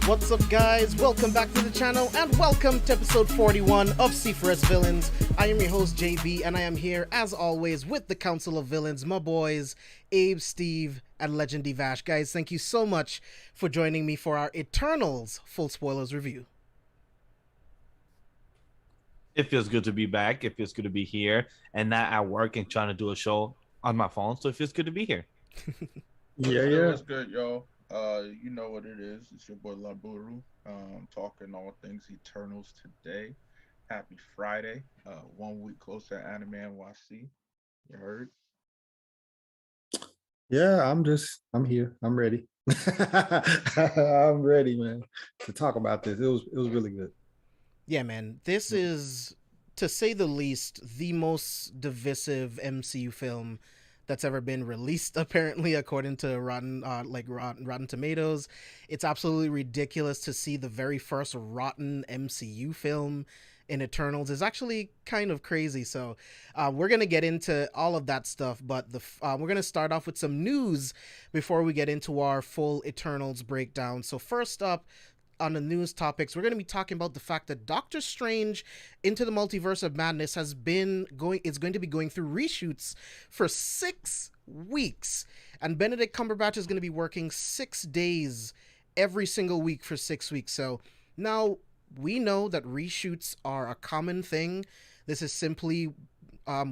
What's up, guys? Welcome back to the channel and welcome to episode 41 of C4SVillains. I am your host JB and I am here as always with the Council of Villains, my boys Abe, Steve, and Legendy Vash. Guys, thank you so much for joining me for our Eternals full spoilers review. It feels good to be back. It feels good to be here and not at work and trying to do a show on my phone. So it feels good to be here. Yeah. It's good, y'all. You know what it is. It's your boy Laburu, talking all things Eternals today. Happy Friday. 1 week closer to Anime NYC. You heard? Yeah, I'm here. I'm ready. I'm ready, man, to talk about this. It was really good. Yeah, man. This is, to say the least, the most divisive MCU film that's ever been released, apparently, according to Rotten Tomatoes. It's absolutely ridiculous to see the very first rotten MCU film in Eternals. Is actually kind of crazy. So we're gonna get into all of that stuff, but we're gonna start off with some news before we get into our full Eternals breakdown. So first up, on the news topics, we're going to be talking about the fact that Doctor Strange Into the Multiverse of Madness is going to be going through reshoots for 6 weeks, and Benedict Cumberbatch is going to be working 6 days every single week for 6 weeks. So now we know that reshoots are a common thing. This is simply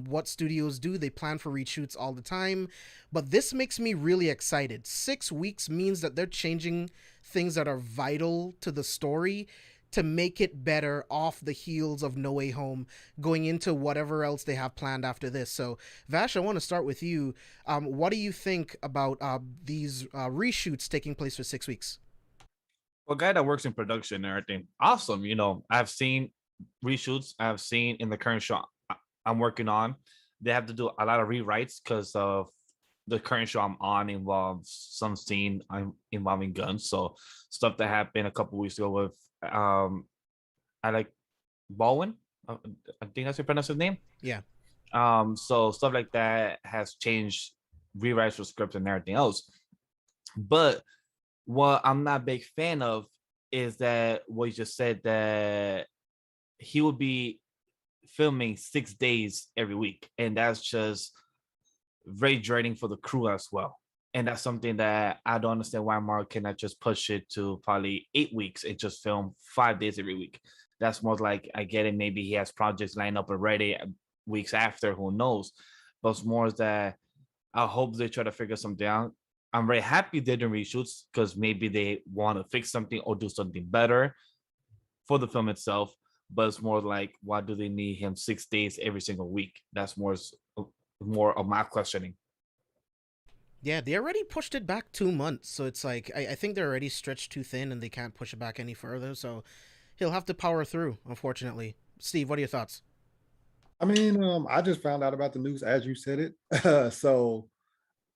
what studios do. They plan for reshoots all the time, but this makes me really excited. 6 weeks means that they're changing things that are vital to the story to make it better off the heels of No Way Home, going into whatever else they have planned after this. So Vash, I want to start with you. What do you think about these reshoots taking place for 6 weeks? Well, guy that works in production and everything, awesome. You know, I've seen reshoots. I've seen in the current show I'm working on, they have to do a lot of rewrites because of the current show I'm on involves some scene involving guns. So stuff that happened a couple weeks ago with Alec Baldwin. I think that's how you pronounce his name. Yeah. So stuff like that has changed, rewrites for scripts and everything else. But what I'm not a big fan of is that what you just said, that he would be filming 6 days every week, and that's just very draining for the crew as well. And that's something that I don't understand why Mark cannot just push it to probably 8 weeks and just film 5 days every week. That's more like, I get it, maybe he has projects lined up already weeks after, who knows. But it's more that I hope they try to figure something out. I'm very happy they didn't reshoots because maybe they want to fix something or do something better for the film itself. But it's more like, why do they need him 6 days every single week? That's more of my questioning. Yeah, they already pushed it back 2 months, so it's like I think they're already stretched too thin and they can't push it back any further, so he'll have to power through, unfortunately. Steve, what are your thoughts? I mean, I just found out about the news as you said it. So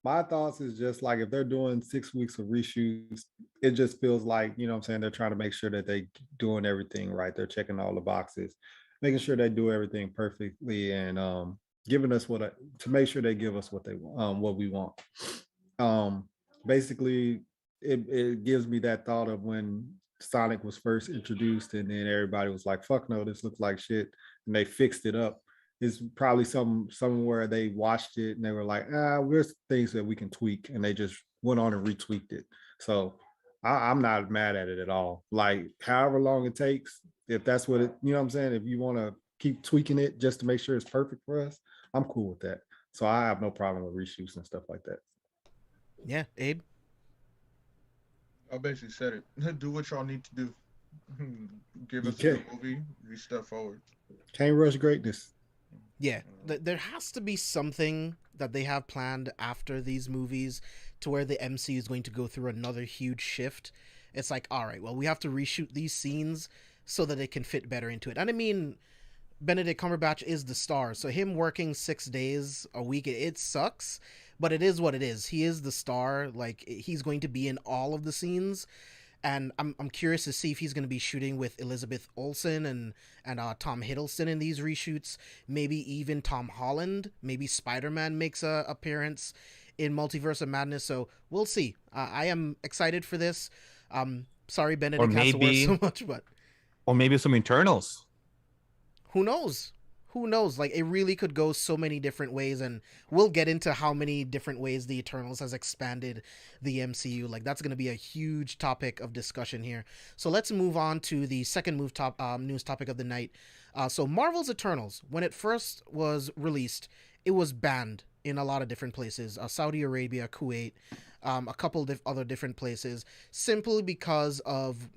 my thoughts is just like, if they're doing 6 weeks of reshoots, it just feels like, you know what I'm saying, they're trying to make sure that they doing everything right. They're checking all the boxes, making sure they do everything perfectly, and giving us to make sure they give us what we want. Basically, it gives me that thought of when Sonic was first introduced, and then everybody was like, "Fuck no, this looks like shit," and they fixed it up. It's probably somewhere they watched it and they were like, "There's things that we can tweak," and they just went on and retweaked it. So I'm not mad at it at all. Like, however long it takes, if that's what it, you know what I'm saying, if you want to keep tweaking it just to make sure it's perfect for us, I'm cool with that. So I have no problem with reshoots and stuff like that. Yeah, Abe? I basically said it. Do what y'all need to do. Give You us a good movie. We step forward. can't rush greatness. Yeah, there has to be something that they have planned after these movies to where the MCU is going to go through another huge shift. It's like, all right, well, we have to reshoot these scenes so that it can fit better into it. And I mean, Benedict Cumberbatch is the star, so him working 6 days a week, it sucks, but it is what it is. He is the star. Like, he's going to be in all of the scenes, and I'm curious to see if he's going to be shooting with Elizabeth Olsen and Tom Hiddleston in these reshoots. Maybe even Tom Holland. Maybe Spider-Man makes a appearance in Multiverse of Madness. So we'll see. I am excited for this. Sorry, Benedict has to work so much, but or maybe some internals. Who knows? Who knows? Like, it really could go so many different ways, and we'll get into how many different ways the Eternals has expanded the MCU. Like, that's going to be a huge topic of discussion here. So let's move on to the second news topic of the night. So Marvel's Eternals, when it first was released, it was banned in a lot of different places. Saudi Arabia, Kuwait, a couple other different places, simply because of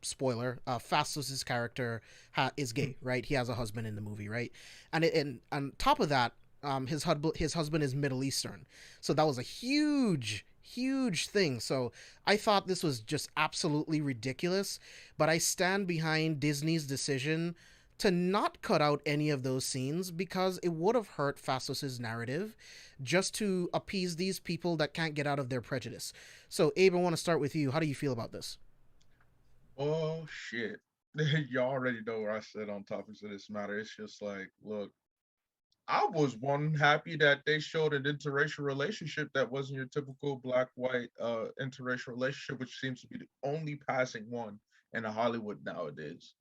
spoiler, Phastos' character is gay, right? He has a husband in the movie, right? And on top of that, his husband is Middle Eastern, so that was a huge thing. So I thought this was just absolutely ridiculous, but I stand behind Disney's decision to not cut out any of those scenes because it would have hurt Phastos' narrative just to appease these people that can't get out of their prejudice. So, Abe, I want to start with you. How do you feel about this? Oh, shit. Y'all already know where I sit on topics of this matter. It's just like, look, I was happy that they showed an interracial relationship that wasn't your typical black-white interracial relationship, which seems to be the only passing one in Hollywood nowadays.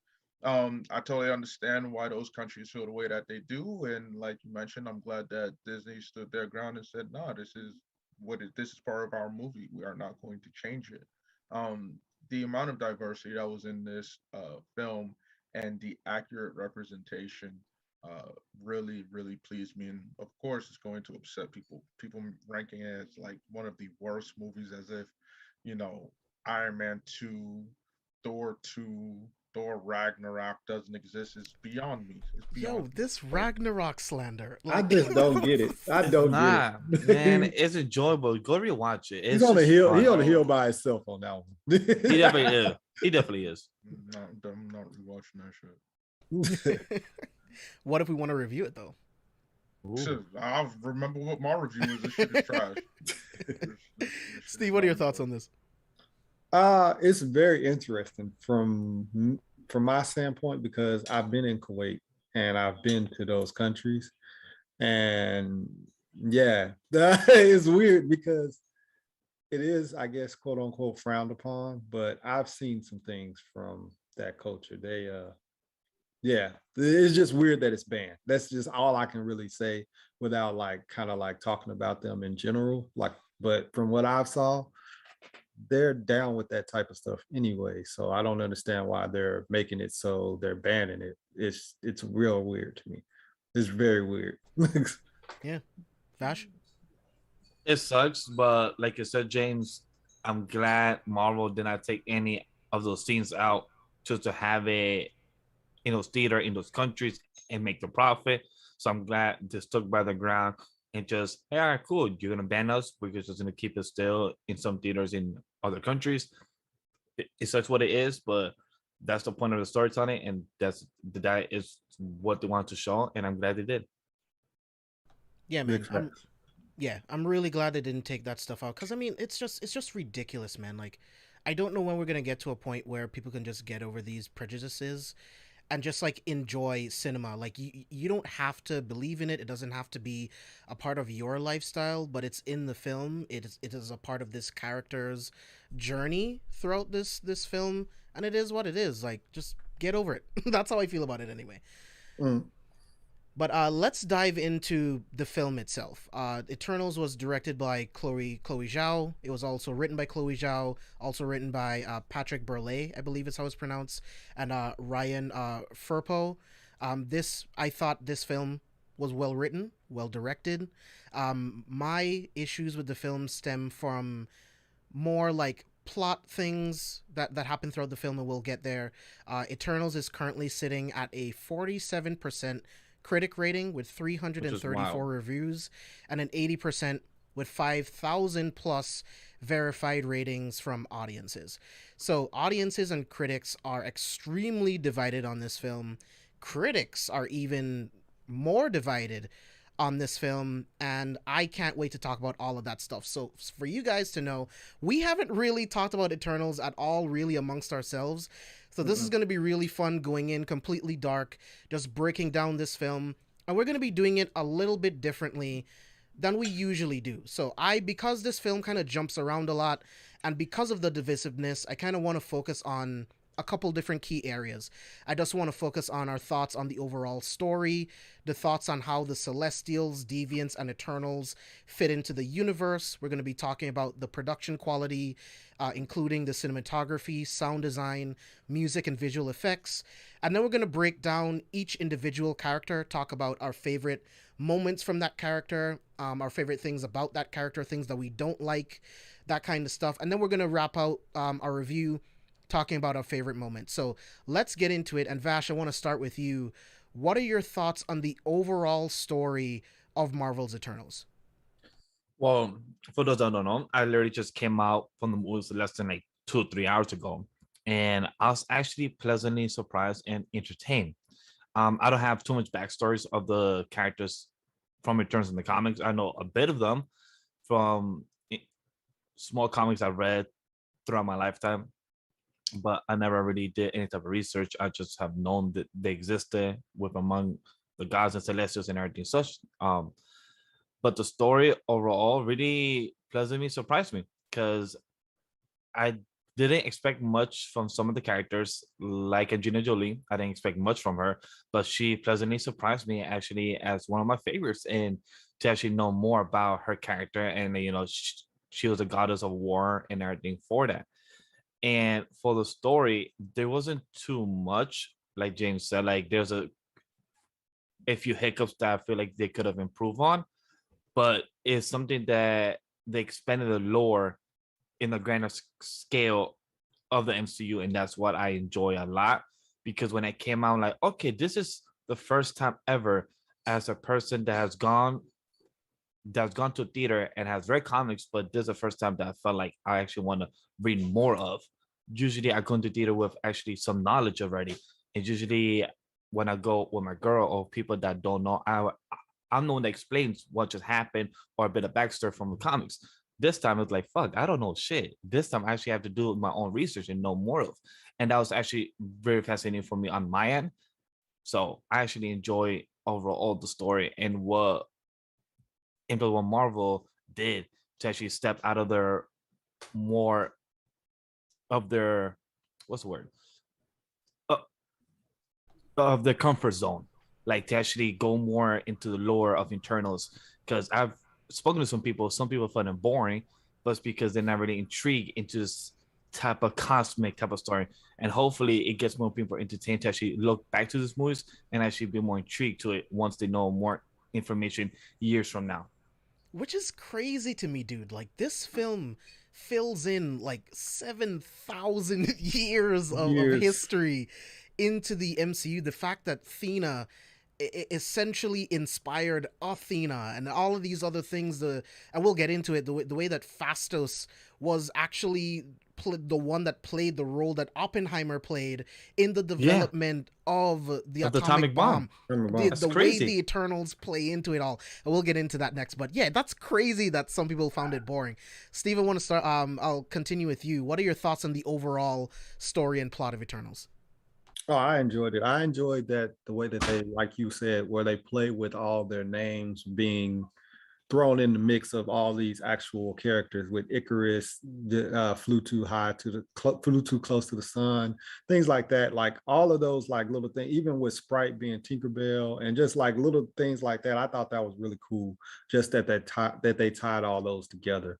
I totally understand why those countries feel the way that they do, and like you mentioned, I'm glad that Disney stood their ground and said, "No, this is part of our movie. We are not going to change it." The amount of diversity that was in this film and the accurate representation really, really pleased me. And of course, it's going to upset people. People ranking it as like one of the worst movies, as if, you know, Iron Man 2, Thor 2, Thor Ragnarok doesn't exist. Is beyond me. It's beyond Yo, this Ragnarok slander. I just don't get it. I don't Nah, get it. man, it's enjoyable. Go rewatch it. He's on the hill. He on the hill by himself on that one. He definitely is. He definitely is. I'm not rewatching that shit. What if we want to review it though? Shit, I remember what my review was. This shit is trash. Steve, what are your thoughts on this? It's very interesting from my standpoint because I've been in Kuwait and I've been to those countries, and yeah, it's weird because it is, I guess, quote unquote, frowned upon. But I've seen some things from that culture. Yeah, it's just weird that it's banned. That's just all I can really say without like kind of like talking about them in general. Like, but from what I've saw, they're down with that type of stuff anyway. So I don't understand why they're making it so they're banning it. It's real weird to me. It's very weird. Yeah, Vash. It sucks, but like you said, James, I'm glad Marvel did not take any of those scenes out just to have it in those theater in those countries and make the profit. So I'm glad they stuck by the ground and just, hey, all right, cool. You're gonna ban us. We're just gonna keep it still in some theaters in other countries. It sucks what it is, but that's the point of the storytelling, and that is what they want to show, and I'm glad they did. Yeah, man. I'm really glad they didn't take that stuff out because I mean, it's just ridiculous, man. Like, I don't know when we're gonna get to a point where people can just get over these prejudices and just like enjoy cinema. Like, you don't have to believe in it. It doesn't have to be a part of your lifestyle, but it's in the film. It is a part of this character's journey throughout this film, and it is what it is. Like, just get over it. That's how I feel about it anyway. But let's dive into the film itself. Eternals was directed by Chloe Zhao. It was also written by Chloe Zhao, also written by Patrick Burleigh, I believe is how it's pronounced, and Ryan Firpo. I thought this film was well written, well directed. My issues with the film stem from more like plot things that happen throughout the film, and we'll get there. Eternals is currently sitting at a 47% critic rating with Which is 334 wild. reviews, and an 80% with 5,000 plus verified ratings from audiences. So audiences and critics are extremely divided on this film. Critics are even more divided on this film, and I can't wait to talk about all of that stuff. So for you guys to know, we haven't really talked about Eternals at all really amongst ourselves. So this is going to be really fun, going in completely dark, just breaking down this film, and we're going to be doing it a little bit differently than we usually do. So because this film kind of jumps around a lot, and because of the divisiveness, I kind of want to focus on a couple different key areas. I just want to focus on our thoughts on the overall story, the thoughts on how the Celestials, Deviants, and Eternals fit into the universe. We're going to be talking about the production quality, including the cinematography, sound design, music, and visual effects. And then we're going to break down each individual character, talk about our favorite moments from that character, our favorite things about that character, things that we don't like, that kind of stuff. And then we're going to wrap out our review talking about our favorite moments. So let's get into it. And Vash, I want to start with you. What are your thoughts on the overall story of Marvel's Eternals? Well, for those that don't know, I literally just came out from the movies less than like 2 or 3 hours ago, and I was actually pleasantly surprised and entertained. I don't have too much backstories of the characters from Eternals in the comics. I know a bit of them from small comics I read throughout my lifetime, but I never really did any type of research. I just have known that they existed with among the gods and celestials and everything such. But the story overall really pleasantly surprised me because I didn't expect much from some of the characters, like Angelina Jolie. I didn't expect much from her, but she pleasantly surprised me actually as one of my favorites. And to actually know more about her character, and she was a goddess of war and everything for that. And for the story, there wasn't too much, like James said. Like there's a few hiccups that I feel like they could have improved on, but it's something that they expanded the lore in the grander scale of the MCU, and that's what I enjoy a lot. Because when it came out, I'm like, okay, this is the first time ever as a person that's gone to theater and has read comics, but this is the first time that I felt like I actually want to read more of. Usually I go into theater with actually some knowledge already. And usually when I go with my girl or people that don't know, I'm the one that explains what just happened or a bit of backstory from the comics. This time it's like, fuck, I don't know shit. This time I actually have to do my own research and know more of. And that was actually very fascinating for me on my end. So I actually enjoy overall the story and what Marvel did to actually step out of their more of their what's the word uh, of their comfort zone, like to actually go more into the lore of Eternals. Because I've spoken to some people find it boring, but it's because they're not really intrigued into this type of cosmic type of story. And hopefully it gets more people entertained to actually look back to these movies and actually be more intrigued to it once they know more information years from now. Which is crazy to me, dude. Like, this film fills in like 7,000 years of history into the MCU. The fact that Thena essentially inspired Athena and all of these other things, and we'll get into it, the way that Phastos was actually the one that played the role that Oppenheimer played in the development of the atomic bomb. The way the Eternals play into it all. And we'll get into that next. But yeah, that's crazy that some people found it boring. Steve, I want to start. I'll continue with you. What are your thoughts on the overall story and plot of Eternals? Oh, I enjoyed it. I enjoyed that the way that they, like you said, where they play with all their names being thrown in the mix of all these actual characters. With Ikaris, flew too flew too close to the sun, things like that. Like all of those like little things, even with Sprite being Tinkerbell and just like little things like that. I thought that was really cool. Just that they tied all those together.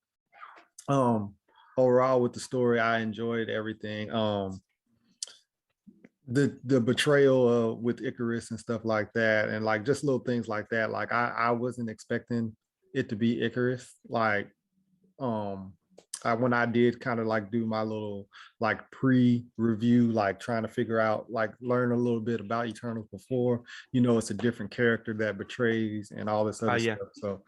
Overall with the story, I enjoyed everything. The betrayal with Ikaris and stuff like that, and like just little things like that. Like I wasn't expecting it to be Ikaris. Like when I did kind of like do my little like pre-review, like trying to figure out, like learn a little bit about Eternals before, it's a different character that betrays and all this other Yeah. stuff. So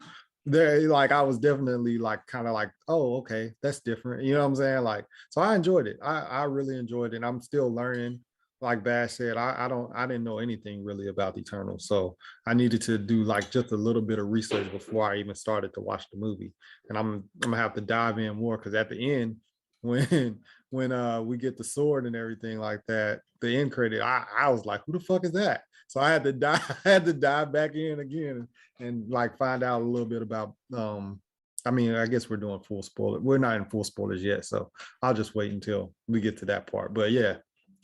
there, like I was definitely like kind of like, oh, okay, that's different. You know what I'm saying? Like, so I enjoyed it. I really enjoyed it. And I'm still learning. Like Vash said, I didn't know anything really about the Eternals. So I needed to do like just a little bit of research before I even started to watch the movie. And I'm gonna have to dive in more because at the end, when we get the sword and everything like that, the end credit, I was like, who the fuck is that? So I had to dive back in again and like find out a little bit about I mean, I guess we're doing full spoiler. We're not in full spoilers yet, so I'll just wait until we get to that part. But yeah,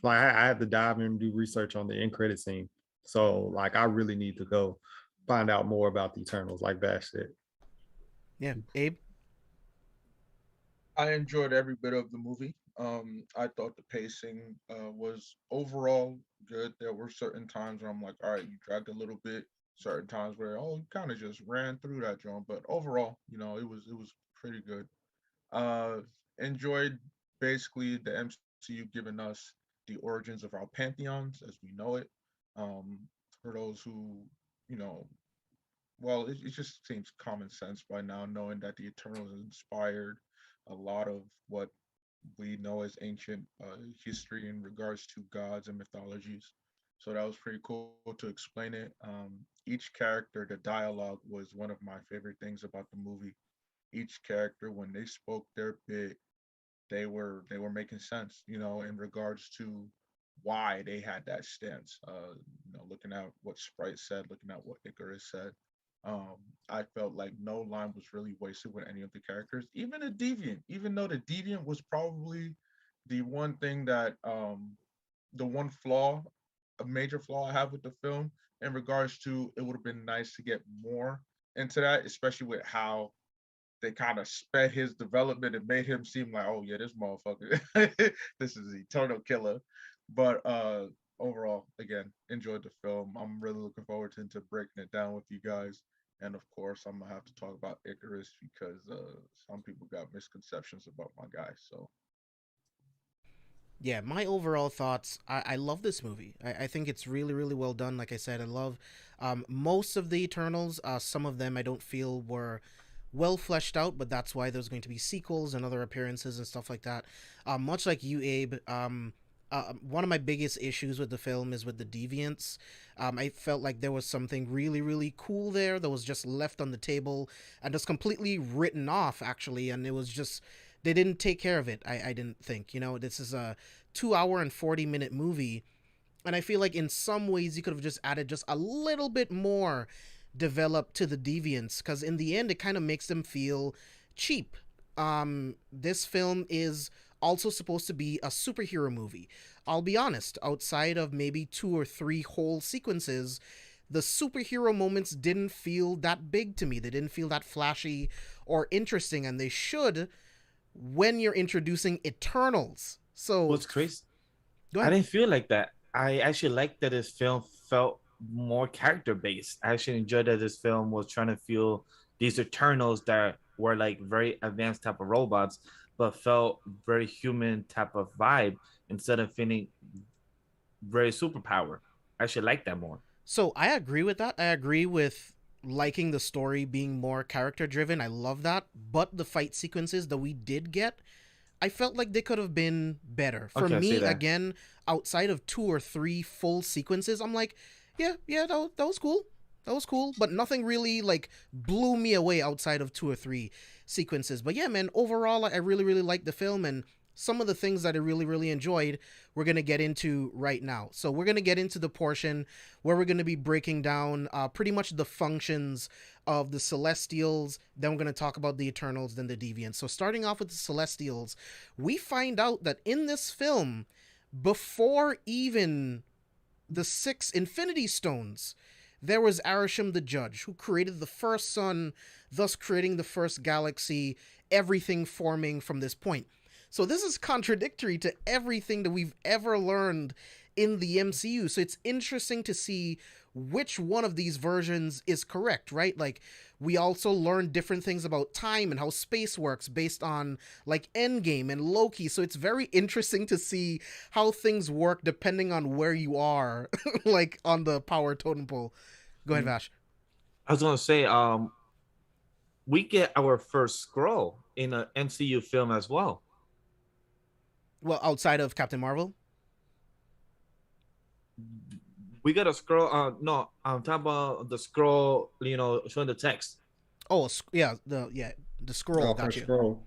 like I had to dive in and do research on the end credit scene. So like I really need to go find out more about the Eternals, like Vash said. Yeah, Abe. I enjoyed every bit of the movie. I thought the pacing was overall good. There were certain times where I'm like, all right, you dragged a little bit. Certain times where you kind of just ran through that joint. But overall, it was pretty good. Uh, Enjoyed basically the MCU giving us the origins of our pantheons as we know it. Um, for those who, you know, well, it just seems common sense by now, knowing that the Eternals inspired a lot of what we know as ancient history in regards to gods and mythologies. So that was pretty cool to explain it. Each character, the dialogue was one of my favorite things about the movie. Each character, when they spoke their bit, they were making sense, in regards to why they had that stance. Looking at what Sprite said, looking at what Ikaris said, um, I felt like no line was really wasted with any of the characters, even a deviant. Even though the deviant was probably the one thing that, the one flaw, a major flaw I have with the film in regards to it would have been nice to get more into that, especially with how they kind of sped his development and made him seem like, oh yeah, this motherfucker, this is eternal killer. But overall, again, enjoyed the film. I'm really looking forward to breaking it down with you guys. And of course, I'm gonna have to talk about Ikaris because some people got misconceptions about my guy. So Yeah, my overall thoughts. I love this movie. I think it's really, really well done. Like I said, I love most of the Eternals. Some of them I don't feel were well fleshed out, but that's why there's going to be sequels and other appearances and stuff like that. Much like you, Abe, one of my biggest issues with the film is with the Deviants. I felt like there was something really, really cool there that was just left on the table and just completely written off, actually, and it was just they didn't take care of it. I didn't think. This is a 2 hour and 40-minute movie, and I feel like in some ways you could have just added just a little bit more developed to the Deviants, because in the end it kind of makes them feel cheap. This film is also supposed to be a superhero movie. I'll be honest, outside of maybe 2 or 3 whole sequences, the superhero moments didn't feel that big to me. They didn't feel that flashy or interesting, and they should when you're introducing Eternals. So What's crazy? go I ahead. didn't feel like that. I actually liked that this film felt more character based. I actually enjoyed that this film was trying to feel these Eternals that were like very advanced type of robots, but felt very human type of vibe instead of feeling very superpower. I actually like that more. So I agree with that. I agree with liking the story being more character driven. I love that. But the fight sequences that we did get, I felt like they could have been better. For Okay, I see me, that. again, outside of 2 or 3 full sequences, I'm like, yeah, that was cool. That was cool. But nothing really like blew me away outside of 2 or 3 sequences. But yeah, man, overall, I really, really liked the film, and some of the things that I really, really enjoyed, we're going to get into right now. So we're going to get into the portion where we're going to be breaking down pretty much the functions of the Celestials. Then we're going to talk about the Eternals, then the Deviants. So starting off with the Celestials, we find out that in this film, before even the 6 Infinity Stones, there was Arisham the Judge, who created the first sun, thus creating the first galaxy, everything forming from this point. So this is contradictory to everything that we've ever learned in the MCU. So it's interesting to see which one of these versions is correct, right? Like, we also learn different things about time and how space works based on like Endgame and Loki. So it's very interesting to see how things work depending on where you are, like on the power totem pole. Go ahead, Vash. I was gonna say, we get our first scroll in an MCU film as well. Well, outside of Captain Marvel. We got a scroll. No, I'm talking about the scroll. Showing the text. Oh, yeah, the scroll. Oh, Got you. scroll.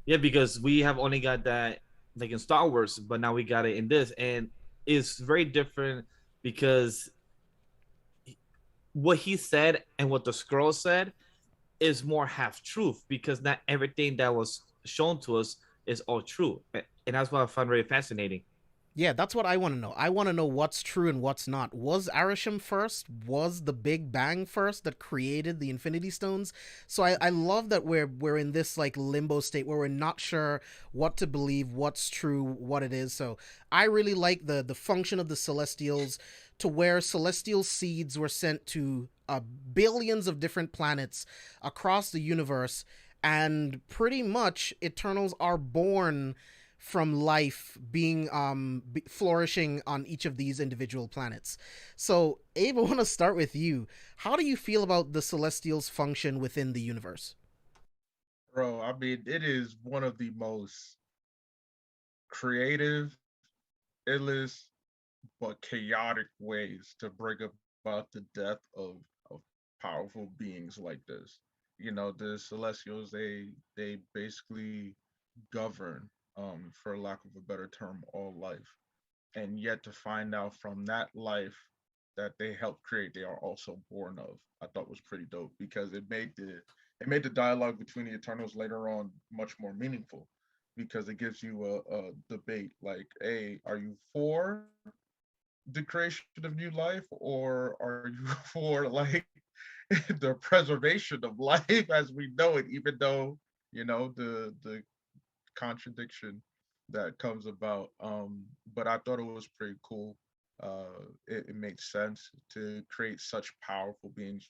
Yeah, because we have only got that like in Star Wars, but now we got it in this, and it's very different because what he said and what the scroll said is more half truth, because not everything that was shown to us is all true, and that's what I find very fascinating. Yeah, that's what I want to know. I want to know what's true and what's not. Was Arishem first? Was the Big Bang first that created the Infinity Stones? So I love that we're in this like limbo state where we're not sure what to believe, what's true, what it is. So I really like the function of the Celestials, to where celestial seeds were sent to billions of different planets across the universe, and pretty much Eternals are born from life being flourishing on each of these individual planets. So Abe, I want to start with you. How do you feel about the Celestials' function within the universe? Bro, I mean, it is one of the most creative, illest, but chaotic ways to bring about the death of powerful beings like this. The Celestials, they basically govern, for lack of a better term, all life. And yet to find out from that life that they helped create, they are also born of, I thought was pretty dope, because it made the dialogue between the Eternals later on much more meaningful, because it gives you a debate like, hey, are you for the creation of new life, or are you for like the preservation of life as we know it, even though the contradiction that comes about. But I thought it was pretty cool. It made sense to create such powerful beings.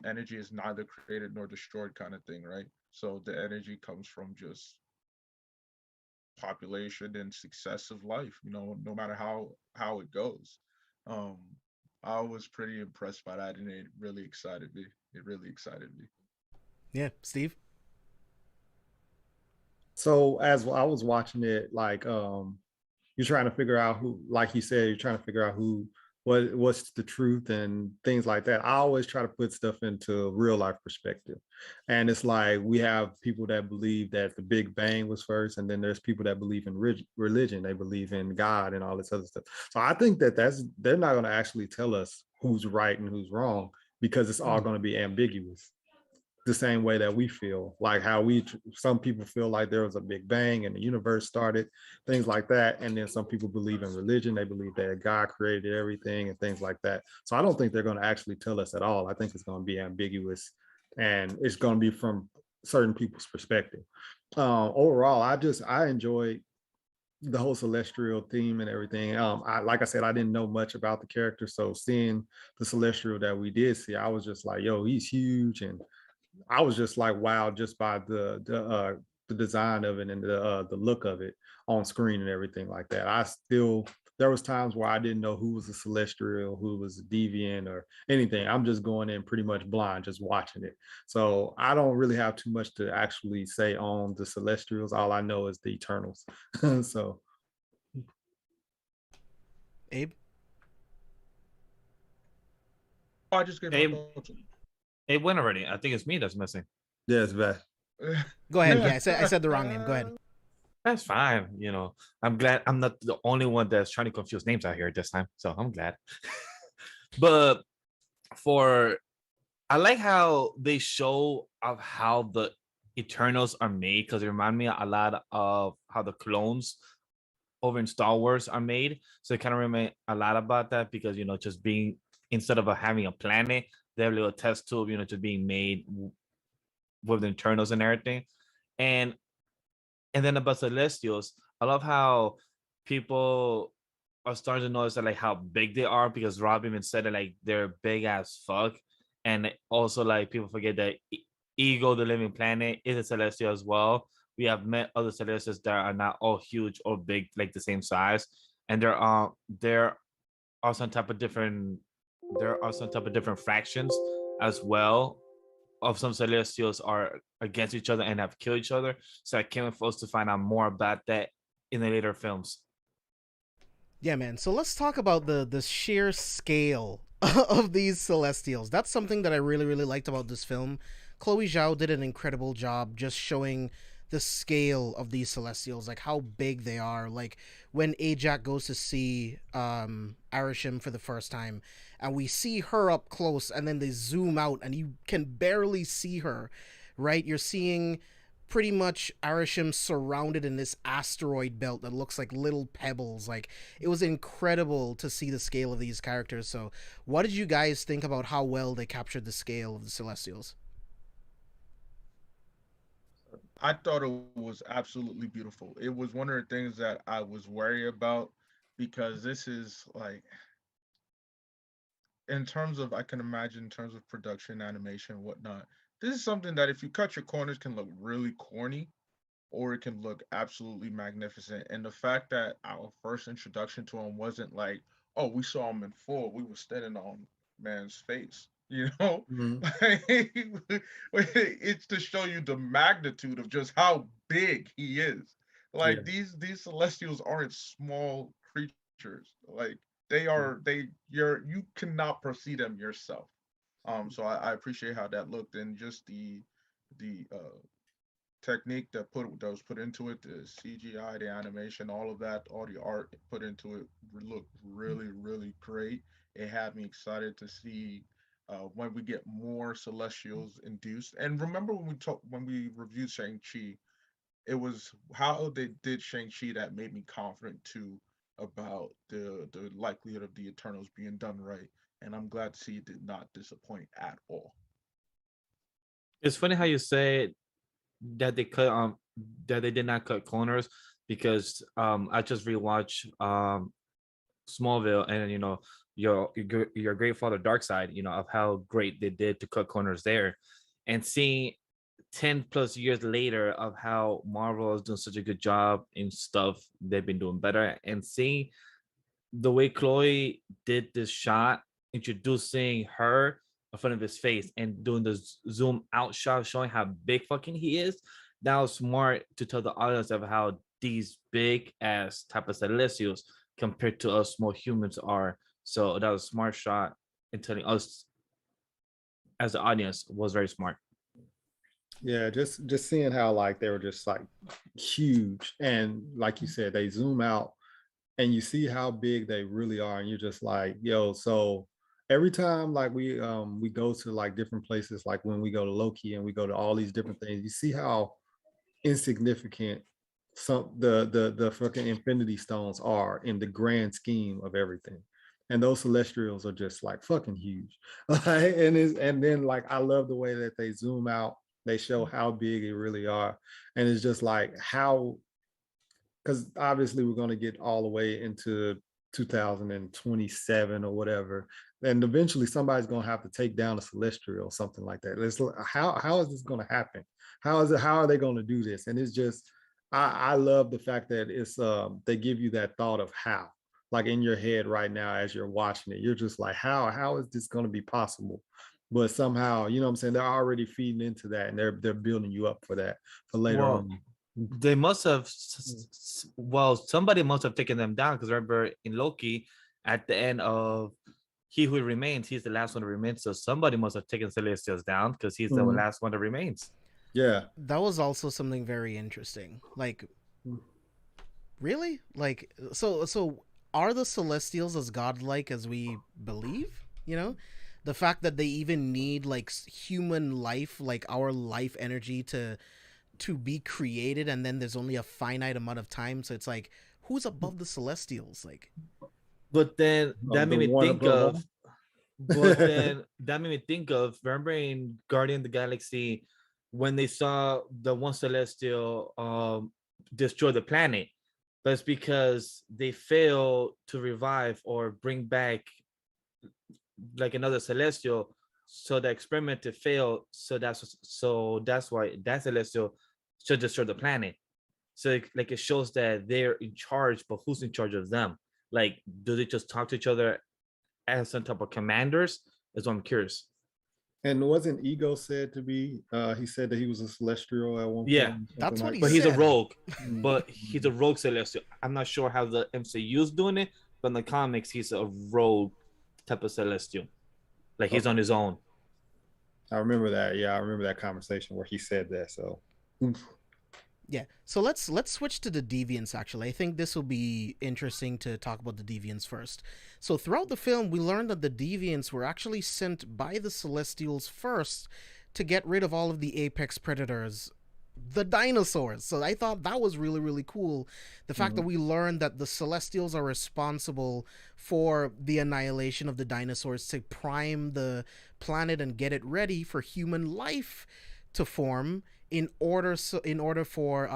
Energy is neither created nor destroyed, kind of thing, right? So the energy comes from just population and success of life. No matter how it goes. Um, I was pretty impressed by that, and it really excited me. It really excited me. Yeah, Steve. So as I was watching it, like you're trying to figure out who, like you said, you're trying to figure out what's the truth and things like that. I always try to put stuff into real life perspective. And it's like we have people that believe that the Big Bang was first, and then there's people that believe in religion, they believe in God and all this other stuff. So I think that they're not going to actually tell us who's right and who's wrong, because it's all going to be ambiguous, the same way that we feel, like how some people feel like there was a Big Bang and the universe started, things like that. And then some people believe in religion, they believe that God created everything and things like that. So I don't think they're going to actually tell us at all. I think it's going to be ambiguous, and it's going to be from certain people's perspective. Overall, I enjoyed the whole celestial theme and everything. Like I said, I didn't know much about the character, so seeing the celestial that we did see, I was just like, yo, he's huge. And I was just like, wow, just by the design of it and the look of it on screen and everything like that. There was times where I didn't know who was a celestial, who was a deviant or anything. I'm just going in pretty much blind, just watching it. So I don't really have too much to actually say on the celestials. All I know is the Eternals. So Abe. I just gave my Abe, thoughts. Abe went already. I think it's me that's missing. yes, Vash. Go ahead. Yeah, I said the wrong name. Go ahead. That's fine. I'm glad I'm not the only one that's trying to confuse names out here this time. So I'm glad. But I like how they show of how the Eternals are made, because it remind me a lot of how the clones over in Star Wars are made. So it kind of remind a lot about that, because just being, instead of having a planet, they have a little test tube, just being made with the Eternals and everything. And then about Celestials, I love how people are starting to notice that like how big they are, because Rob even said that like they're big as fuck. And also like people forget that Ego, the living planet, is a celestial as well. We have met other celestials that are not all huge or big, like the same size. And there are some type of different fractions as well of some celestials are against each other and have killed each other. So I can't wait for us to find out more about that in the later films. Yeah, man. So let's talk about the sheer scale of these Celestials. That's something that I really really liked about this film. Chloe Zhao did an incredible job just showing the scale of these Celestials, like how big they are. Like when Ajak goes to see Arisham for the first time, and we see her up close, and then they zoom out, and you can barely see her. Right? You're seeing pretty much Arisham surrounded in this asteroid belt that looks like little pebbles. Like it was incredible to see the scale of these characters. So, what did you guys think about how well they captured the scale of the Celestials? I thought it was absolutely beautiful. It was one of the things that I was worried about because this is like, in terms of, I can imagine in terms of production, animation, whatnot. This is something that if you cut your corners can look really corny, or it can look absolutely magnificent. And the fact that our first introduction to him wasn't like, oh, we saw him in full, we were standing on man's face, you know? Mhm. It's to show you the magnitude of just how big he is. Yeah. Like these celestials aren't small creatures. Like they are you cannot perceive them yourself. So I appreciate how that looked, and just the technique that was put into it, the CGI, the animation, all of that, all the art put into it looked really, really great. It had me excited to see when we get more Celestials induced. And remember when we reviewed Shang-Chi, it was how they did Shang-Chi that made me confident too about the likelihood of the Eternals being done right. And I'm glad to see it did not disappoint at all. It's funny how you say that they did not cut corners, because I just rewatched Smallville, and your great father Darkseid, of how great they did to cut corners there, and seeing 10 plus years later of how Marvel is doing such a good job in stuff they've been doing better, and seeing the way Chloe did this shot, introducing her in front of his face and doing the zoom out shot, showing how big fucking he is. That was smart to tell the audience of how these big ass type of celestials compared to us small humans are. So that was a smart shot, and telling us as the audience was very smart. Yeah, just seeing how like they were just like huge, and like you said, they zoom out and you see how big they really are, and you're just like, yo. So every time like we go to like different places, like when we go to Loki and we go to all these different things, you see how insignificant some the fucking Infinity Stones are in the grand scheme of everything. And those Celestials are just like fucking huge. And then like I love the way that they zoom out, they show how big they really are. And it's just like how, because obviously we're going to get all the way into 2027 or whatever, and eventually somebody's going to have to take down a celestial or something like that. It's like, how is this going to happen? How are they going to do this? And it's just, I love the fact that it's they give you that thought of how, like in your head right now as you're watching it, you're just like, how is this going to be possible? But somehow, you know what I'm saying, they're already feeding into that, and they're building you up for that for later Well, on. they must have, well, somebody must have taken them down, because remember in Loki, at the end of He Who Remains, he's the last one to remain. So somebody must have taken Celestials down, because he's the last one that remains. Yeah. That was also something very interesting. Like, really? Like, so are the Celestials as godlike as we believe? You know, the fact that they even need like human life, like our life energy to be created, and then there's only a finite amount of time. So it's like, who's above the Celestials? Like, But then that The made me one think above of, all. remember in Guardian of the Galaxy, when they saw the one Celestial destroy the planet, but it's because they fail to revive or bring back like another celestial, so the experiment to fail. So that's why that celestial should destroy the planet. So like it shows that they're in charge, but who's in charge of them? Like, do they just talk to each other as some type of commanders? That's what I'm curious. And wasn't Ego said to be? He said that he was a celestial at one Yeah, point. That's what he but he's a said. rogue. But he's a rogue celestial. I'm not sure how the MCU is doing it, but in the comics, he's a rogue type of celestial. Like he's on his own. I remember that. Yeah, I remember that conversation where he said that. So Yeah. So let's switch to the Deviants actually. I think this will be interesting to talk about the Deviants first. So throughout the film, we learned that the Deviants were actually sent by the Celestials first to get rid of all of the apex predators, the dinosaurs. So I thought that was really, really cool. The fact that we learned that the Celestials are responsible for the annihilation of the dinosaurs to prime the planet and get it ready for human life to form in order for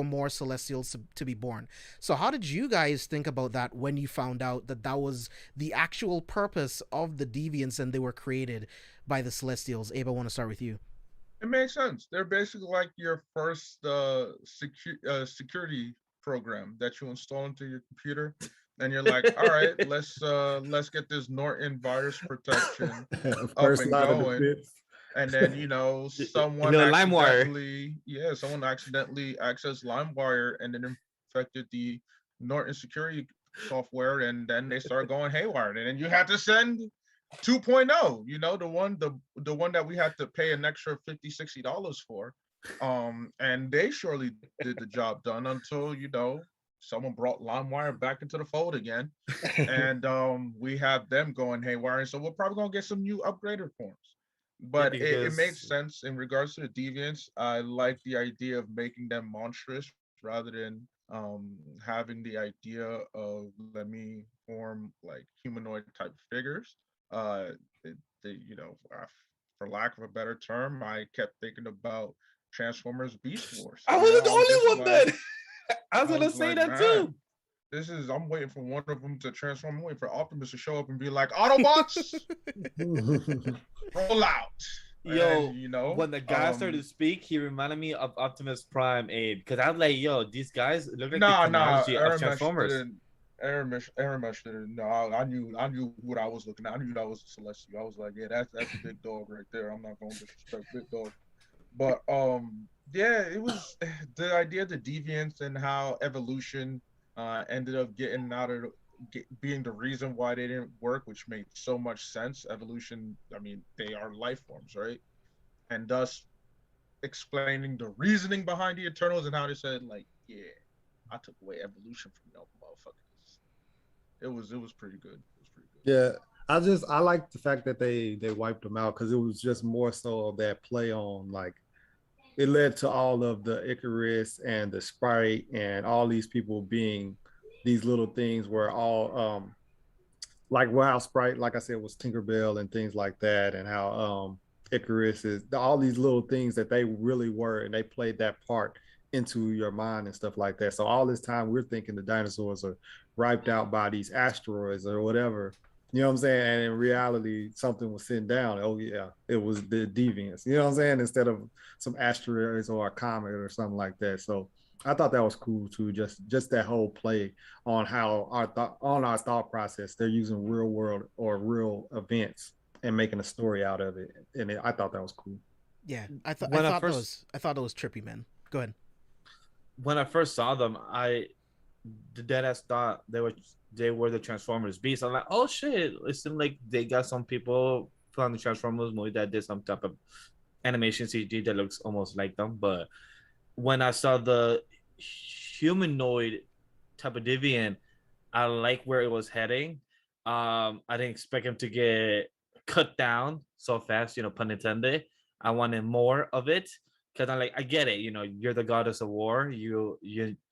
more celestials to be born. So how did you guys think about that when you found out that that was the actual purpose of the Deviants and they were created by the celestials? Abe, I want to start with you. It makes sense. They're basically like your first security program that you install into your computer, and you're like, all right, let's get this Norton virus protection up and going. And then someone accidentally accessed LimeWire and then infected the Norton security software, and then they started going haywire. And then you had to send 2.0, the one that we had to pay an extra $50-$60 for. And they surely did the job done until someone brought LimeWire back into the fold again. And we have them going haywire. So we're probably gonna get some new upgraded forms. But it made sense in regards to the Deviants. I like the idea of making them monstrous rather than having the idea of let me form like humanoid type figures. For lack of a better term, I kept thinking about Transformers Beast Wars. I wasn't the only one then. I was gonna say that too. I'm waiting for one of them to transform. I'm waiting for Optimus to show up and be like, Autobots, roll out. Yo, and, when the guy started to speak, he reminded me of Optimus Prime, Abe. Because I was like, yo, these guys look like the chronology of Transformers. Aramesh didn't. No, I knew what I was looking at. I knew that was a Celestial. I was like, yeah, that's a big dog right there. I'm not going to disrespect big dog. But yeah, it was the idea of the Deviants and how evolution ended up getting out of being the reason why they didn't work, which made so much sense. Evolution, I mean, they are life forms, right? And thus explaining the reasoning behind the Eternals and how they said, like, yeah, I took away evolution from y'all motherfuckers. It was pretty good. It was pretty good. Yeah, I like the fact that they wiped them out because it was just more so of that play on, like, it led to all of the Ikaris and the Sprite and all these people being these little things where all like WoW Sprite, like I said, was Tinkerbell and things like that, and how Ikaris is all these little things that they really were, and they played that part into your mind and stuff like that. So all this time we're thinking the dinosaurs are wiped out by these asteroids or whatever. You know what I'm saying? And in reality, something was sitting down. Oh yeah, it was the Deviants. You know what I'm saying? Instead of some asteroids or a comet or something like that. So I thought that was cool too. Just that whole play on how our thought process. They're using real world or real events and making a story out of it. And I thought that was cool. Yeah, I thought that was trippy, man. Go ahead. When I first saw them, I deadass thought they were the Transformers Beast. I'm like, oh shit! It seemed like they got some people from the Transformers movie that did some type of animation CG that looks almost like them. But when I saw the humanoid type of Deviant, I like where it was heading. I didn't expect him to get cut down so fast, pun intended. I wanted more of it because I'm like, I get it. You're the goddess of war. You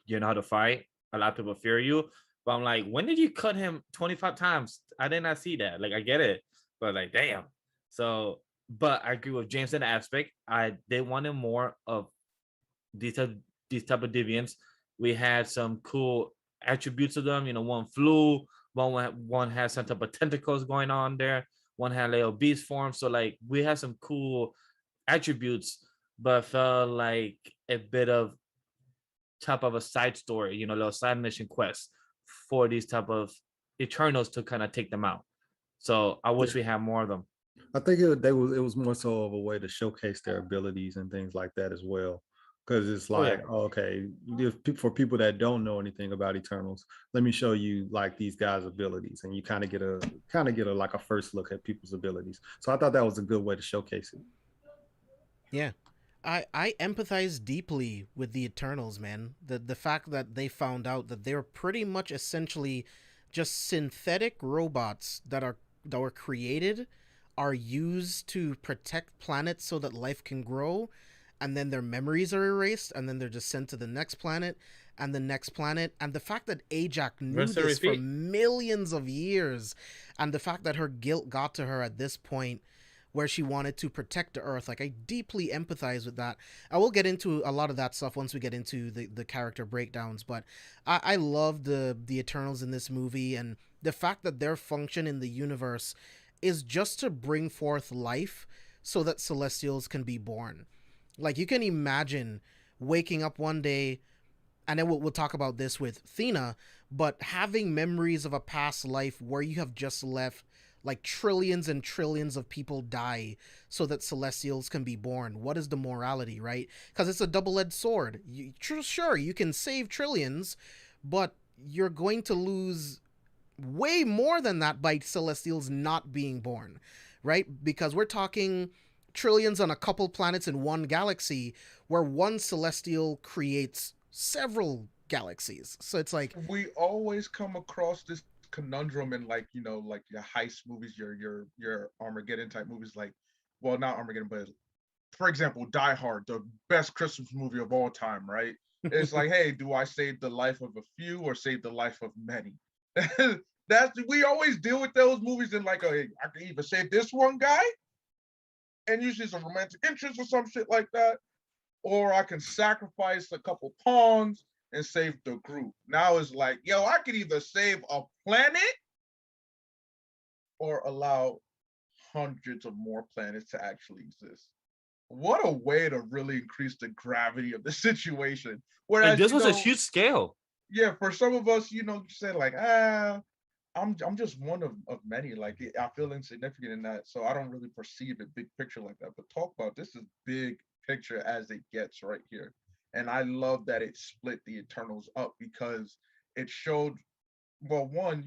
know how to fight. A lot of people fear you. But I'm like, when did you cut him 25 times? I did not see that. Like, I get it. But like, damn. So, but I agree with James in the aspect. They wanted more of these type of Deviants We had some cool attributes of them. You know, one flew, one had some type of tentacles going on there. One had little beast form. So like we had some cool attributes, but felt like a bit of type of a side story, you know, little side mission quest for these type of Eternals to kind of take them out. So I wish we had more of them. I think it was more so of a way to showcase their abilities and things like that as well. Because it's like, okay, for people that don't know anything about Eternals, let me show you like these guys' abilities, and you kind of get a like a first look at people's abilities. So I thought that was a good way to showcase it. Yeah. I empathize deeply with the Eternals, man. The fact that they found out that they're pretty much essentially just synthetic robots that were created, are used to protect planets so that life can grow, and then their memories are erased, and then they're just sent to the next planet and the next planet. And the fact that Ajak knew this for millions of years, and the fact that her guilt got to her at this point where she wanted to protect the Earth, like I deeply empathize with that. I will get into a lot of that stuff once we get into the character breakdowns, but I love the Eternals in this movie, and the fact that their function in the universe is just to bring forth life so that Celestials can be born. Like, you can imagine waking up one day, and then we'll talk about this with Thena, but having memories of a past life where you have just left like trillions and trillions of people die so that Celestials can be born. What is the morality, right? Because it's a double-edged sword. Sure, you can save trillions, but you're going to lose way more than that by Celestials not being born, right? Because we're talking trillions on a couple planets in one galaxy, where one Celestial creates several galaxies. So it's like, we always come across this conundrum in, like, you know, like your heist movies, your Armageddon type movies, like, well, not Armageddon, but for example, Die Hard, the best Christmas movie of all time, right? It's like, hey, do I save the life of a few or save the life of many? We always deal with those movies in like, I can either save this one guy, and usually it's a romantic interest or some shit like that, or I can sacrifice a couple pawns and save the group. Now it's like, yo, I could either save a planet or allow hundreds of more planets to actually exist. What a way to really increase the gravity of the situation. Whereas, and this was a huge scale. Yeah, for some of us, you say like, I'm just one of many. Like, I feel insignificant in that, so I don't really perceive a big picture like that. But talk about, this is big picture as it gets right here. And I love that it split the Eternals up, because it showed, well, one,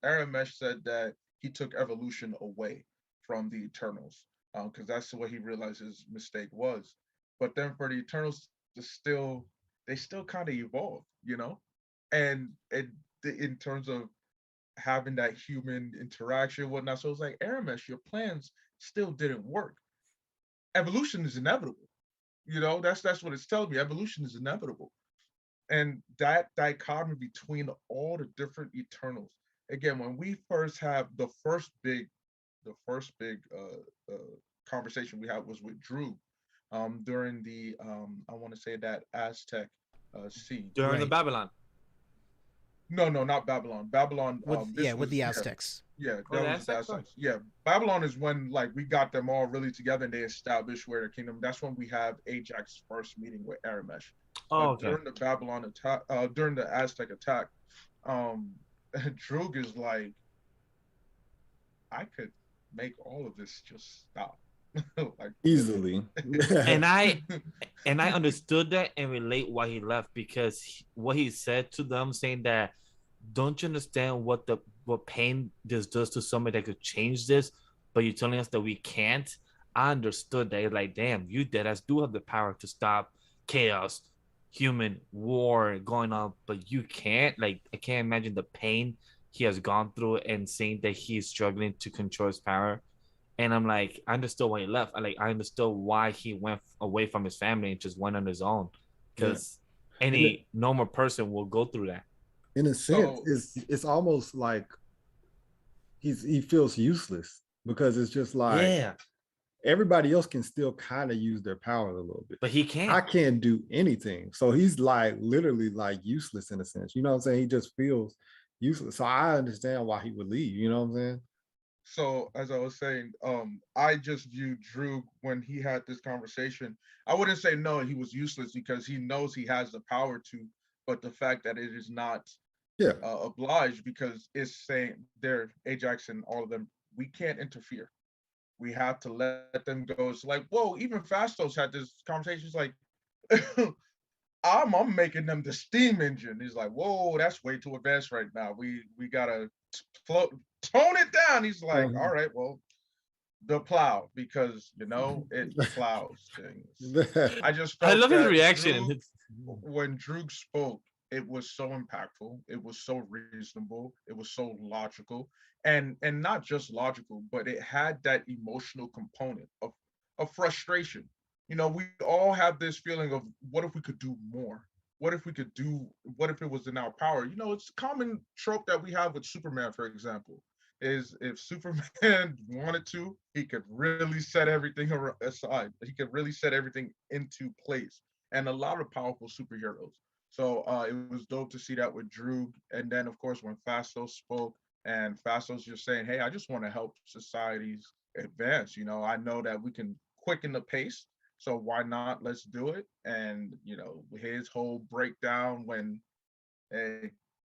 Aramesh said that he took evolution away from the Eternals, because that's what he realized his mistake was. But then for the Eternals they still kind of evolved, and in terms of having that human interaction and whatnot. So it's like, Aramesh, your plans still didn't work. Evolution is inevitable. That's what it's telling me. Evolution is inevitable. And that dichotomy between all the different Eternals. Again, when we first have the first big conversation we had was with Druig, during the I want to say that Aztec siege. During the Babylon. No, not Babylon. Babylon. With the Aztecs. Yeah, that was the Aztecs. Yeah, Babylon is when, like, we got them all really together and they established where their kingdom. That's when we have Ajax's first meeting with Aramesh. Oh, okay. During the Babylon attack, during the Aztec attack, Druig is like, I could make all of this just stop. Like, easily. and I understood that and relate why he left, because what he said to them, saying that, don't you understand what pain this does to somebody that could change this, but you're telling us that we can't? I understood that. It's like, damn, you deadass do have the power to stop chaos, human war going on, but you can't. Like, I can't imagine the pain he has gone through, and saying that he's struggling to control his power. And I'm like, I understood why he left. I understood why he went away from his family and just went on his own, because any normal person will go through that. In a sense, it's almost like he feels useless, because it's just like, everybody else can still kind of use their powers a little bit. But he can't. I can't do anything. So he's like literally like useless in a sense. You know what I'm saying? He just feels useless. So I understand why he would leave. You know what I'm saying? So as I was saying, I just viewed Druig when he had this conversation. I wouldn't say no, he was useless because he knows he has the power to, but the fact that it is not obliged because it's saying they're Ajax and all of them, we can't interfere. We have to let them go. It's like, whoa, even Phastos had this conversation. It's like, I'm making them the steam engine. He's like, whoa, that's way too advanced right now. We gotta tone it down. He's like, all right, well, the plow, because it plows things. I just felt I love his reaction. Druig, when Druig spoke, it was so impactful. It was so reasonable. It was so logical, and not just logical, but it had that emotional component of frustration. We all have this feeling of what if we could do more? What if it was in our power? It's a common trope that we have with Superman, for example, is if Superman wanted to, he could really set everything aside. He could really set everything into place. And a lot of powerful superheroes. So it was dope to see that with Druig. And then, of course, when Phastos spoke, and Phastos just saying, hey, I just want to help societies advance. I know that we can quicken the pace. So why not? Let's do it. And, his whole breakdown when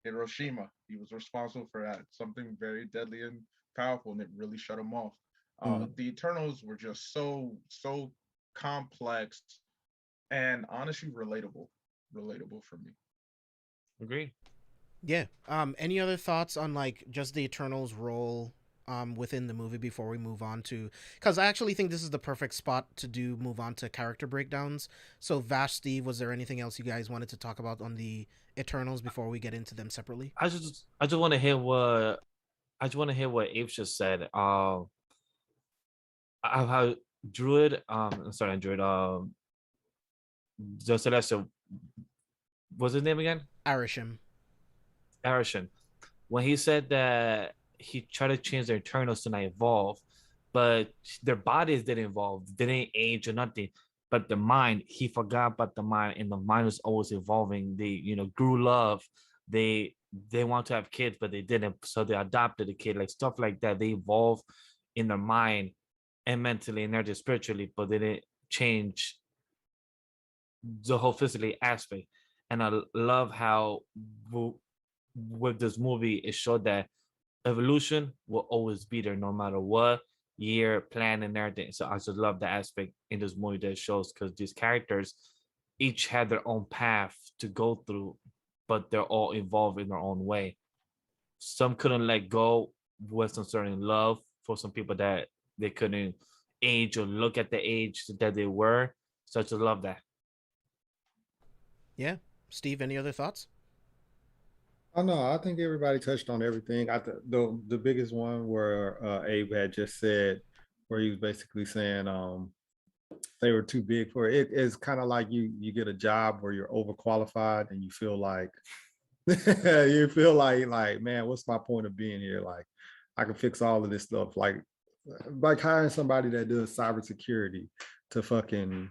Hiroshima, he was responsible for that. Something very deadly and powerful, and it really shut him off. The Eternals were just so complex and honestly relatable for me. Agreed. Yeah. Any other thoughts on like just the Eternals' role within the movie before we move on to, because I actually think this is the perfect spot to move on to character breakdowns. So Vash, Steve, was there anything else you guys wanted to talk about on the Eternals before we get into them separately? I just want to hear what Abe just said. How Druid, sorry, Druid, the Celestial, what's his name again? Arishem. When he said that he tried to change their Eternals to not evolve, but their bodies didn't evolve, didn't age or nothing. But the mind, he forgot about the mind, and the mind was always evolving. They, grew love. They want to have kids, but they didn't, so they adopted a kid, like stuff like that. They evolve in their mind and mentally and they're spiritually, but they didn't change the whole physically aspect. And I love how with this movie it showed that evolution will always be there no matter what year, plan, and everything. So I just love the aspect in this movie that shows, because these characters each had their own path to go through, but they're all evolved in their own way. Some couldn't let go with some certain love for some people that they couldn't age or look at the age that they were. So I just love that. Yeah. Steve, any other thoughts? Oh no, I think everybody touched on everything. The biggest one where Abe had just said, where he was basically saying they were too big for it. It's kind of like you get a job where you're overqualified and you feel like man, what's my point of being here? Like I can fix all of this stuff. Like hiring somebody that does cybersecurity to fucking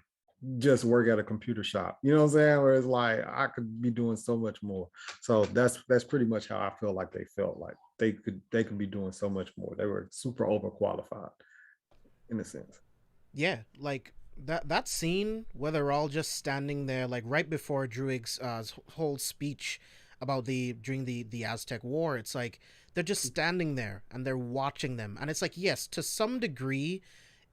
just work at a computer shop, you know what I'm saying? Where it's like I could be doing so much more. So that's pretty much how I feel like they felt like they could be doing so much more. They were super overqualified in a sense. Yeah, like that scene where they're all just standing there, like right before Druig's whole speech about during the Aztec War. It's like they're just standing there and they're watching them, and it's like, yes, to some degree,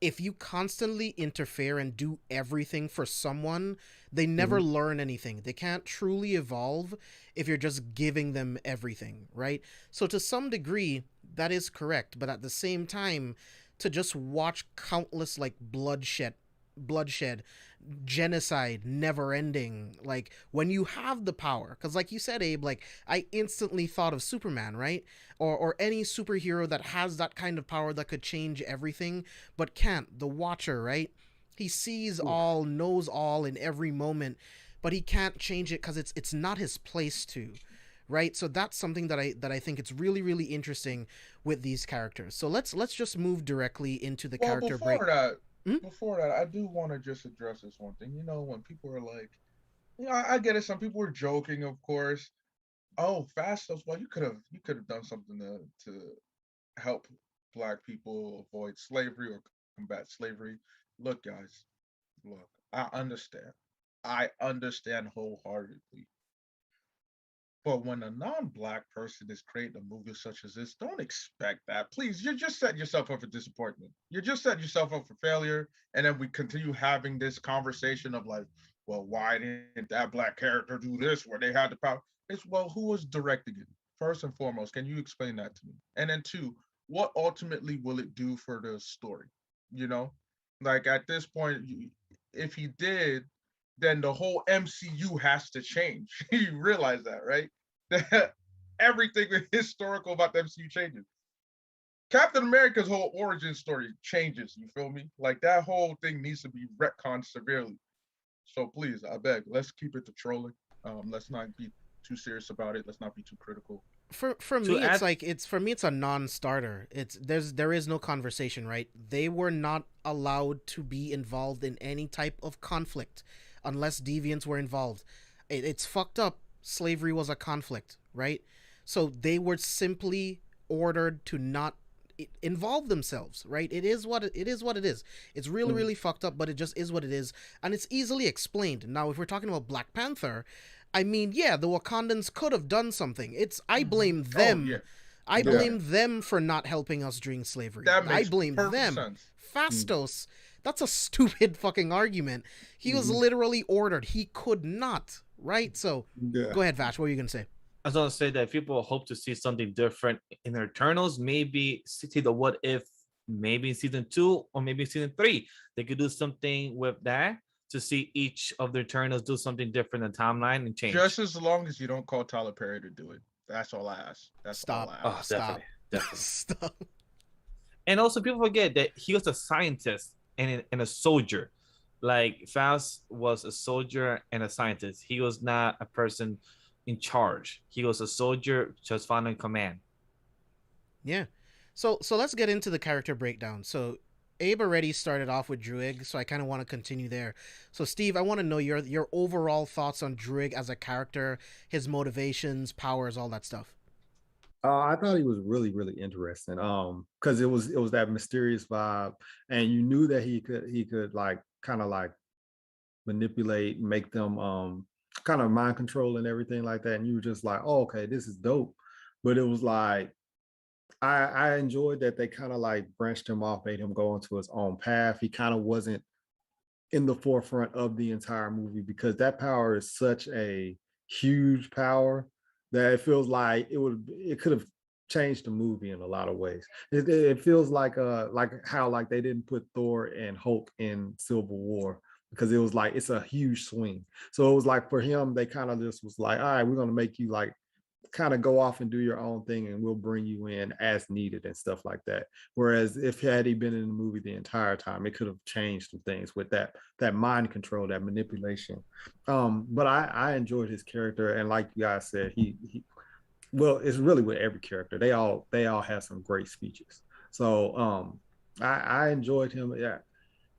if you constantly interfere and do everything for someone, they never learn anything. They can't truly evolve if you're just giving them everything, right? So to some degree, that is correct. But at the same time, to just watch countless like bloodshed, genocide, never ending, like when you have the power, because like you said, Abe, like I instantly thought of Superman, right? Or any superhero that has that kind of power that could change everything but can't. The Watcher, right? He sees all, knows all in every moment, but he can't change it because it's not his place to, right? So that's something that I think it's really, really interesting with these characters. So let's just move directly into the character break. before that, I do want to just address this one thing. You know, when people are like, I get it. Some people were joking, of course. Oh, Phastos. Well, you could have done something to help Black people avoid slavery or combat slavery. Look, guys. Look, I understand. I understand wholeheartedly. But when a non-Black person is creating a movie such as this, don't expect that. Please, you're just setting yourself up for disappointment. You're just setting yourself up for failure. And then we continue having this conversation of like, well, why didn't that Black character do this where they had the power? It's, well, who was directing it? First and foremost, can you explain that to me? And then two, what ultimately will it do for the story? You know, like at this point, if he did, then the whole MCU has to change. You realize that, right? That everything historical about the MCU changes. Captain America's whole origin story changes. You feel me? Like that whole thing needs to be retconned severely. So please, I beg, let's keep it to trolling. Let's not be too serious about it. Let's not be too critical. For me, it's like it's a non-starter. There is no conversation, right? They were not allowed to be involved in any type of conflict unless deviants were involved. It's fucked up. Slavery was a conflict, right? So they were simply ordered to not involve themselves, right? It is what it is. It's really, really fucked up, but it just is what it is, and it's easily explained. Now, if we're talking about Black Panther, I mean, yeah, the Wakandans could have done something. I blame them. Oh, yeah. I blame them for not helping us during slavery. I blame them. Sense. Phastos, that's a stupid fucking argument. He was literally ordered. He could not, right? So, go ahead, Vash. What are you going to say? I was going to say that if people hope to see something different in the Eternals, maybe see the what if, maybe in season 2 or maybe season 3. They could do something with that to see each of the Eternals do something different in the timeline and change. Just as long as you don't call Tyler Perry to do it. That's all I ask. That's Stop. all I ask. Oh, definitely. Stop. And also, people forget that he was a scientist and a soldier. Like, Faust was a soldier and a scientist. He was not a person in charge. He was a soldier just following command. Yeah. So let's get into the character breakdown. So Abe already started off with Druig, so I kind of want to continue there. So Steve, I want to know your overall thoughts on Druig as a character, his motivations, powers, all that stuff. I thought he was really, really interesting. Because it was that mysterious vibe, and you knew that he could like kind of like manipulate, make them kind of mind control and everything like that. And you were just like, oh, okay, this is dope. But it was like I enjoyed that they kind of like branched him off, made him go into his own path. He kind of wasn't in the forefront of the entire movie because that power is such a huge power that it feels like it could have changed the movie in a lot of ways. It feels like how like they didn't put Thor and Hulk in Civil War because it was like it's a huge swing. So it was like for him, they kind of just was like, all right, we're gonna make you like kind of go off and do your own thing and we'll bring you in as needed and stuff like that. Whereas if had he been in the movie the entire time, it could have changed some things with that mind control, that manipulation. But I enjoyed his character, and like you guys said, he well, it's really with every character. They all have some great speeches. So I enjoyed him. Yeah.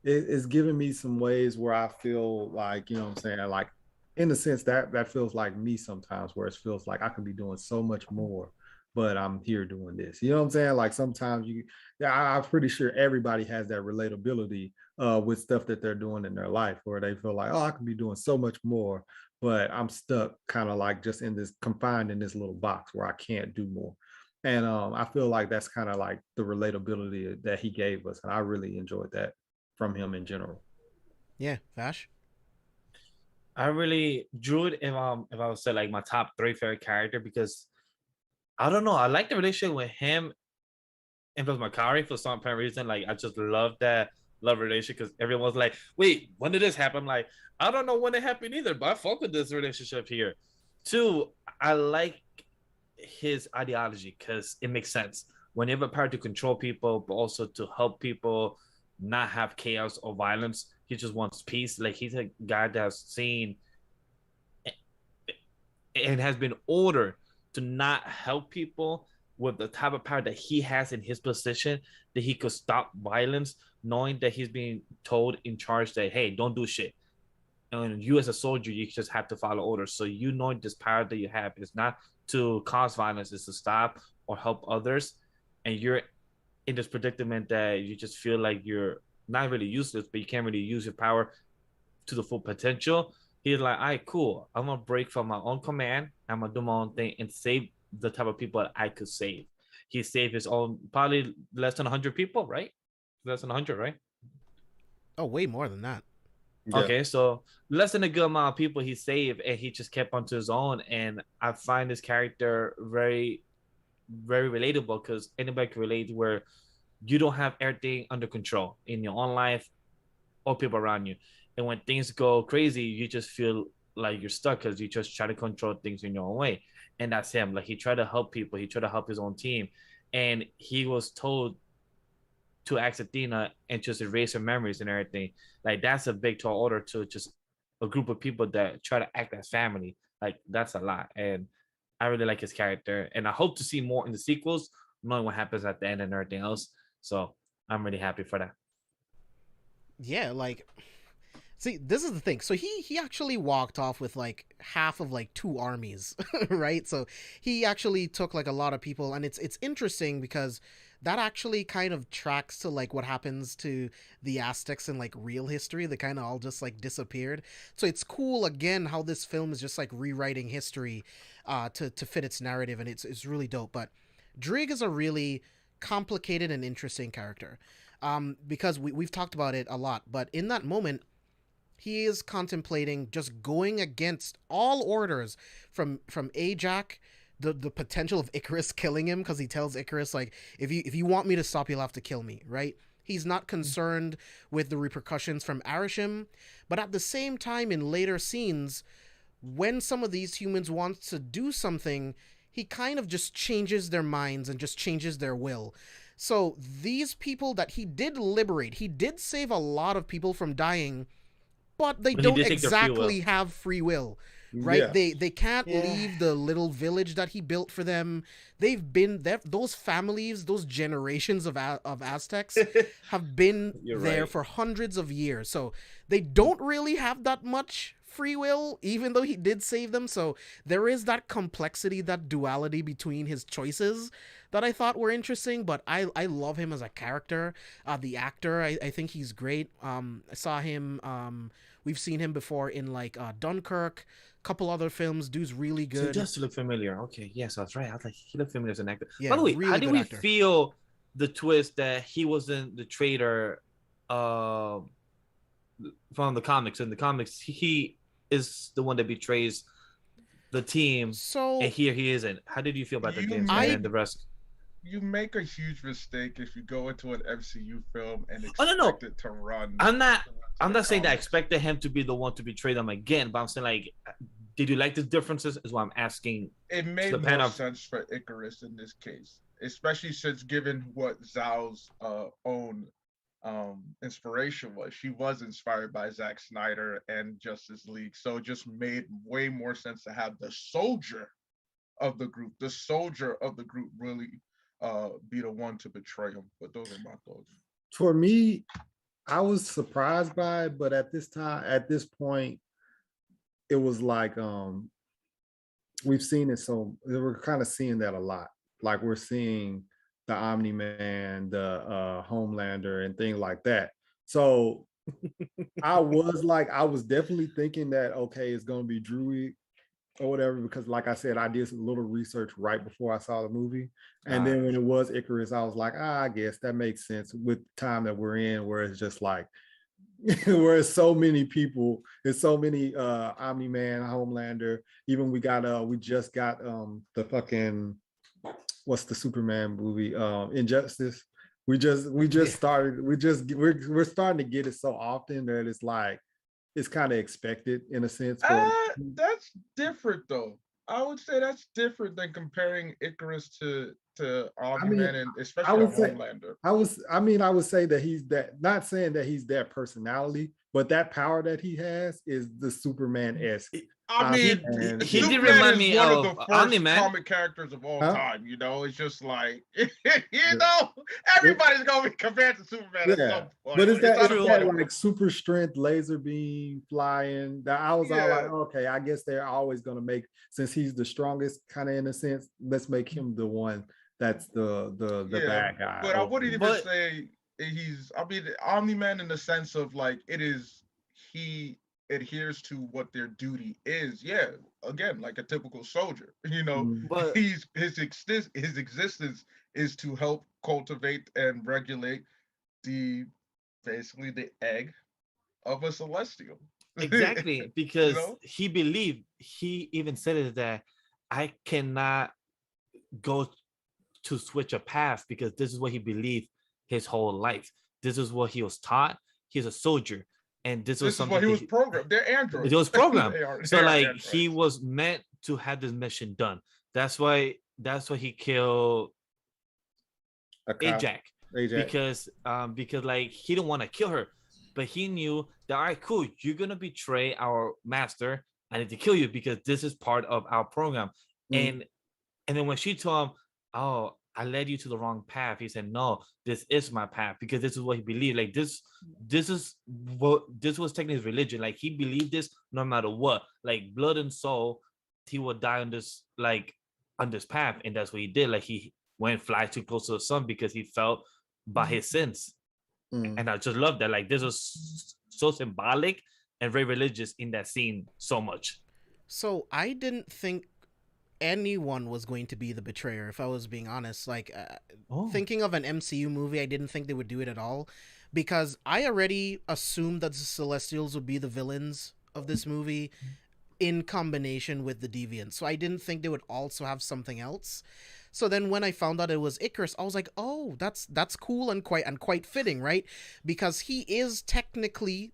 It's giving me some ways where I feel like, you know what I'm saying, like in the sense that feels like me sometimes, where it feels like I could be doing so much more, but I'm here doing this. You know what I'm saying? Like sometimes I'm pretty sure everybody has that relatability with stuff that they're doing in their life, where they feel like, oh, I could be doing so much more, but I'm stuck kind of like just in this confined in this little box where I can't do more. And I feel like that's kind of like the relatability that he gave us, and I really enjoyed that from him in general. Yeah, Vash. I really drew it if I would say like my top 3 favorite character, because I don't know, I like the relationship with him and plus Makkari for some apparent reason. Like I just love that love relationship because everyone's like, wait, when did this happen? I'm like, I don't know when it happened either, but I fuck with this relationship here. 2, I like his ideology because it makes sense. When you have a power to control people, but also to help people not have chaos or violence, he just wants peace. Like he's a guy that's seen and has been ordered to not help people with the type of power that he has in his position, that he could stop violence, knowing that he's being told in charge that, hey, don't do shit. And you as a soldier, you just have to follow orders. So you know this power that you have is not to cause violence, is to stop or help others. And you're in this predicament that you just feel like you're not really useless, but you can't really use your power to the full potential. He's like, all right, cool. I'm gonna break from my own command. I'm gonna do my own thing and save the type of people that I could save. He saved his own, probably less than 100 people, right? Less than 100, right? Oh, way more than that. Yeah. Okay, so less than a good amount of people he saved, and he just kept onto his own. And I find this character very, very relatable because anybody can relate where you don't have everything under control in your own life or people around you. And when things go crazy, you just feel like you're stuck because you just try to control things in your own way. And that's him. Like he tried to help people, he tried to help his own team, and he was told to ask Athena and just erase her memories and everything. Like that's a big tall order to just a group of people that try to act as family. Like that's a lot. And I really like his character. And I hope to see more in the sequels, knowing what happens at the end and everything else. So I'm really happy for that. Yeah, like, see, this is the thing. So he actually walked off with like half of like 2 armies, right? So he actually took like a lot of people, and it's interesting because that actually kind of tracks to like what happens to the Aztecs in like real history. They kind of all just like disappeared. So it's cool again how this film is just like rewriting history to fit its narrative, and it's really dope. But Druig is a really complicated and interesting character. Because we've talked about it a lot, but in that moment, he is contemplating just going against all orders from Ajak, the potential of Ikaris killing him, because he tells Ikaris like, if you want me to stop, you'll have to kill me, right? He's not concerned with the repercussions from Arishim, but at the same time, in later scenes, when some of these humans want to do something, he kind of just changes their minds and just changes their will. So these people that he did liberate, he did save a lot of people from dying, but they But he don't did take their free will. exactly have free will, right? Yeah. They can't leave the little village that he built for them. They've been there. Those families, those generations of Aztecs have been You're there right. for hundreds of years. So they don't really have that much free will, even though he did save them. So there is that complexity, that duality between his choices that I thought were interesting. But I love him as a character. The actor, I think he's great. I saw him. We've seen him before in like Dunkirk, couple other films. Dude's really So he good. does look familiar. Okay, yes, that's right. I was like, he looked familiar as an actor. Yeah, By the way, really how did good we actor. feel the twist that he wasn't the traitor from the comics? In the comics, he is the one that betrays the team, So and here he isn't. How did you feel about the games and the rest? You make a huge mistake if you go into an MCU film and Oh, expect it to run. I'm not saying that I comics. expected him to be the one to betray them again, but I'm saying like, did you like the differences? Is what I'm asking. It made the pan more of- sense for Ikaris in this case, especially since given what Zhao's own inspiration was. She was inspired by Zack Snyder and Justice League, so it just made way more sense to have the soldier of the group really be the one to betray him. But those are my thoughts. For me, I was surprised by it, but at this point, it was like we've seen it, so we're kind of seeing that a lot. Like we're seeing the Omni-Man, the Homelander, and things like that. So I was definitely thinking that okay, it's gonna be Druig or whatever, because like I said, I did a little research right before I saw the movie. And then when it was Ikaris, I was like, I guess that makes sense with the time that we're in, where it's just like where it's so many people, there's so many Omni-Man, Homelander. Even we just got the fucking, what's the Superman movie? Injustice. We're starting to get it so often that it's like it's kind of expected in a sense. That's different though. I would say that's different than comparing Ikaris to Omni-Man, and especially Homelander. I would say that he's that, not saying that he's that personality, but that power that he has is the Superman-esque. I mean, he Superman did remind is me one of of the first Omni-Man. comic characters of all time. You know, it's just like Yeah. everybody's gonna be compared to Superman at some point. But is that unavoidable. like super strength laser beam flying? That I was all like, okay, I guess they're always gonna make, since he's the strongest, kind of in a sense, let's make him the one that's the bad guy. But I wouldn't even say he's. I mean, Omni-Man in the sense of like he adheres to what their duty is. Yeah, again, like a typical soldier. You know, but his existence is to help cultivate and regulate basically the egg of a celestial. Exactly, because he believed, he even said it, that I cannot go to switch a path because this is what he believed his whole life. This is what he was taught. He's a soldier. And this was something what he was programmed. They're androids. It was programmed. So like androids. He was meant to have this mission done. That's why he killed Ajak. Because like he didn't want to kill her, but he knew that, all right, cool, you're gonna betray our master. I need to kill you because this is part of our program. And then when she told him, oh, I led you to the wrong path, he said, no, this is my path, because this is what he believed. Like this was technically his religion. Like he believed this no matter what, like blood and soul, he would die on this path. And that's what he did. Like he went fly too close to the sun because he felt by his sins. And I just love that. Like this was so symbolic and very religious in that scene so much. So I didn't think anyone was going to be the betrayer, if I was being honest. Like thinking of an MCU movie, I didn't think they would do it at all, because I already assumed that the Celestials would be the villains of this movie in combination with the Deviants. So I didn't think they would also have something else. So then when I found out it was Ikaris, I was like, oh, that's cool and quite fitting, right? Because he is technically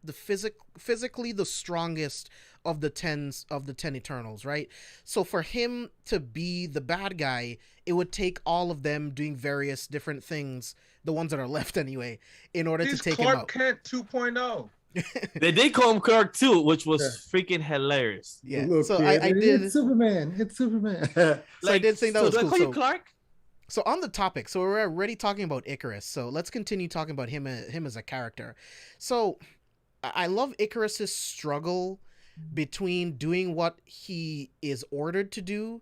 physically the strongest of the 10 Eternals, right? So for him to be the bad guy, it would take all of them doing various different things, the ones that are left anyway, in order to take him out. Clark Kent 2.0. They did call him Clark too, which was freaking hilarious. Yeah. So I did. It's Superman. So I did think that was cool. Do I call you Clark? So on the topic, so we're already talking about Ikaris. So let's continue talking about him as a character. So I love Ikaris's struggle between doing what he is ordered to do,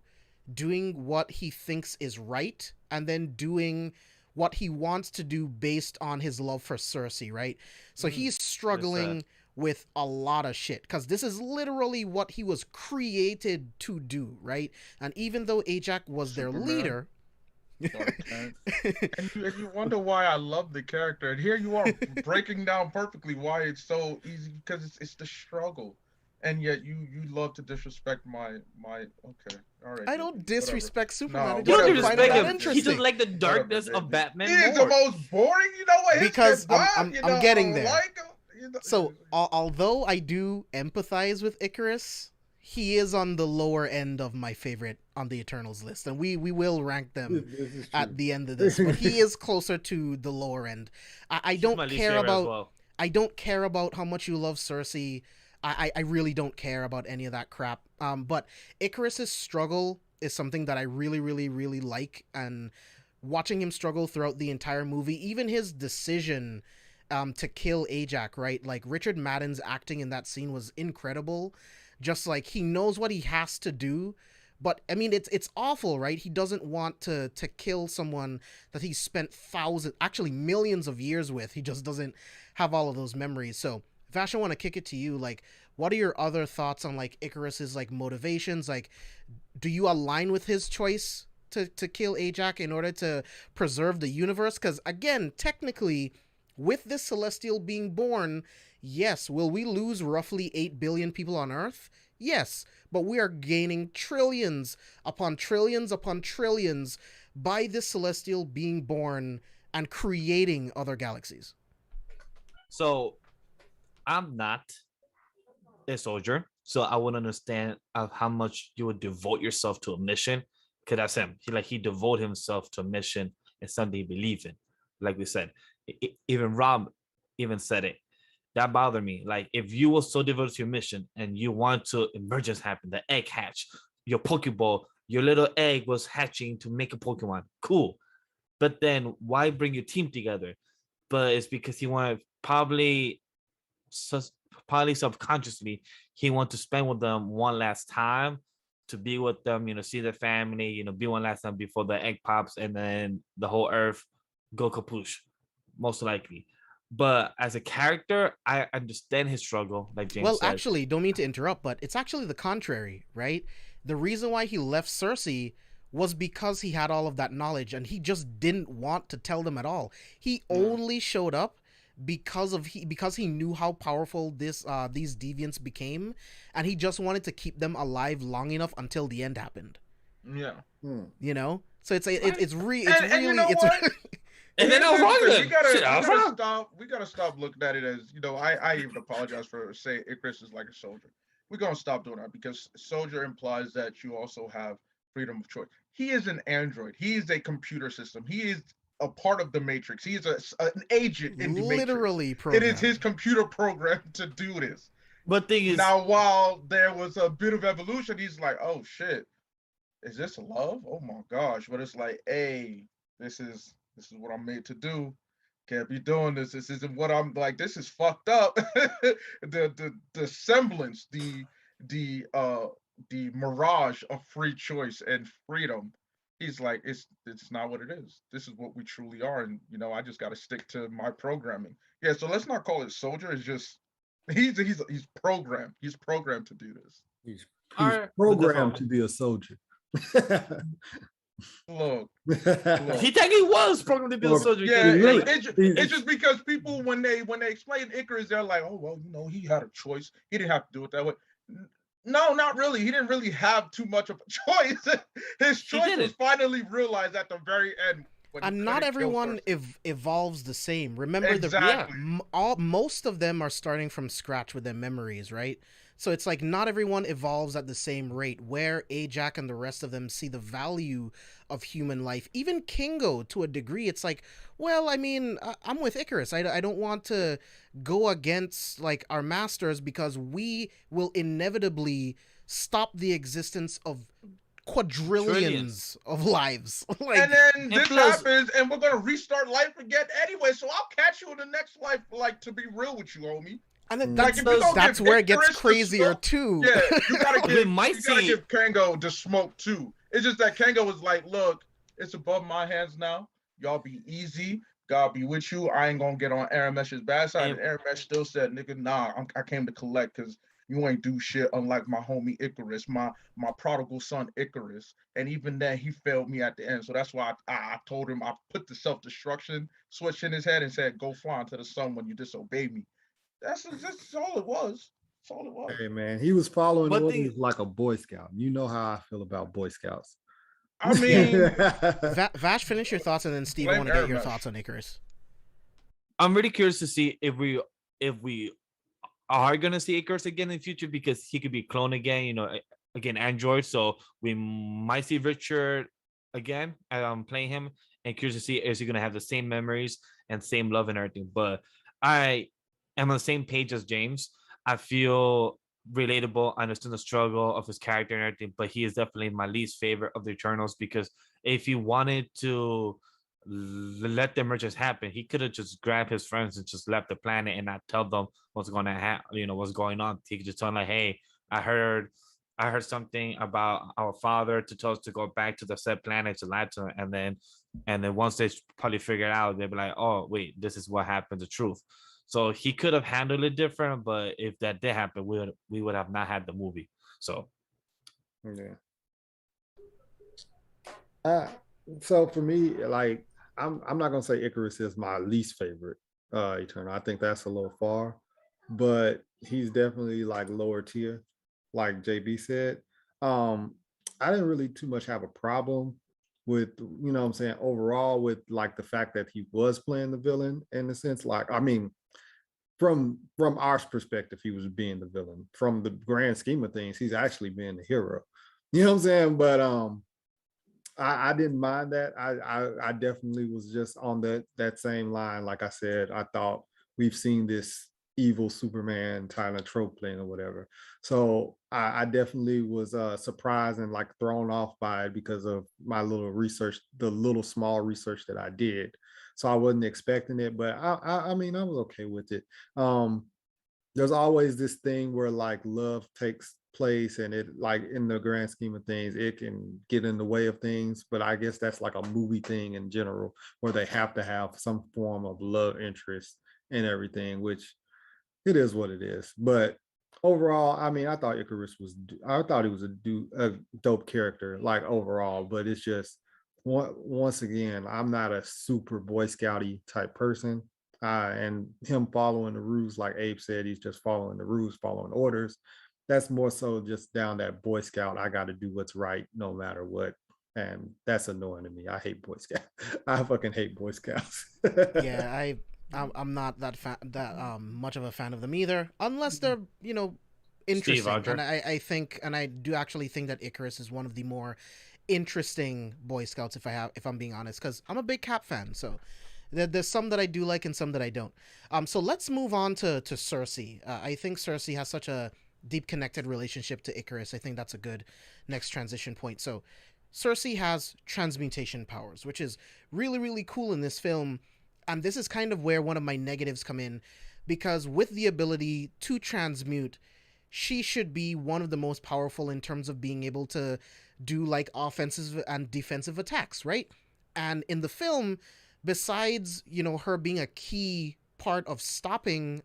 doing what he thinks is right, and then doing what he wants to do based on his love for Sersi, right? So he's struggling with a lot of shit, because this is literally what he was created to do, right? And even though Ajak was their leader... and you wonder why I love the character. And here you are breaking down perfectly why it's so easy, because it's the struggle. And yet you love to disrespect my okay, all right. I don't disrespect Superman. You don't disrespect him. He just like the darkness of Batman. He is the most boring. You know what? Because I'm getting there. So although I do empathize with Ikaris, he is on the lower end of my favorite on the Eternals list, and we will rank them at the end of this. But he is closer to the lower end. I don't care about. Well. I don't care about how much you love Sersi. I really don't care about any of that crap. But Ikaris's struggle is something that I really, really, really like, and watching him struggle throughout the entire movie, even his decision to kill Ajak, right? Like Richard Madden's acting in that scene was incredible. Just like he knows what he has to do, but I mean it's awful, right? He doesn't want to kill someone that he spent millions of years with. He just doesn't have all of those memories. So Vash, I want to kick it to you. Like, what are your other thoughts on like Ikaris's like motivations? Like, do you align with his choice to kill Ajak in order to preserve the universe? Because again, technically, with this Celestial being born, yes, will we lose roughly 8 billion people on Earth? Yes, but we are gaining trillions upon trillions upon trillions by this Celestial being born and creating other galaxies. So I'm not a soldier, so I wouldn't understand of how much you would devote yourself to a mission, because that's him. He devoted himself to a mission and something he believed in. Like we said, even Rob even said it. That bothered me. Like, if you were so devoted to your mission and you want to emergence happen, the egg hatch, your Pokeball, your little egg was hatching to make a Pokemon. Cool. But then why bring your team together? But it's because he wanted probably subconsciously he wanted to spend with them one last time, to be with them, see their family, be one last time before the egg pops and then the whole earth go kapoosh, most likely. But as a character, I understand his struggle, like James Well, said. actually, don't mean to interrupt, but it's actually the contrary, right? The reason why he left Sersi was because he had all of that knowledge and he just didn't want to tell them at all. He only showed up because he knew how powerful these deviants became, and he just wanted to keep them alive long enough until the end happened. Yeah. So it's really and you know what? And then I was wrong. We gotta stop looking at it as, I even apologize for saying Ikaris is like a soldier. We're gonna stop doing that because soldier implies that you also have freedom of choice. He is an android. He is a computer system. He is a part of the Matrix. He is an agent in the literally Matrix. programmed. It is his computer program to do this. But thing is, now while there was a bit of evolution, he's like, oh shit, is this love? Oh my gosh. But it's like, hey, this is what I'm made to do. Can't be doing this. This isn't what I'm like. This is fucked up. the semblance, the mirage of free choice and freedom. He's like, it's not what it is. This is what we truly are, and I just got to stick to my programming. Yeah, so let's not call it soldier. It's just he's programmed. He's programmed to do this. He's programmed to be a soldier. Look. He technically was programmed to be a soldier. Yeah, it's just because people when they explain Ikaris, they're like, oh well, he had a choice. He didn't have to do it that way. No, not really. He didn't really have too much of a choice. His choice was finally realized at the very end. And not everyone evolves the same. Remember, exactly. Most of them are starting from scratch with their memories, right? So it's like not everyone evolves at the same rate, where Ajak and the rest of them see the value of human life. Even Kingo, to a degree, it's like, well, I mean, I'm with Ikaris. I don't want to go against like our masters because we will inevitably stop the existence of quadrillions of lives. And then this happens and we're going to restart life again anyway. So I'll catch you in the next life, like, to be real with you, homie. And then that's where it gets crazier too. Yeah, you gotta give Kingo the smoke too. It's just that Kingo was like, look, it's above my hands now. Y'all be easy. God be with you. I ain't gonna get on Aramesh's bad side. And Aramesh still said, nigga, nah, I came to collect because you ain't do shit unlike my homie Ikaris, my prodigal son Ikaris. And even then he failed me at the end. So that's why I told him, I put the self-destruction switch in his head and said, go fly into the sun when you disobey me. That's all it was. That's all it was. Hey man, he was following orders like a Boy Scout. You know how I feel about Boy Scouts. I mean, Vash, finish your thoughts, and then Steve, I want to get your thoughts on Ikaris. I'm really curious to see if we are gonna see Ikaris again in the future, because he could be cloned again. Again, Android. So we might see Richard again playing him, and curious to see is he gonna have the same memories and same love and everything. But I am on the same page as James. I feel relatable. I understand the struggle of his character and everything, but he is definitely my least favorite of the Eternals, because if he wanted to let the emergence happen, he could have just grabbed his friends and just left the planet and not tell them what's going to happen, what's going on. He could just tell them like, hey, I heard something about our father to tell us to go back to the said planet to lie to him, and then once they probably figure it out, they'll be like, oh wait, this is what happened, the truth. So he could have handled it different, but if that did happen, we would have not had the movie. So yeah. So for me, like, I'm not gonna say Ikaris is my least favorite Eternal. I think that's a little far, but he's definitely like lower tier, like JB said. I didn't really too much have a problem with, what I'm saying, overall, with like the fact that he was playing the villain in a sense. Like, I mean, from our perspective, he was being the villain. From the grand scheme of things, he's actually being the hero. You know what I'm saying? But I didn't mind that. I definitely was just on that same line. Like I said, I thought we've seen this evil Superman kind of trope thing or whatever. So I definitely was surprised and like thrown off by it because of my little research, the little small research that I did. So I wasn't expecting it, but I mean I was okay with it. There's always this thing where like love takes place and it like in the grand scheme of things it can get in the way of things, but I guess that's like a movie thing in general where they have to have some form of love interest and everything, which it is what it is. But overall, I mean, I thought Ikaris was, I thought he was a dope character, like overall. But it's just once again, I'm not a super Boy Scouty type person, and him following the rules, like Abe said, he's just following the rules, following orders. That's more so just down that Boy Scout. I got to do what's right no matter what. And that's annoying to me. I hate Boy Scouts. I fucking hate Boy Scouts. Yeah, I'm not that much of a fan of them either, unless they're interesting. And I think, and I do actually think that Ikaris is one of the more interesting Boy Scouts if I'm being honest, because I'm a big Cap fan. So there's some that I do like and some that I don't. So let's move on to Sersi. I think Sersi has such a deep connected relationship to Ikaris. I think that's a good next transition point. So Sersi has transmutation powers, which is really, really cool in this film. And this is kind of where one of my negatives come in, because with the ability to transmute, she should be one of the most powerful in terms of being able to do like offensive and defensive attacks, right? And in the film, besides, her being a key part of stopping,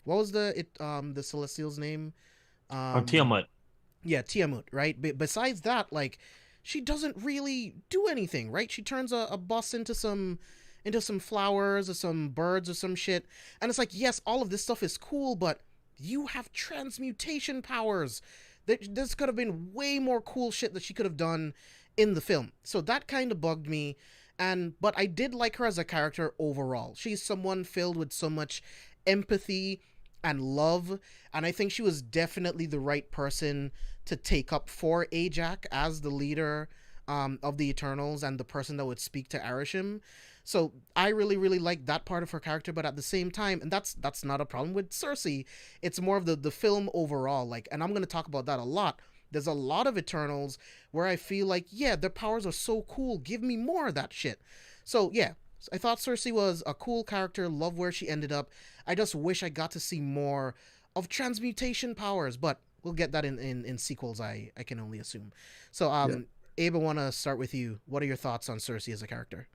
what was the Celestial's name? Tiamat. Yeah, Tiamat, right? Besides that, like, she doesn't really do anything, right? She turns a bus into some flowers or some birds or some shit. And it's like, yes, all of this stuff is cool, but you have transmutation powers. This could have been way more cool shit that she could have done in the film. So that kind of bugged me. But I did like her as a character overall. She's someone filled with so much empathy and love, and I think she was definitely the right person to take up for Ajak as the leader of the Eternals and the person that would speak to Arishem. So I really, really like that part of her character, but at the same time, and that's not a problem with Sersi, it's more of the film overall, like, and I'm going to talk about that a lot. There's a lot of Eternals where I feel like, yeah, their powers are so cool, give me more of that shit. So yeah, I thought Sersi was a cool character, love where she ended up. I just wish I got to see more of transmutation powers, but we'll get that in sequels, I can only assume. So yeah. Abe, I want to start with you. What are your thoughts on Sersi as a character?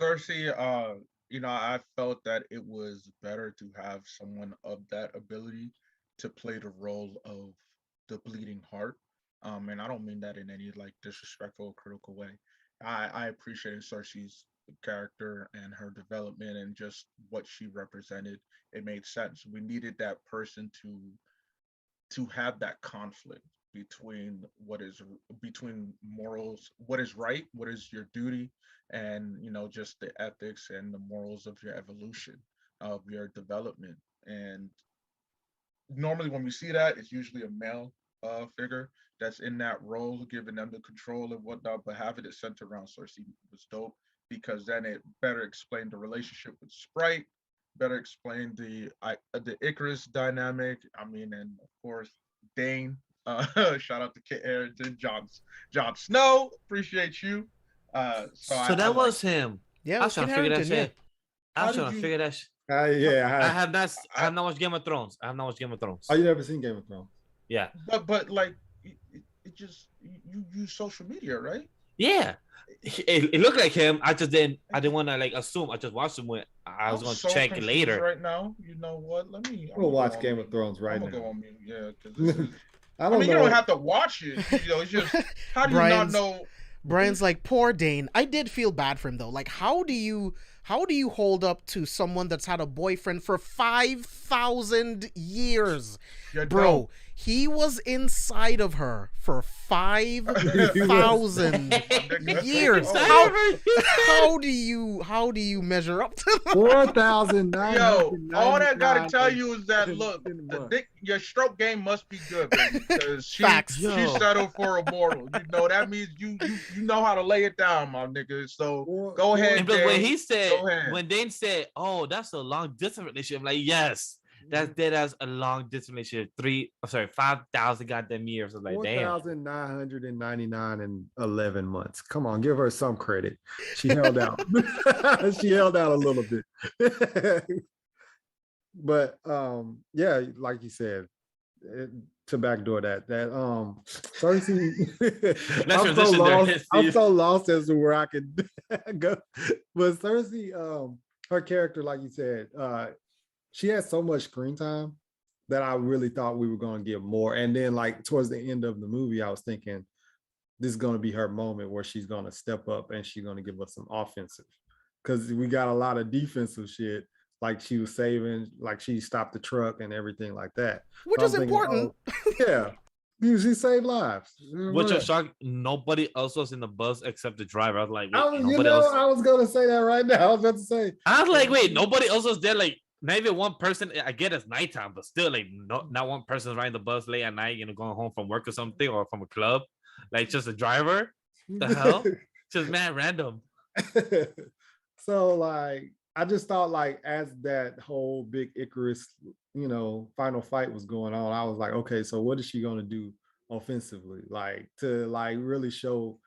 Sersi, I felt that it was better to have someone of that ability to play the role of the bleeding heart. And I don't mean that in any like disrespectful or critical way. I appreciated Sersi's character and her development and just what she represented. It made sense. We needed that person to have that conflict between between morals, what is right, what is your duty, and just the ethics and the morals of your evolution, of your development. And normally when we see that, it's usually a male figure that's in that role, giving them the control and whatnot. But having it centered around Sersi was dope, because then it better explained the relationship with Sprite, better explained the Ikaris dynamic. I mean, and of course Dane. Shout out to Kit Harington, Jon Snow. Appreciate you. So that was him. Yeah, I was trying to figure that shit. I was trying to figure that shit. Yeah, I have not watched Game of Thrones. Oh, you never seen Game of Thrones? Yeah. But like, it just you use social media, right? Yeah. It looked like him. I didn't want to like assume. I just watched him when I was going to check it later. Right now, you know what? We'll watch Game of Thrones right now. I'm gonna go on mute. Yeah, because I mean, you don't have to watch it. It's just, how do you not know? Brian's like, poor Dane. I did feel bad for him though. Like, how do you hold up to someone that's had a boyfriend for 5,000 years? You're bro? Dope. He was inside of her for 5,000 years. How do you measure up to that? 4,900. Yo, all that gotta tell you is that look, your stroke game must be good, baby, because she settled for a mortal. You know that means you know how to lay it down, my nigga. So go ahead. But when Dane said, "Oh, that's a long distance relationship," I'm like, yes. That's dead as a long distance relationship. 5,000 goddamn years. I was like, damn. 4,999 and 11 months. Come on, give her some credit. She held out. She held out a little bit. But yeah, like you said, to backdoor that Sersi. I'm so lost as to where I could go. But Sersi, her character, like you said, she had so much screen time that I really thought we were going to get more. And then like towards the end of the movie, I was thinking this is going to be her moment where she's going to step up and she's going to give us some offensive, because we got a lot of defensive shit. Like she was saving, like she stopped the truck and everything like that. Which is important. Yeah. She saved lives. Which was shocked. Nobody else was in the bus except the driver. I was like, I was going to say that right now. I was about to say. I was like, wait, nobody else was there. Like, maybe one person, I get it's nighttime, but still, like, not one person's riding the bus late at night, going home from work or something, or from a club. Like, just a driver. The hell? Just mad random. So, like, I just thought, like, as that whole big Ikaris, final fight was going on, I was like, okay, so what is she going to do offensively? Like, to, like, really show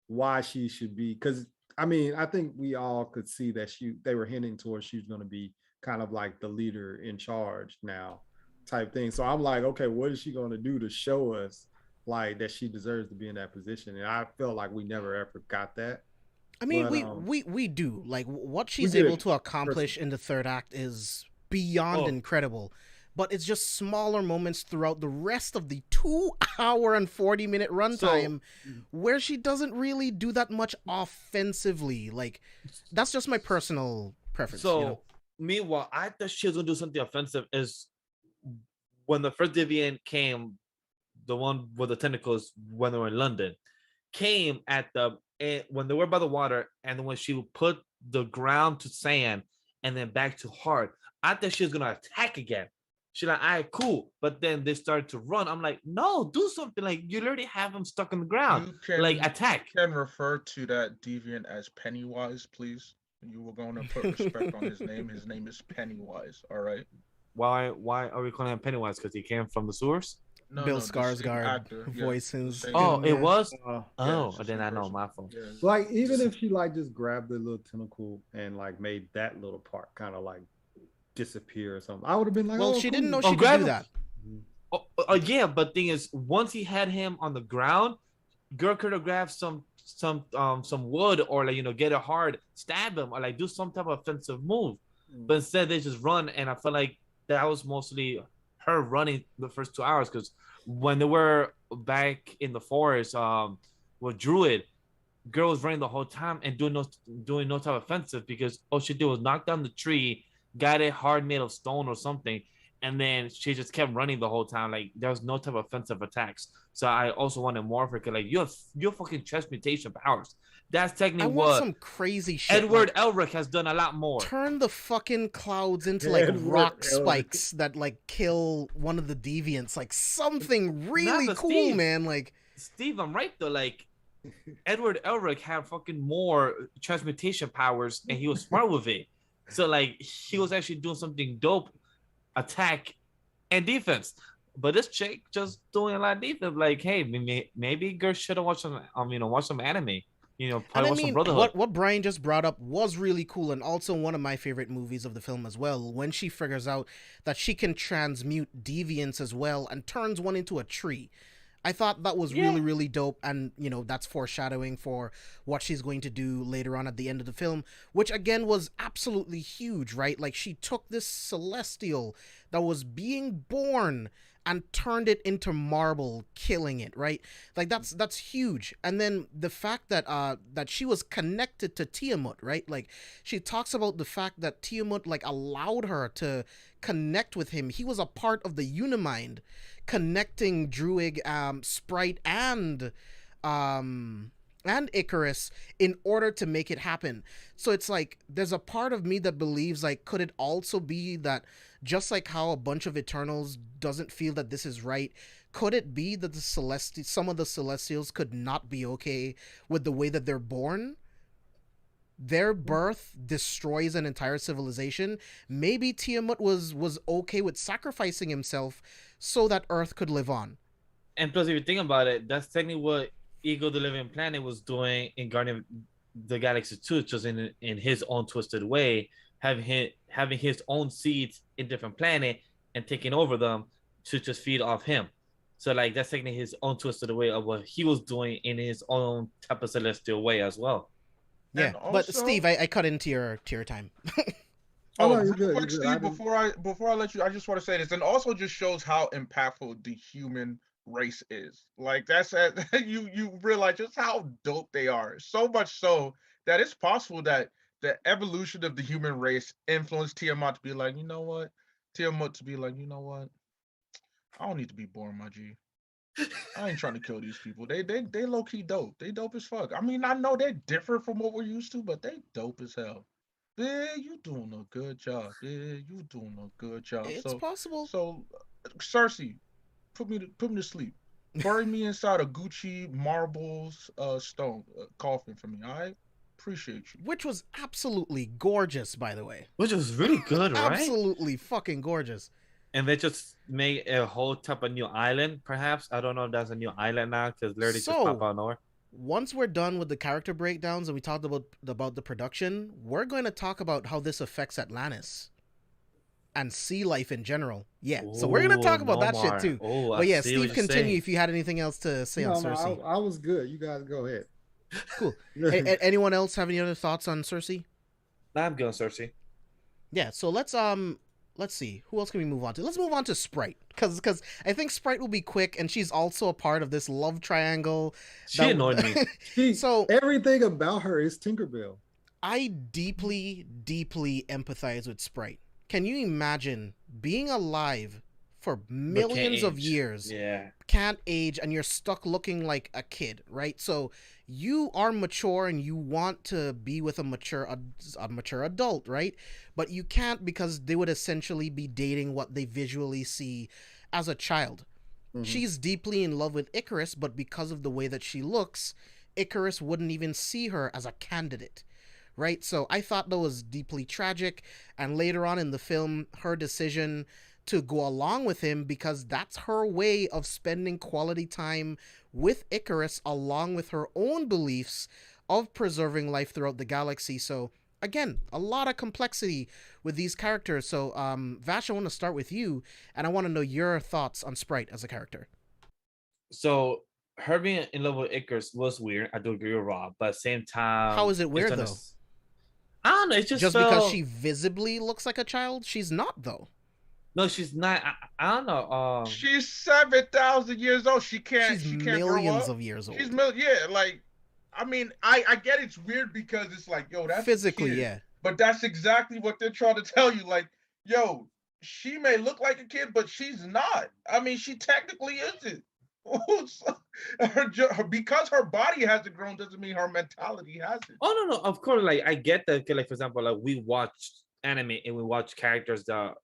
why she should be. Because, I mean, I think we all could see that they were hinting towards she was going to be kind of like the leader in charge now type thing. So I'm like, okay, what is she going to do to show us like that she deserves to be in that position? And I felt like we never ever got that. I mean, we do. Like what she's able to accomplish in the third act is beyond incredible. But it's just smaller moments throughout the rest of the 2 hour and 40-minute runtime where she doesn't really do that much offensively. Like that's just my personal preference. Meanwhile, I thought she was gonna do something offensive. Is when the first Deviant came, the one with the tentacles, when they were in London, came when they were by the water, and when she would put the ground to sand and then back to hard. I thought she was gonna attack again. She's like, all right, cool. But then they started to run. I'm like, no, do something. Like you already have him stuck on the ground. Attack. You can refer to that Deviant as Pennywise, please. You were going to put respect on his name. His name is Pennywise. All right. Why are we calling him Pennywise? Because he came from the sewers. Bill Skarsgård voices. It was. Then I know my fault. Yeah. Like even if she like just grabbed the little tentacle and like made that little part kind of like disappear or something, I would have been like, well, she didn't know she could do that. Yeah, but thing is, once he had him on the ground, girl could have grabbed some wood or get it hard, stab him, or like do some type of offensive move. But instead they just run, and I feel like that was mostly her running the first 2 hours, because when they were back in the forest with Druig, girl was running the whole time and doing no type of offensive, because all she did was knock down the tree, got it hard made of stone or something, and then she just kept running the whole time. Like there was no type of offensive attacks. So I also wanted more of her, because like you have fucking chest mutation powers. That's technically what some crazy shit. Edward Elric has done a lot more. Turn the fucking clouds into like rock spikes that like kill one of the deviants. Like something really cool, Steve, man. Like Steve, I'm right though. Like Edward Elric had fucking more transmutation powers, and he was smart with it. So like he was actually doing something dope, attack and defense. But this chick just doing a lot of defense. Like, hey, maybe girls should have watched some, watch some anime. Probably watch some Brotherhood. What Brian just brought up was really cool, and also one of my favorite movies of the film as well. When she figures out that she can transmute deviants as well and turns one into a tree. I thought that was really, really dope, and that's foreshadowing for what she's going to do later on at the end of the film, which again was absolutely huge, right? Like she took this celestial that was being born and turned it into marble, killing it, right? Like that's huge. And then the fact that that she was connected to Tiamat, right? Like she talks about the fact that Tiamat like allowed her to connect with him. He was a part of the Unimind, connecting Druig, Sprite, and Ikaris in order to make it happen. So it's like there's a part of me that believes, like, could it also be that just like how a bunch of Eternals doesn't feel that this is right, could it be that some of the Celestials could not be okay with the way that they're born? Their birth destroys an entire civilization. Maybe Tiamat was okay with sacrificing himself so that Earth could live on. And plus, if you think about it, that's technically what Ego the Living Planet was doing in Guardian of the Galaxy 2, just in his own twisted way, having his own seeds in different planet and taking over them to just feed off him. So like that's technically his own twisted way of what he was doing in his own type of celestial way as well. Yeah, also, but Steve, I cut into your time. Real quick, Steve, before I let you, I just want to say this, and also just shows how impactful the human race is. Like that's you realize just how dope they are. So much so that it's possible that the evolution of the human race influenced Tiamat to be like, you know what? I don't need to be born, my G. I ain't trying to kill these people. They low key dope. They dope as fuck. I mean, I know they're different from what we're used to, but they dope as hell. Yeah, you doing a good job. It's possible. So, Sersi, put me to sleep. Bury me inside a Gucci marbles stone coffin for me. All right. Appreciate you. Which was absolutely gorgeous, by the way. Which was really good, right? Absolutely fucking gorgeous. And they just made a whole type of new island, perhaps. I don't know if that's a new island now, because literally just pop out of nowhere. Once we're done with the character breakdowns and we talked about the production, we're going to talk about how this affects Atlantis and sea life in general. Yeah, so we're going to talk about that shit too. But yeah, Steve, continue if you had anything else to say on Sersi. I was good. You guys go ahead. Cool. Anyone else have any other thoughts on Sersi? I'm good on Sersi. Yeah, so let's see. Who else can we move on to? Let's move on to Sprite. Because I think Sprite will be quick, and she's also a part of this love triangle. She annoyed me. So everything about her is Tinkerbell. I deeply, deeply empathize with Sprite. Can you imagine being alive for millions of years? Yeah. Can't age, and you're stuck looking like a kid, right? So you are mature and you want to be with a mature adult, right? But you can't because they would essentially be dating what they visually see as a child. Mm-hmm. She's deeply in love with Ikaris, but because of the way that she looks, Ikaris wouldn't even see her as a candidate, right? So I thought that was deeply tragic. And later on in the film, her decision to go along with him because that's her way of spending quality time with Ikaris, along with her own beliefs of preserving life throughout the galaxy. So again, a lot of complexity with these characters. So Vash, I want to start with you, and I want to know your thoughts on Sprite as a character. So her being in love with Ikaris was weird. I do agree with Rob, but at the same time, how is it weird though? I don't know. It's just because she visibly looks like a child. She's not though. No, she's not. I don't know. She's 7,000 years old. She can't. She's she can't millions of years old. She's yeah. Like, I mean, I get it's weird because it's like, yo, that's physically, yeah. But that's exactly what they're trying to tell you. Like, yo, she may look like a kid, but she's not. I mean, she technically isn't. Because her body hasn't grown doesn't mean her mentality hasn't. Oh no, of course. Like I get that. Like for example, like we watch anime and we watch characters that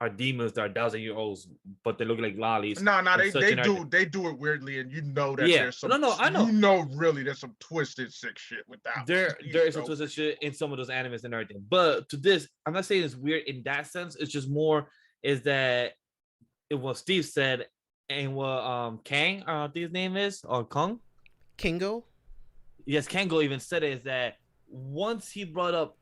are demons that are 1,000-year-olds, but they look like lollies. No, they do it weirdly, and you know that there's some. No, I know. You know, really, there's some twisted sick shit with that. There is some twisted shit in some of those animes and everything. But to this, I'm not saying it's weird in that sense. It's just more is that it what Steve said and what Kang, I don't know what his name is, or Kingo. Yes, Kingo even said it, is that once he brought up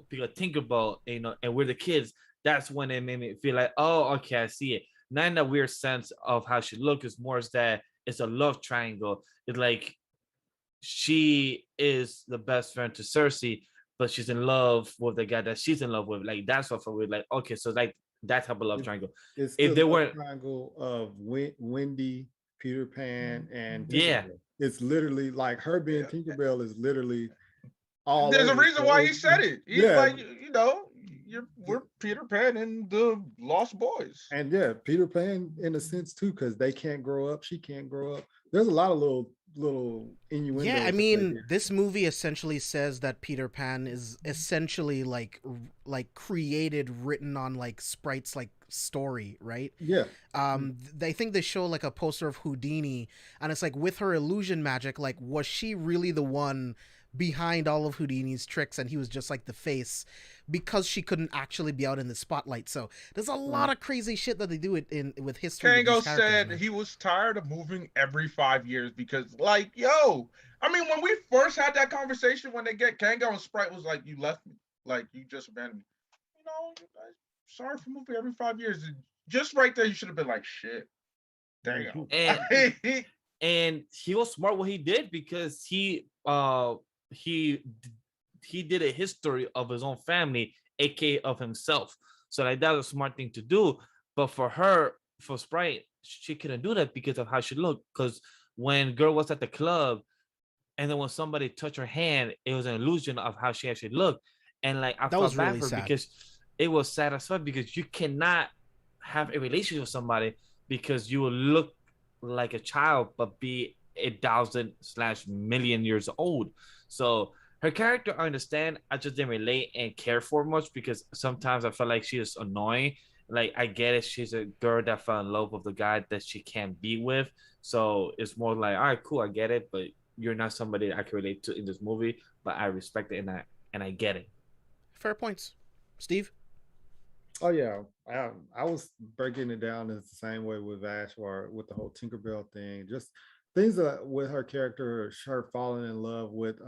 because Tinkerbell, and we're the kids. That's when it made me feel like, oh, okay, I see it. Not in that weird sense of how she looks. It's more as that it's a love triangle. It's like she is the best friend to Sersi, but she's in love with the guy that she's in love with. Like that's what we're like. Okay, so like that type of love triangle. It's if there weren't triangle of Wendy, Peter Pan, and Tinkerbell. Yeah, it's literally like her being Tinkerbell is literally all. There's a reason why he said it. He's like, we're Peter Pan and the Lost Boys. And yeah, Peter Pan in a sense too, because they can't grow up, she can't grow up. There's a lot of little innuendos. Yeah, I mean, this movie essentially says that Peter Pan is essentially like created, written on like Sprite's like story, right? Yeah. I think they show like a poster of Houdini, and it's like with her illusion magic, like was she really the one behind all of Houdini's tricks, and he was just like the face because she couldn't actually be out in the spotlight? So there's a lot of crazy shit that they do with history. Kingo said he was tired of moving every 5 years because, like, yo, I mean, when we first had that conversation, when they get Kingo and Sprite was like, you left me, like you just abandoned me. You know, sorry for moving every 5 years. Just right there, you should have been like, shit. Damn. And he was smart what he did, because he did a history of his own family, aka of himself. So like that was a smart thing to do. But for Sprite, she couldn't do that because of how she looked. Because when girl was at the club, and then when somebody touched her hand, it was an illusion of how she actually looked. And like I felt bad for her because it was sad as fuck, because you cannot have a relationship with somebody because you will look like a child but be 1,000/million years old. So her character, I understand, I just didn't relate and care for much, because sometimes I felt like she is annoying. Like, I get it, she's a girl that fell in love with the guy that she can't be with, so it's more like, all right, cool, I get it, but you're not somebody I can relate to in this movie. But I respect it, and I get it. Fair points. Steve? Oh yeah, I was breaking it down as the same way with Vash, or with the whole Tinkerbell thing. Just things that with her character, her falling in love with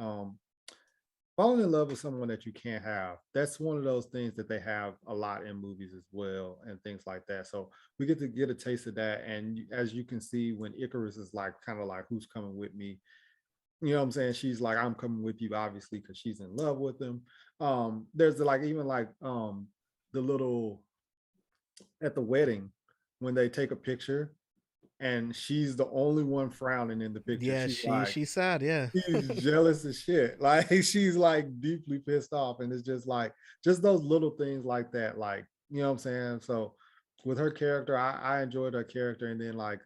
someone that you can't have. That's one of those things that they have a lot in movies as well, and things like that. So we get to get a taste of that. And as you can see, when Ikaris is like kind of like, who's coming with me? You know what I'm saying? She's like, I'm coming with you, obviously, because she's in love with him. There's like even like the little at the wedding when they take a picture and she's the only one frowning in the picture. Yeah, she's sad. Yeah, she's jealous as shit. Like she's like deeply pissed off, and it's just like just those little things like that. Like, you know what I'm saying? So with her character, I enjoyed her character, and then like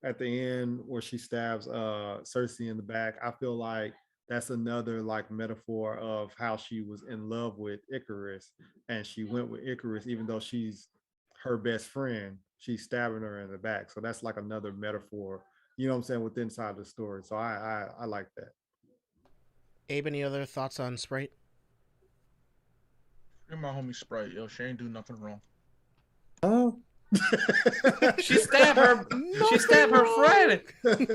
at the end where she stabs Sersi in the back, I feel like that's another like metaphor of how she was in love with Ikaris, and she went with Ikaris even though she's her best friend. She's stabbing her in the back. So that's like another metaphor, you know what I'm saying, with inside the story. So I like that. Abe, any other thoughts on Sprite? You're my homie Sprite, yo. She ain't do nothing wrong. Oh. She stabbed her. She stabbed her friend.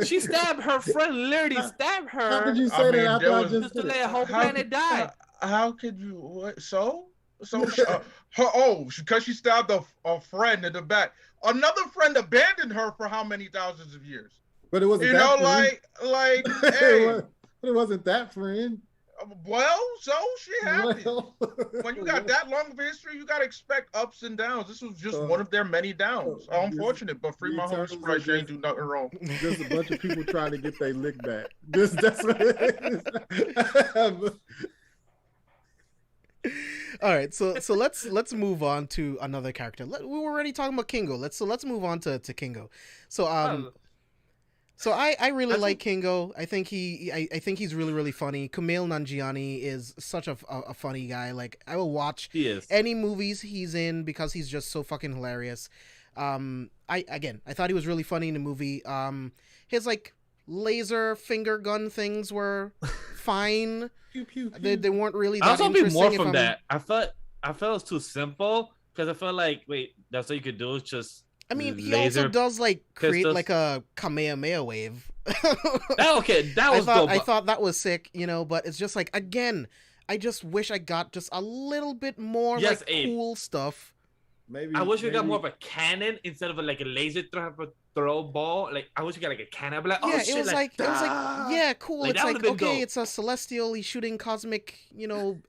She stabbed her friend. Literally stabbed her. How could you say that after I just to let a whole planet die? How could you? What? So because she stabbed a friend in the back. Another friend abandoned her for how many thousands of years? But it wasn't. You know, like hey. But it wasn't that friend. Well, so she happy. When you got that long of a history, you got to expect ups and downs. This was just one of their many downs. Unfortunate, but free my homie Sprite. She ain't do nothing wrong. Just a bunch of people trying to get their lick back. That's what it is. All right, so let's move on to another character. We were already talking about Kingo. Let's move on to Kingo. So I really like Kingo. I think he's really, really funny. Kumail Nanjiani is such a funny guy. Like, I will watch any movies he's in because he's just so fucking hilarious. I thought he was really funny in the movie. His like laser finger gun things were fine. Pew, pew, pew. They weren't really that interesting. I was hoping more from that. I felt it was too simple, because I felt like, wait, that's all you could do is just. I mean, he also does like create pistols. Like a Kamehameha wave. That was dope. I thought that was sick, you know, but it's just like, again, I just wish I got just a little bit more cool stuff. Maybe I wish we got more of a cannon instead of a laser throw ball. Like, I wish we got like a cannon. But like, oh, yeah, shit, it was like yeah, cool. Like, it's like, okay, dope. It's a celestial. He's shooting cosmic,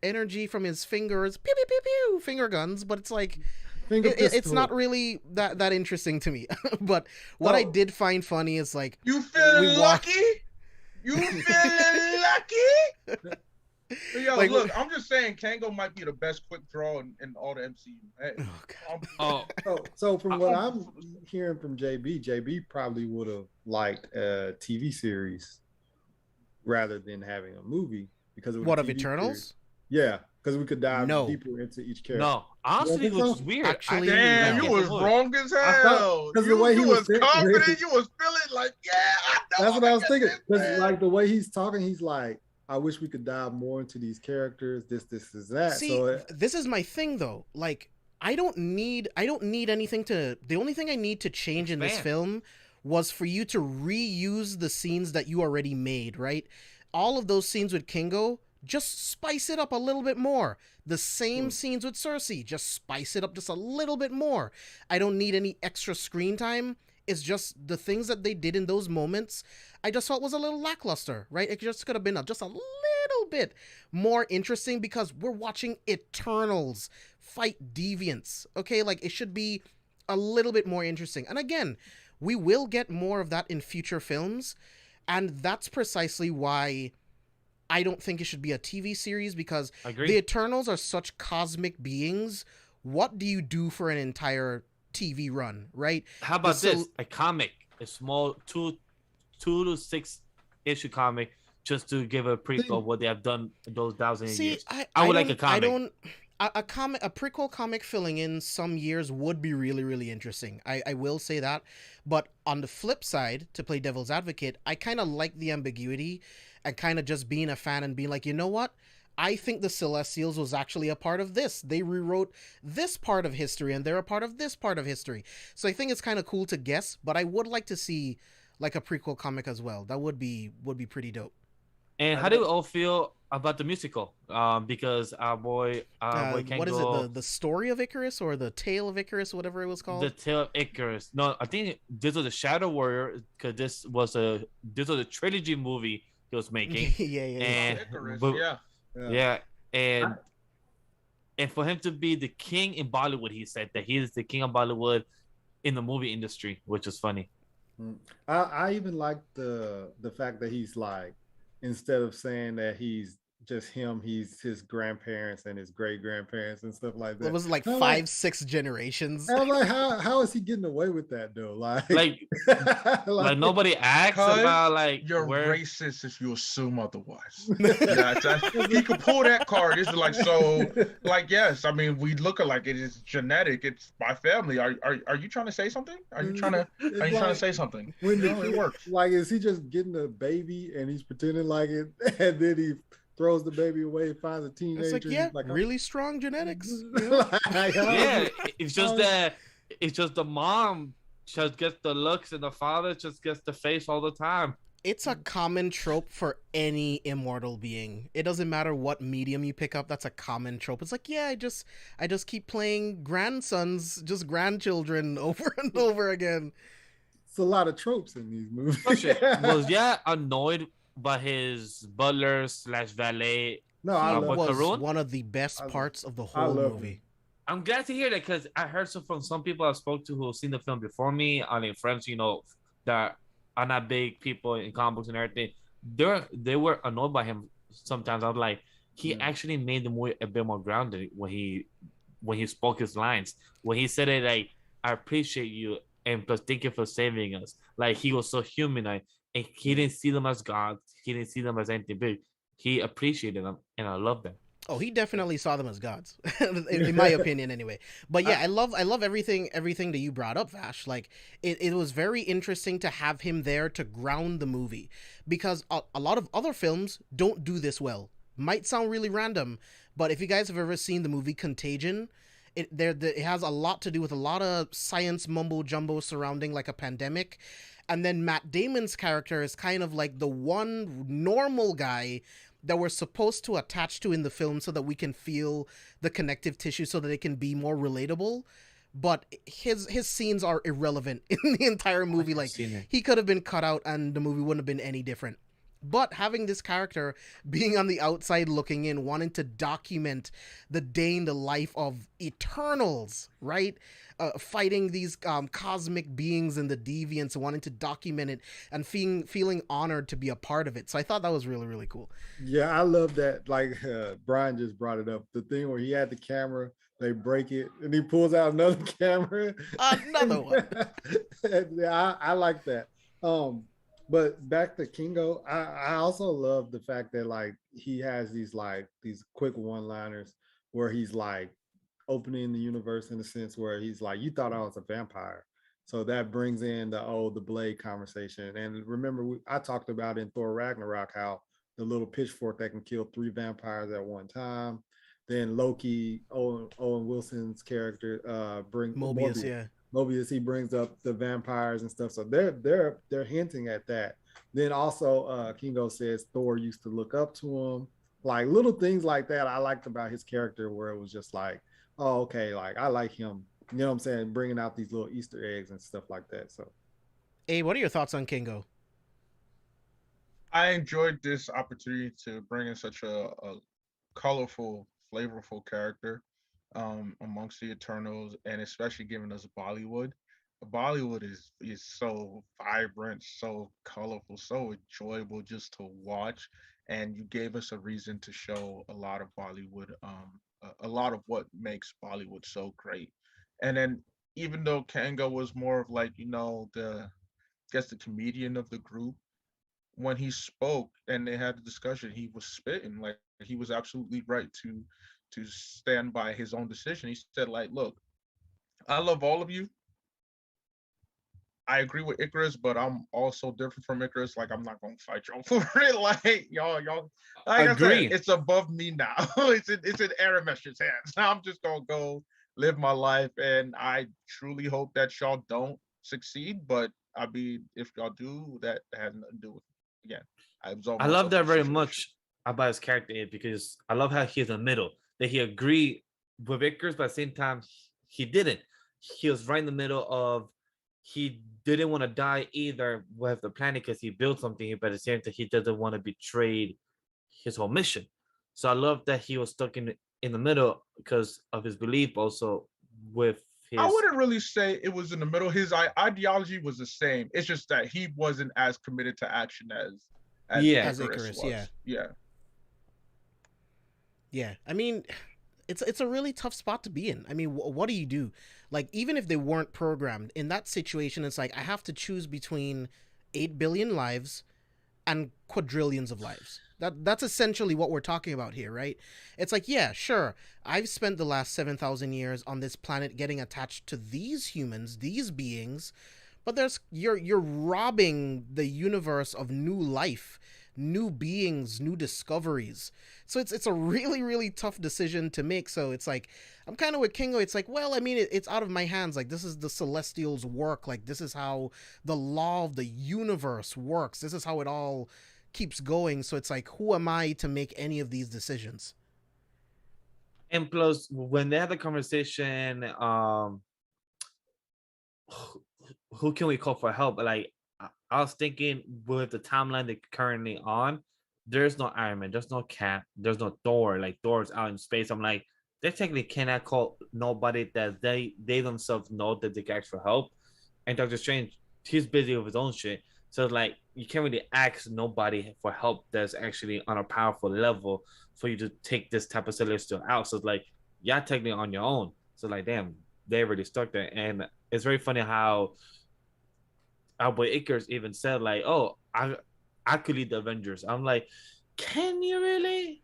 energy from his fingers. Pew pew pew pew, finger guns. But it's like. It's not really that interesting to me. But what I did find funny is like, you feeling lucky? You feeling lucky? Yo, Like, look, I'm just saying, Kingo might be the best quick draw in all the MCU. Hey, oh, Oh, So from what I'm hearing from JB probably would have liked a TV series rather than having a movie because of what the of TV Eternals? series. Yeah, because we could dive No. deeper into each character. no, honestly, think so? which is weird. Actually, damn, no. you was wrong as I thought- hell. 'cause the You, way he you was was saying- confident. You was feeling like, yeah, I know. That's what I was got thinking. this, Because man. like the way he's talking, he's like, I wish we could dive more into these characters. This, is that. See, So this is my thing though. Like, I don't need anything to. The only thing I need to change in this Expand. film was for you to reuse the scenes that you already made. Right, all of those scenes with Kingo, just spice it up a little bit more. The same scenes with Sersi, just spice it up just a little bit more. I don't need any extra screen time. It's just the things that they did in those moments, I just felt was a little lackluster, right? It just could have been just a little bit more interesting because we're watching Eternals fight Deviants, okay? Like, it should be a little bit more interesting. And again, we will get more of that in future films, and that's precisely why I don't think it should be a TV series, because Agreed. the Eternals are such cosmic beings. What do you do for an entire TV run, right? How about So- this? A comic, a small two to 6 issue comic, just to give a prequel of what they have done in those thousand years. I would like a comic. A prequel comic filling in some years would be really, really interesting. I will say that. But on the flip side, to play devil's advocate, I kind of like the ambiguity and kind of just being a fan and being like, you know what? I think the Celestials was actually a part of this. They rewrote this part of history and they're a part of this part of history. So I think it's kind of cool to guess, but I would like to see like a prequel comic as well. That would be pretty dope. And how do we all feel about the musical? Because our boy Kingo, What is it? The story of Ikaris or the tale of Ikaris, whatever it was called? the Tale of Ikaris. No, I think this was a Shadow Warrior because this was a trilogy movie he was making. yeah. And Ikaris, but- yeah. Yeah, and for him to be the king in Bollywood, he said that he is the king of Bollywood in the movie industry, which is funny. I even like the fact that he's like, instead of saying that he's just him, he's his grandparents and his great grandparents and stuff like that. It was like I'm 5-6 generations. I'm like, how is he getting away with that though? Like, Like nobody asks Cuz about like You're where. racist if you assume otherwise. He could pull that card. It's like, so, like, yes. I mean, we look alike. It is genetic. It's my family. Are you trying to say something? Are you trying to say something? When It works. Like, is he just getting a baby and he's pretending like it, and then he throws the baby away and finds a teenager? It's like, and yeah, he's like, really strong genetics. Yeah, it's just the mom just gets the looks and the father just gets the face all the time. It's a common trope for any immortal being. It doesn't matter what medium you pick up. That's a common trope. It's like, yeah, I just keep playing grandsons, just grandchildren over and over again. It's a lot of tropes in these movies. Was annoyed by his butler / valet. No, I He love was Karun? one of the best parts of the I whole love movie. him. I'm glad to hear that because I heard from some people I spoke to who have seen the film before me, I mean friends, that are not big people in comic books and everything. They were annoyed by him sometimes. I was like, he actually made the movie a bit more grounded when he spoke his lines. When he said it like, I appreciate you and plus thank you for saving us. Like, he was so human, and he didn't see them as gods. He didn't see them as anything big. He appreciated them, and I love them. Oh, he definitely saw them as gods, in my opinion, anyway. But yeah, I love everything that you brought up, Vash. Like, it was very interesting to have him there to ground the movie, because a lot of other films don't do this well. Might sound really random, but if you guys have ever seen the movie Contagion, it has a lot to do with a lot of science mumbo jumbo surrounding like a pandemic. And then Matt Damon's character is kind of like the one normal guy that we're supposed to attach to in the film so that we can feel the connective tissue so that it can be more relatable. But his scenes are irrelevant in the entire movie. Like, he could have been cut out and the movie wouldn't have been any different. But having this character being on the outside looking in, wanting to document the day in the life of Eternals, right? Fighting these cosmic beings and the Deviants, wanting to document it and feeling honored to be a part of it. So I thought that was really, really cool. Yeah, I love that. Like Brian just brought it up. The thing where he had the camera, they break it, and he pulls out another camera. Another one. Yeah, I like that. But back to Kingo, I also love the fact that like he has these quick one-liners where he's like opening the universe in a sense where he's like, "You thought I was a vampire." So that brings in the blade conversation. And remember, I talked about in Thor Ragnarok how the little pitchfork that can kill 3 vampires at one time. Then Loki, Owen Wilson's character, Mobius, yeah. Mobius, he brings up the vampires and stuff. So they're hinting at that. Then also Kingo says Thor used to look up to him. Like little things like that I liked about his character where it was just like, oh, okay, like I like him. You know what I'm saying? Bringing out these little Easter eggs and stuff like that. So, hey, what are your thoughts on Kingo? I enjoyed this opportunity to bring in such a colorful, flavorful character amongst the Eternals, and especially giving us Bollywood. Bollywood is so vibrant, so colorful, so enjoyable just to watch, and you gave us a reason to show a lot of Bollywood, a lot of what makes Bollywood so great. And then even though Kanga was more of like the the comedian of the group, when he spoke and they had the discussion, he was spitting like he was absolutely right to stand by his own decision. He said like, "Look, I love all of you. I agree with Ikaris, but I'm also different from Ikaris. Like, I'm not gonna fight y'all for it. Like, y'all, like Agree. I said, it's above me now. it's in Aramesh's hands. I'm just gonna go live my life, and I truly hope that y'all don't succeed. But I mean, if y'all do, that has nothing to do with it. Again, I absolve I love myself that from the very situation. much about his character because I love how he's in the middle. That he agreed with Vickers, but at the same time, he didn't. He was right in the middle of he didn't want to die either with the planet because he built something, but at the same time, he doesn't want to betray his whole mission. So I love that he was stuck in the middle because of his belief, also with his. I wouldn't really say it was in the middle. His ideology was the same. It's just that he wasn't as committed to action as Ikaris was. Yeah. I mean, it's a really tough spot to be in. I mean, what do you do? Like, even if they weren't programmed in that situation, it's like I have to choose between 8 billion lives and quadrillions of lives. That's essentially what we're talking about here, right? It's like, yeah, sure, I've spent the last 7,000 years on this planet getting attached to these humans, these beings, but you're robbing the universe of new life, new beings, new discoveries. So it's a really, really tough decision to make. So it's like, I'm kind of with Kingo. It's like, well, I mean, it's out of my hands. Like, this is the Celestials' work. Like, this is how the law of the universe works. This is how it all keeps going. So it's like, who am I to make any of these decisions? And plus, when they had the conversation, who can we call for help? Like, I was thinking with the timeline they're currently on, there's no Iron Man, there's no Cap, there's no Thor. Like, Thor's out in space. I'm like, they technically cannot call nobody that they themselves know that they can ask for help. And Doctor Strange, he's busy with his own shit. So like, you can't really ask nobody for help that's actually on a powerful level for you to take this type of celestial out. So it's like, you're technically on your own. So like, damn, they already stuck there. And it's very funny how our boy Ikaris even said like, "Oh, I could lead the Avengers." I'm like, can you really?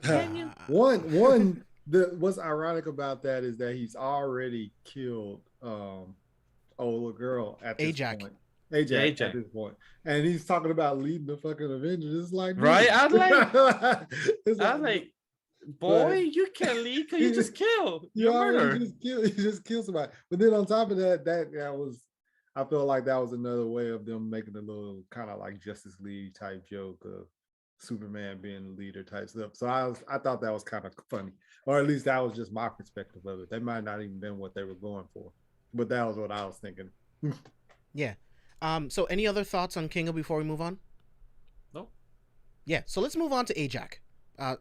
Can you? What's ironic about that is that he's already killed little girl at this Ajak. point. Ajak at this point, and he's talking about leading the fucking Avengers. It's like, right? I was like, like, boy, you can't lead because you just kill. You murder. You just kill somebody. But then on top of that was, I feel like that was another way of them making a little kind of like Justice League type joke of Superman being the leader type stuff. So I thought that was kind of funny, or at least that was just my perspective of it. That might not even been what they were going for, but that was what I was thinking. Yeah. So any other thoughts on Kingo before we move on? No. Yeah, so let's move on to Ajak.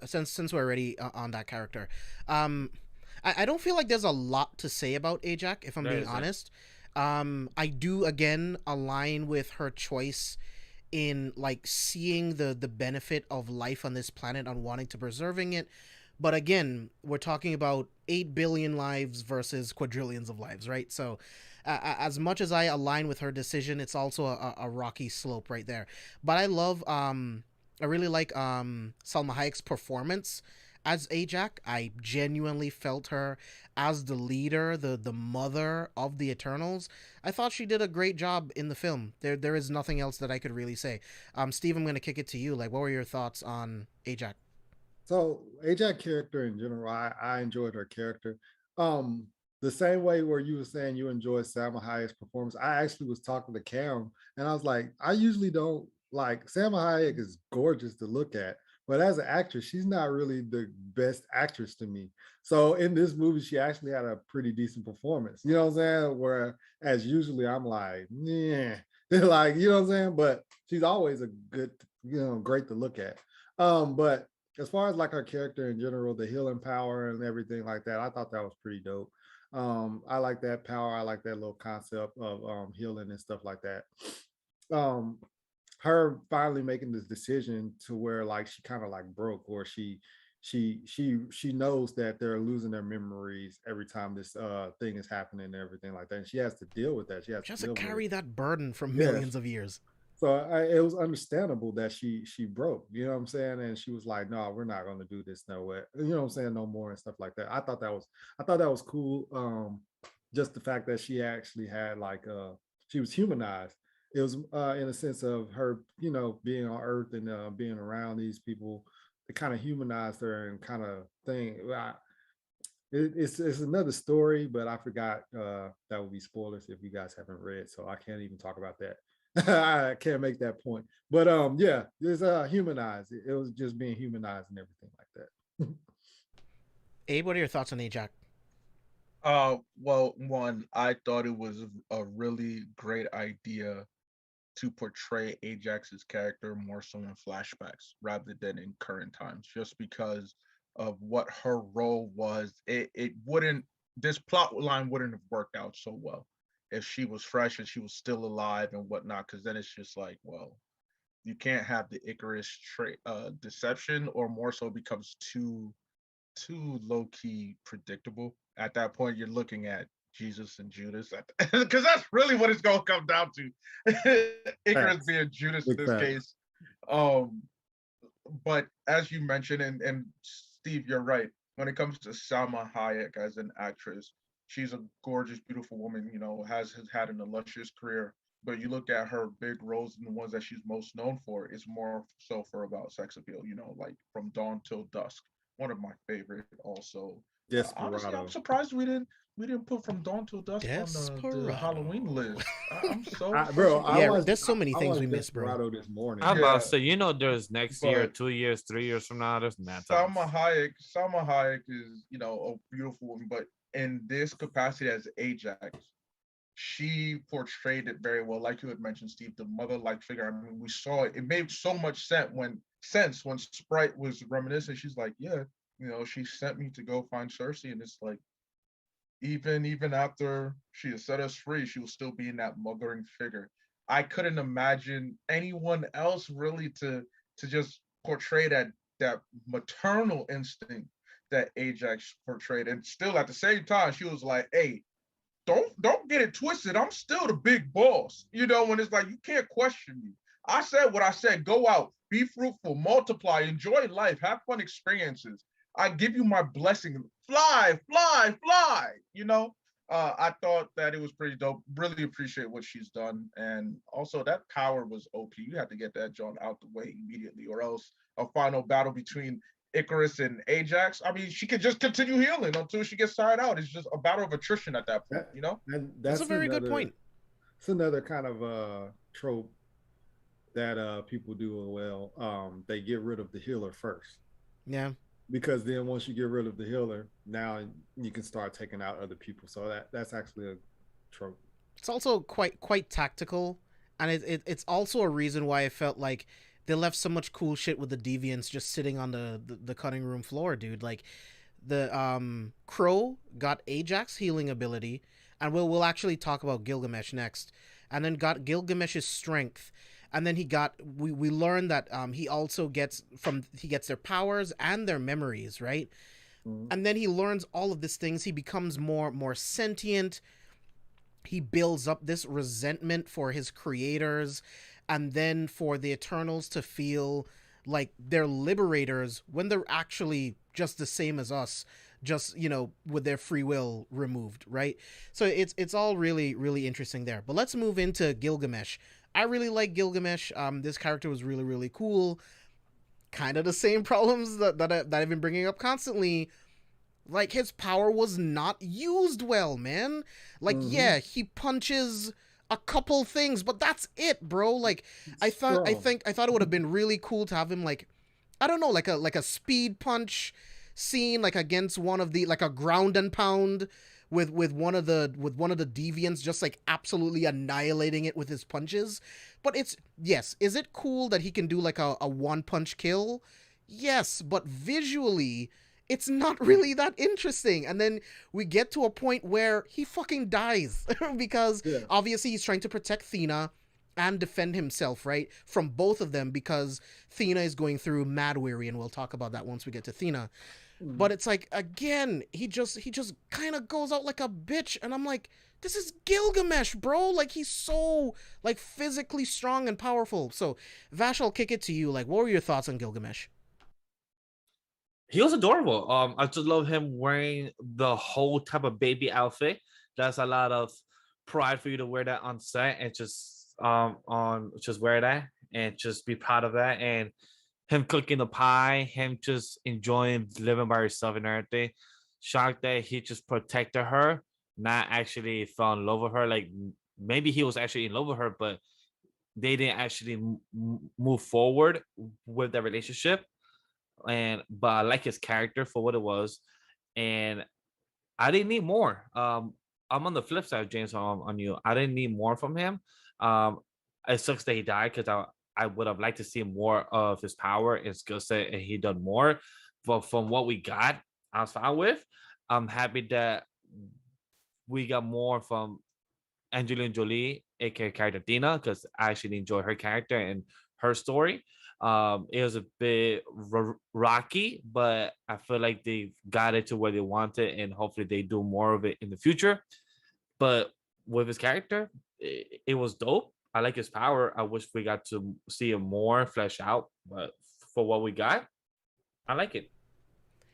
Since we're already on that character, I don't feel like there's a lot to say about Ajak, if I'm There being isn't. honest. I do again align with her choice in like seeing the benefit of life on this planet on wanting to preserving it. But again, we're talking about 8 billion lives versus quadrillions of lives, right? So as much as I align with her decision, it's also a rocky slope right there. But I really like Salma Hayek's performance as Ajak. I genuinely felt her as the leader, the mother of the Eternals. I thought she did a great job in the film. There is nothing else that I could really say. Steve, I'm gonna kick it to you. Like, what were your thoughts on Ajak? So Ajak character in general, I enjoyed her character. Um, the same way where you were saying you enjoyed Salma Hayek's performance, I actually was talking to Cam, and I was like, I usually don't like Salma Hayek is gorgeous to look at, but as an actress, she's not really the best actress to me. So in this movie, she actually had a pretty decent performance. You know what I'm saying? Whereas usually I'm like, yeah, like you know what I'm saying. But she's always a good, great to look at. But as far as like her character in general, the healing power and everything like that, I thought that was pretty dope. I like that power. I like that little concept of healing and stuff like that. Um, her finally making this decision to where like she kind of like broke, or she knows that they're losing their memories every time this thing is happening and everything like that. And she has to deal with that. She has She to has to deal with it. carry that burden for Yes. millions of years. So it was understandable that she broke, you know what I'm saying, and she was like, "No, we're not going to do this no way," you know what I'm saying, no more and stuff like that. I thought that was cool. Just the fact that she actually had like she was humanized. It was in a sense of her, being on Earth and being around these people. It kind of humanized her and kind of thing. It's another story, but I forgot that would be spoilers if you guys haven't read, so I can't even talk about that. I can't make that point. But yeah, it's humanized. It was just being humanized and everything like that. Abe, what are your thoughts on Ajak? Well, one, I thought it was a really great idea to portray Ajax's character more so in flashbacks rather than in current times, just because of what her role was. It wouldn't this plot line wouldn't have worked out so well if she was fresh and she was still alive and whatnot, because then it's just like, well, you can't have the Ikaris deception, or more so becomes too low key predictable. At that point, you're looking at Jesus and Judas, because that's really what it's gonna come down to. Icarus Facts. being Judas in Big this facts. case. Um, but as you mentioned, and Steve, you're right. When it comes to Salma Hayek as an actress, she's a gorgeous, beautiful woman. Has had an illustrious career. But you look at her big roles, and the ones that she's most known for is more so for about sex appeal. Like From Dawn Till Dusk, one of my favorite. Also, honestly, I'm Desperado. surprised we didn't put From Dawn Till Dusk on the Halloween Desperado. list. I'm so Bro, I Yeah, surprised. watched there's so many I things we watched missed, bro. Desperado this morning. I'm about to Yeah, say, there's next year, but 2 years, 3 years from now, there's mad times. Salma Hayek is, a beautiful woman, but in this capacity as Ajax, she portrayed it very well. Like you had mentioned, Steve, the mother-like figure. I mean, we saw it. It made so much sense when Sprite was reminiscing. She's like, yeah, she sent me to go find Sersi, and it's like, even after she had set us free, she was still being that mothering figure. I couldn't imagine anyone else really to just portray that maternal instinct that Ajax portrayed. And still at the same time, she was like, hey, don't get it twisted. I'm still the big boss. When it's like, you can't question me. I said what I said. Go out, be fruitful, multiply, enjoy life, have fun experiences. I give you my blessing. Fly, fly, fly. I thought that it was pretty dope. Really appreciate what she's done. And also that power was OP. You had to get that John out the way immediately, or else a final battle between Ikaris and Ajax. I mean, she could just continue healing until she gets tired out. It's just a battle of attrition at that point, That, you know? and That's a that's very good another point. it's another kind of trope that people do well. They get rid of the healer first, Yeah. because then once you get rid of the healer, now you can start taking out other people. So that's actually a trope. It's also quite tactical, and it's also a reason why I felt like they left so much cool shit with the deviants just sitting on the cutting room floor, dude. Like the Crow got Ajak's healing ability, and we'll actually talk about Gilgamesh next, and then got Gilgamesh's strength, and then we learned that he also gets their powers and their memories, right? And then he learns all of these things. He becomes more sentient. He builds up this resentment for his creators, and then for the Eternals to feel like they're liberators when they're actually just the same as us, just, you know, with their free will removed, right? So it's all really, really interesting there. But let's move into Gilgamesh. I really like Gilgamesh. This character was really, really cool. Kind of the same problems that I've been bringing up constantly. Like, his power was not used well, man. Like, yeah, he punches a couple things, but that's it, bro. Like, I thought it would have been really cool to have him, like, I don't know, like a speed punch scene, like against one of the, like a ground and pound with one of the deviants, just like absolutely annihilating it with his punches. But is it cool that he can do like a one punch kill? Yes, but visually it's not really that interesting. And then we get to a point where he fucking dies because obviously he's trying to protect Thena and defend himself, right? From both of them, because Thena is going through mad weary, and we'll talk about that once we get to Thena. But it's like, again, he just kind of goes out like a bitch, and I'm like, this is Gilgamesh, bro. Like, he's so, like, physically strong and powerful. So, Vash, I'll kick it to you. Like, what were your thoughts on Gilgamesh? He was adorable. I just love him wearing the whole type of baby outfit. That's a lot of pride for you to wear that on set and just wear that and just be proud of that. And him cooking the pie, him just enjoying living by herself and everything. Shocked that he just protected her, not actually fell in love with her. Like, maybe he was actually in love with her, but they didn't actually move forward with their relationship. But I like his character for what it was, and I didn't need more. I'm on the flip side, James, on you. I didn't need more from him. It sucks that he died, because I would have liked to see more of his power and skill set, and he done more. But from what we got, I was fine with. I'm happy that we got more from Angelina Jolie, aka character Thena, because I actually enjoy her character and her story. It was a bit rocky, but I feel like they got it to where they want it, and hopefully they do more of it in the future. But with his character, it was dope. I like his power. I wish we got to see him more flesh out, but for what we got, I like it.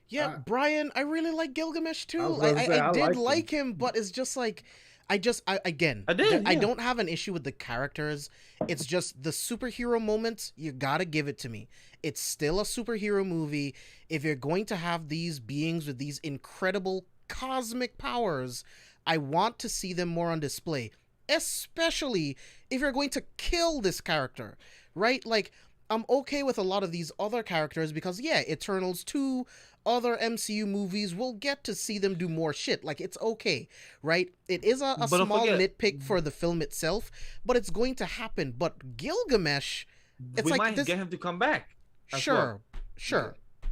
Yeah, Brian, I really like Gilgamesh too. I did like him, but it's just like, I don't have an issue with the characters. It's just the superhero moments, you gotta give it to me. It's still a superhero movie. If you're going to have these beings with these incredible cosmic powers, I want to see them more on display. Especially if you're going to kill this character, right? Like, I'm okay with a lot of these other characters because, yeah, Eternals 2, other MCU movies, we'll get to see them do more shit. Like, it's okay, right? It is a small nitpick for the film itself, but it's going to happen. But Gilgamesh, we might get him to come back. Sure.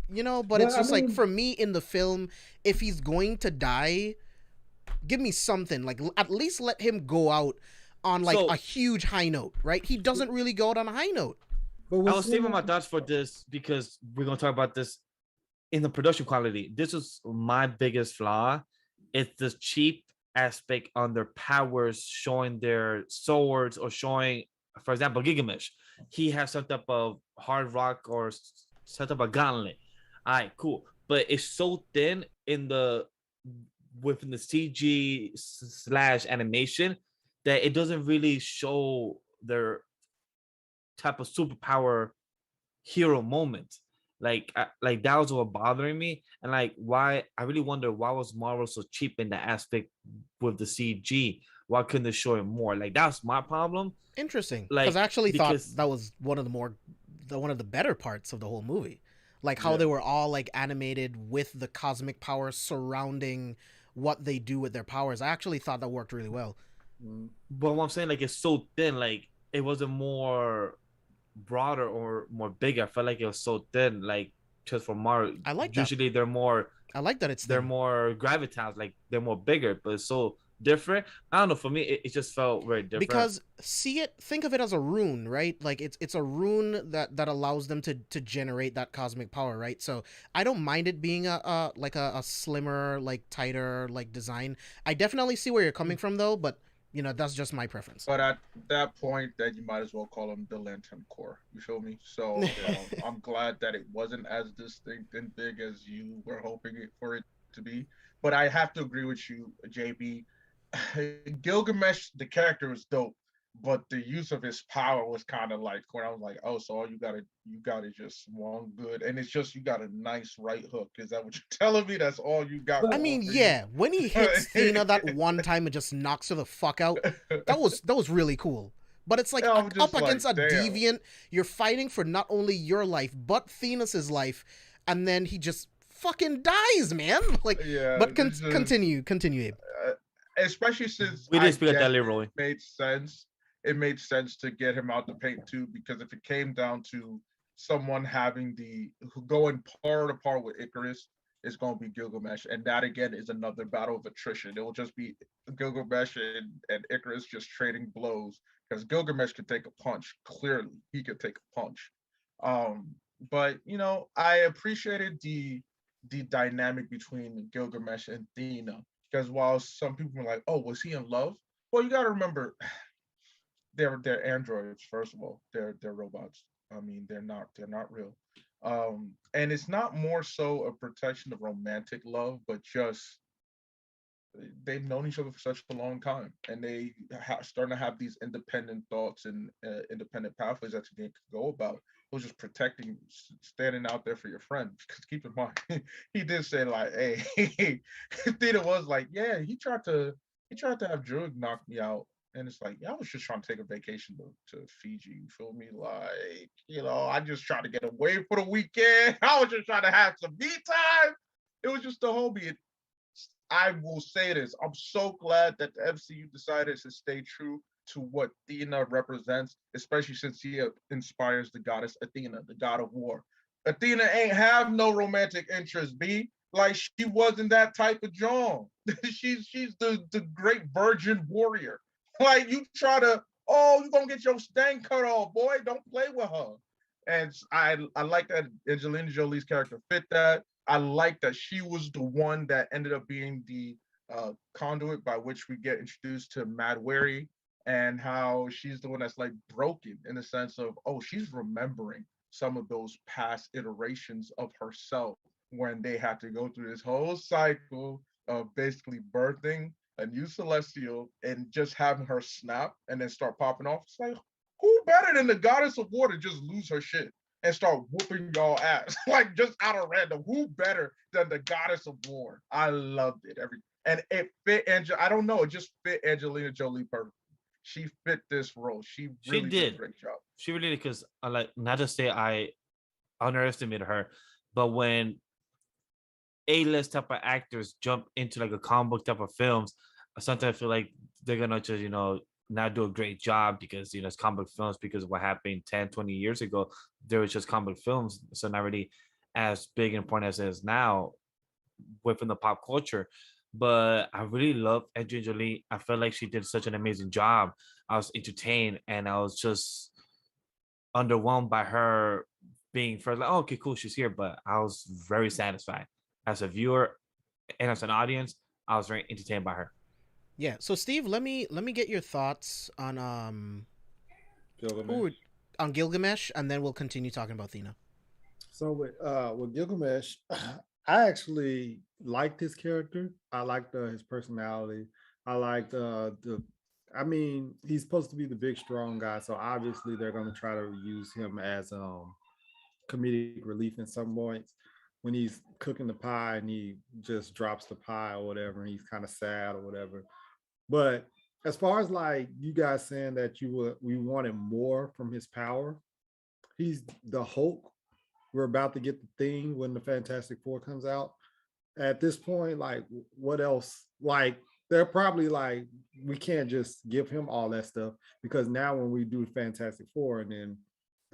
You know, but it's just like, for me in the film, if he's going to die, give me something. Like, at least let him go out on, like, a huge high note, right? He doesn't really go out on a high note. I was saving my thoughts for this because we're going to talk about this in the production quality. This is my biggest flaw. It's the cheap aspect on their powers, showing their swords or showing, for example, Gilgamesh. He has some type of hard rock or some type of gauntlet. All right, cool. But it's so thin within the CG / animation that it doesn't really show their type of superpower hero moment. Like that was what bothering me, and like why I really wonder why was Marvel so cheap in that aspect with the CG. Why couldn't they show it more? Like, that's my problem. Interesting, because I actually thought that was one of the better parts of the whole movie, like how they were all like animated with the cosmic power surrounding what they do with their powers. I actually thought that worked really well. But what I'm saying, like, it's so thin. Like, it wasn't more broader or more big. I felt like it was so thin, like just for Mario. I like that. Usually they're more. I like that it's they're thin. more gravitas, like they're more bigger, but it's so different. I don't know. For me, it just felt very different. Because think of it as a rune, right? Like it's a rune that allows them to generate that cosmic power, right? So I don't mind it being a like a slimmer, like tighter, like design. I definitely see where you're coming from though, but you know, that's just my preference. But at that point, then you might as well call them the Lantern Core. You feel me? So I'm glad that it wasn't as distinct and big as you were hoping for it to be. But I have to agree with you, JB. Gilgamesh, the character was dope, but the use of his power was kind of like when I was like, oh, so all you gotta just one good, and it's just you got a nice right hook. Is that what you're telling me? That's all you got? I mean, yeah. When he hits Thena that one time and just knocks her the fuck out, that was really cool. But it's like up like, against a damn. deviant, you're fighting for not only your life but Thenos' life, and then he just fucking dies, man. Like, yeah. But continue, Abe. Especially since we didn't speak at that Leroy. Made sense. It made sense to get him out the paint too, because if it came down to someone having going par to par with Ikaris, it's going to be Gilgamesh, and that again is another battle of attrition. It will just be Gilgamesh and Ikaris just trading blows, because Gilgamesh could take a punch. Clearly, he could take a punch. But you know, I appreciated the dynamic between Gilgamesh and Thena. Because while some people were like, "Oh, was he in love?" Well, you got to remember, they're androids. First of all, they're robots. I mean, they're not real. And it's not more so a protection of romantic love, but just they've known each other for such a long time, and they starting to have these independent thoughts and independent pathways that you can go about. It was just protecting, standing out there for your friend. Because keep in mind, he did say like, "Hey," Theta was like, "Yeah, he tried to have Druig knock me out." And it's like, yeah, I was just trying to take a vacation to Fiji. You feel me? Like, you know, I just tried to get away for the weekend. I was just trying to have some me time. It was just a hobby. I will say this. I'm so glad that the MCU decided to stay true to what Thena represents, especially since he inspires the goddess Athena, the god of war. Athena ain't have no romantic interest, B. Like, she wasn't that type of John. she's the great virgin warrior. Like, you try to, oh, you're gonna get your stain cut off, boy. Don't play with her. And I like that Angelina Jolie's character fit that. I like that she was the one that ended up being the conduit by which we get introduced to Mad Wary, and how she's the one that's like broken in the sense of, oh, she's remembering some of those past iterations of herself when they had to go through this whole cycle of basically birthing a new celestial and just having her snap and then start popping off. It's like, who better than the goddess of war to just lose her shit and start whooping y'all ass? Like, just out of random. Who better than the goddess of war? I loved it. And it fit I don't know, it just fit Angelina Jolie perfectly. She fit this role. She really did a great job. She really did, because I like, not to say I underestimated her, but when A-list type of actors jump into like a comic book type of films, sometimes I feel like they're gonna just, you know, not do a great job, because, you know, it's comic book films, because of what happened 10, 20 years ago. There was just comic book films, so not really as big and important as it is now within the pop culture. But I really love Angelina Jolie. I felt like she did such an amazing job. I was entertained, and I was just underwhelmed by her being first, like, oh, okay, cool, she's here. But I was very satisfied as a viewer and as an audience. I was very entertained by her. Yeah. So Steve, let me get your thoughts on Gilgamesh. On Gilgamesh, and then we'll continue talking about Thena. So with Gilgamesh, I actually liked his character. I liked his personality. I liked I mean, he's supposed to be the big strong guy, so obviously they're going to try to use him as comedic relief in some points, when he's cooking the pie and he just drops the pie or whatever, and he's kind of sad or whatever. But as far as like you guys saying that we wanted more from his power, he's the Hulk. We're about to get the thing when the Fantastic Four comes out. At this point, like, what else? Like, they're probably like, we can't just give him all that stuff, because now when we do Fantastic Four and then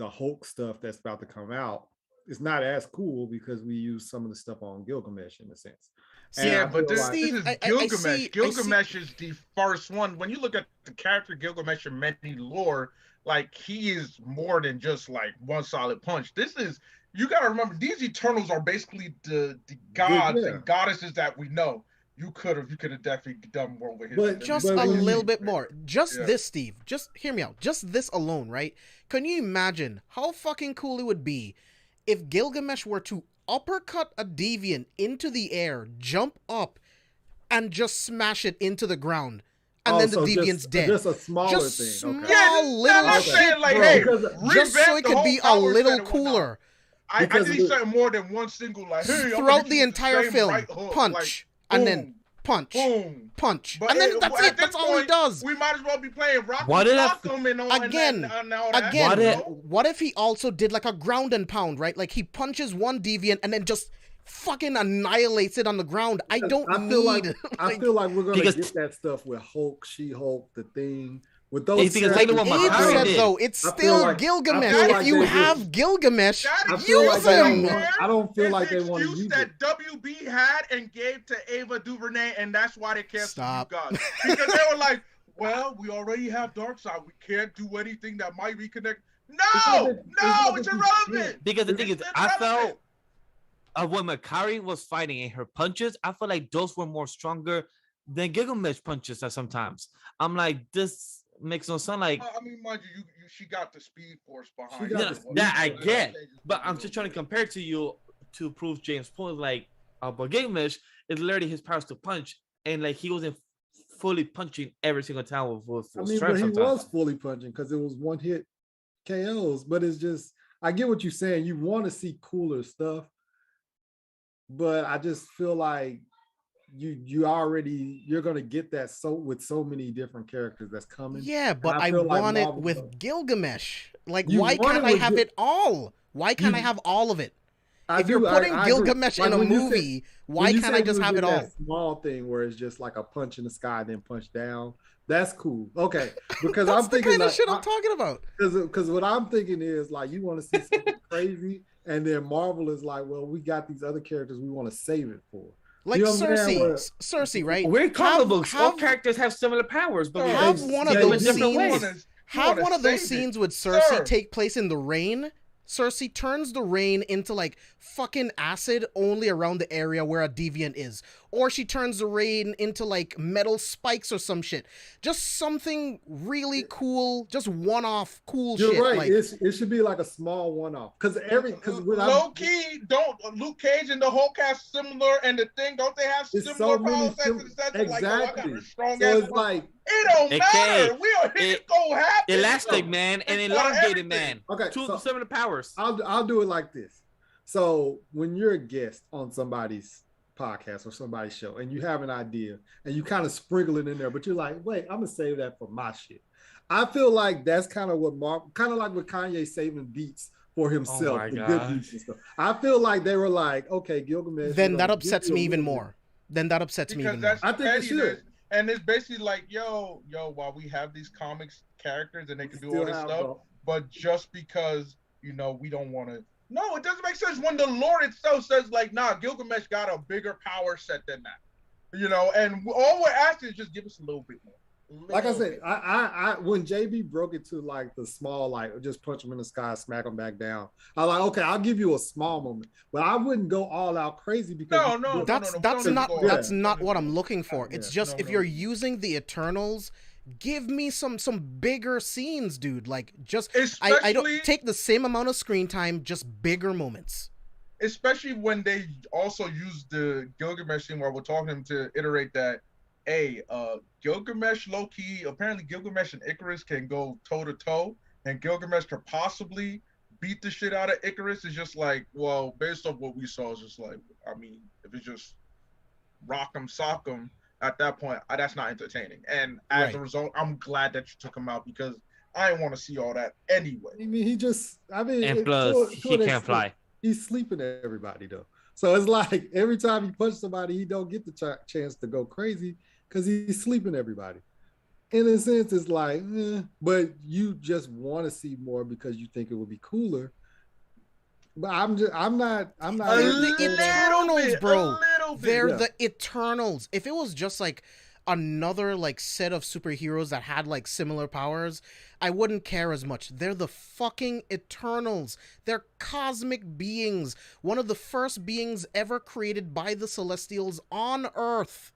the Hulk stuff that's about to come out is not as cool because we use some of the stuff on Gilgamesh in a sense. Yeah, but this Steve, is Gilgamesh. Gilgamesh is the first one. When you look at the character Gilgamesh in many lore, like he is more than just like one solid punch. This is, you got to remember, these Eternals are basically the gods and goddesses that we know. You could have definitely done more with him. But just a little bit more. Just this, Steve. Just hear me out. Just this alone, right? Can you imagine how fucking cool it would be if Gilgamesh were to uppercut a deviant into the air, jump up, and just smash it into the ground, and then the deviant's dead. Just a smaller just thing. Small little shit, like, bro. hey, just so it could be a little cooler. I need something more than one single, like, hey, throughout the entire film, right hook, punch, like, and then punch, boom, punch, but and then that's it. That's all he does. We might as well be playing Rock Again, what if he also did like a ground and pound, right? Like he punches one deviant and then just fucking annihilates it on the ground. I feel like we're gonna get that stuff with Hulk, She-Hulk, the Thing. With those it's still like, Gilgamesh. If you have Gilgamesh, use him. I don't feel like they want to use that WB had and gave to Ava DuVernay, and that's why they canceled you guys. Because they were like, well, we already have Darkseid. We can't do anything that might reconnect. No, it's irrelevant. Because the thing is, I felt when Makkari was fighting and her punches, I felt like those were more stronger than Gilgamesh punches sometimes. I'm like, this makes no sense. Like, I mean, mind you, she got the speed force behind that I get, but I'm just trying to compare to you to prove James' point. Like, but Gilgamesh is literally his powers to punch, and like he wasn't fully punching every single time with I mean, but he was fully punching because it was one hit KOs. But it's just, I get what you're saying. You want to see cooler stuff, but I just feel like you're gonna get that with so many different characters that's coming. Yeah, but I want it with Gilgamesh. Like, why can't I have it all? Why can't I have all of it? If you're putting Gilgamesh in a movie, why can't I just have it all? Small thing where it's just like a punch in the sky, then punch down. That's cool. Okay, because I'm thinking the kind of shit I'm talking about. Because what I'm thinking is like you want to see something crazy, and then Marvel is like, well, we got these other characters we want to save it for. Like Sersi, right? We're comic books. All characters have similar powers, but we have one of those scenes. Have one of those scenes with Sersi take place in the rain. Sersi turns the rain into like fucking acid only around the area where a deviant is. Or she turns the rain into like metal spikes or some shit. Just something really cool, just one-off cool shit. You're right. Like, it should be like a small one-off. Because low key, don't Luke Cage and the Hulk have similar, and the Thing, don't they have similar power sets? Exactly. Like, oh, I got a strong so it's like it don't matter. It go happen. Elastic Man and Elongated Man. Okay, two similar powers. I'll do it like this. So when you're a guest on somebody's podcast or somebody's show and you have an idea and you kind of sprinkle it in there, but you're like, wait, I'm gonna save that for my shit. I feel like that's kind of what kind of like with Kanye saving beats for himself, the good beats and stuff. I feel like they were like, okay, Gilgamesh. Then that upsets me even more. I think it should. And it's basically like, yo, while we have these comics characters and they can do all this stuff, but just because, we don't want to. No, it doesn't make sense when the lore itself says like, nah, Gilgamesh got a bigger power set than that. And all we're asking is just give us a little bit more. Like I said, I when JB broke it to like the small, like just punch him in the sky, smack him back down. I was like, okay, I'll give you a small moment, but I wouldn't go all out crazy because that's not what I'm looking for. It's just if you're using the Eternals, give me some bigger scenes, dude. Like just I don't take the same amount of screen time, just bigger moments. Especially when they also use the Gilgamesh scene where we're talking to iterate that. Hey, Gilgamesh low-key, apparently Gilgamesh and Ikaris can go toe-to-toe, and Gilgamesh could possibly beat the shit out of Ikaris. It's just like, well, based on what we saw, it's just like, I mean, if it's just rock 'em, sock 'em, at that point, that's not entertaining. And as a result, I'm glad that you took him out because I didn't want to see all that anyway. I mean, and plus, he can't fly. He's sleeping at everybody, though. So it's like every time he punches somebody, he don't get the chance to go crazy because he's sleeping everybody. in a sense, it's like, but you just want to see more because you think it would be cooler. But I'm not They're the into Eternals, bro. They're Yeah. the Eternals. If it was just like another like set of superheroes that had like similar powers, I wouldn't care as much. They're the fucking Eternals. They're cosmic beings. One of the first beings ever created by the Celestials on Earth.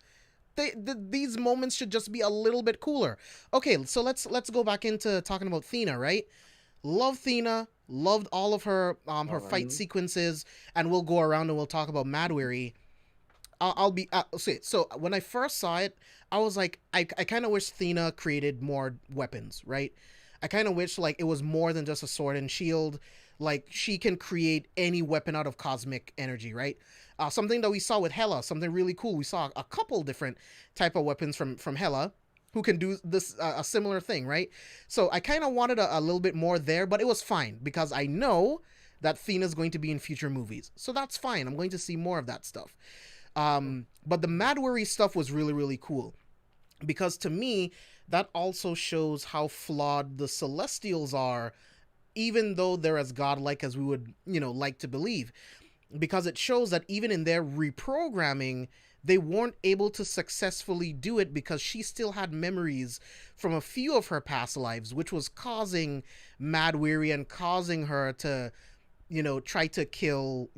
These moments should just be a little bit cooler. Okay, so let's go back into talking about Thena, right? Love Thena, loved all of her her fight sequences, and we'll go around and we'll talk about Mad Weary. I'll be so when I first saw it, I was like, I kind of wish Thena created more weapons, right? I kind of wish like it was more than just a sword and shield. Like she can create any weapon out of cosmic energy, right? Something that we saw with Hela, something really cool. We saw a couple different type of weapons from Hela, who can do this a similar thing, right? So I kind of wanted a little bit more there, but it was fine because I know that Thena's going to be in future movies, so that's fine. I'm going to see more of that stuff. But the Mad Worry stuff was really, really cool because to me, that also shows how flawed the Celestials are, even though they're as godlike as we would, like to believe. Because it shows that even in their reprogramming, they weren't able to successfully do it because she still had memories from a few of her past lives, which was causing Mad Weary and causing her to, try to kill,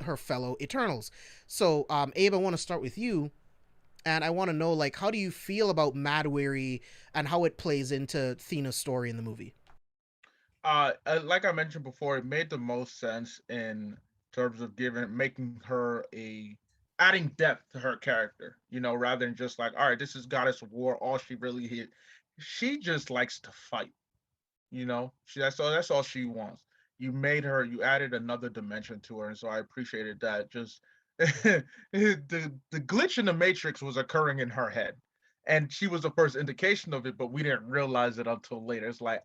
her fellow Eternals. So, Abe, I want to start with you. And I want to know, like, how do you feel about Mad Weary and how it plays into Thena's story in the movie? Like I mentioned before, it made the most sense in terms of making her adding depth to her character, rather than just like, all right, this is goddess of war. All she really hit, she just likes to fight. That's all she wants. You added another dimension to her, and so I appreciated that. Just the glitch in the matrix was occurring in her head, and she was the first indication of it, but we didn't realize it until later. It's like,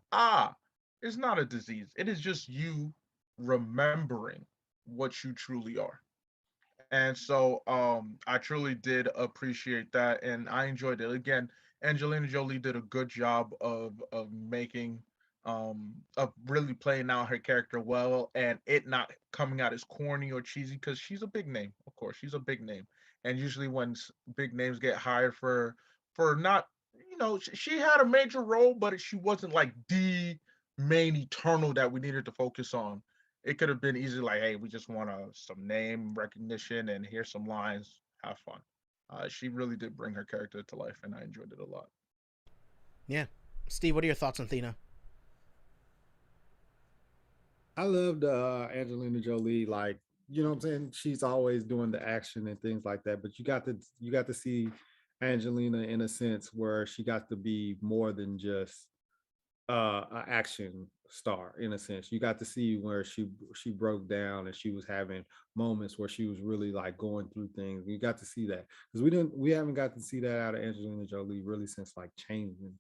it's not a disease. It is just you remembering what you truly are. And so I truly did appreciate that, and I enjoyed it. Again, Angelina Jolie did a good job of making of really playing out her character well, and it not coming out as corny or cheesy, because she's a big name. Of course, she's a big name, and usually when big names get hired for not, she had a major role, but she wasn't like the main Eternal that we needed to focus on. It could have been easy, like, hey, we just want some name recognition and here's some lines, have fun. She really did bring her character to life, and I enjoyed it a lot. Yeah. Steve, what are your thoughts on Thena? I loved Angelina Jolie. Like, you know what I'm saying? She's always doing the action and things like that. But you got to see Angelina in a sense where she got to be more than just an action star. In a sense, you got to see where she broke down and she was having moments where she was really like going through things. You got to see that because we haven't got to see that out of Angelina Jolie really since like Changing.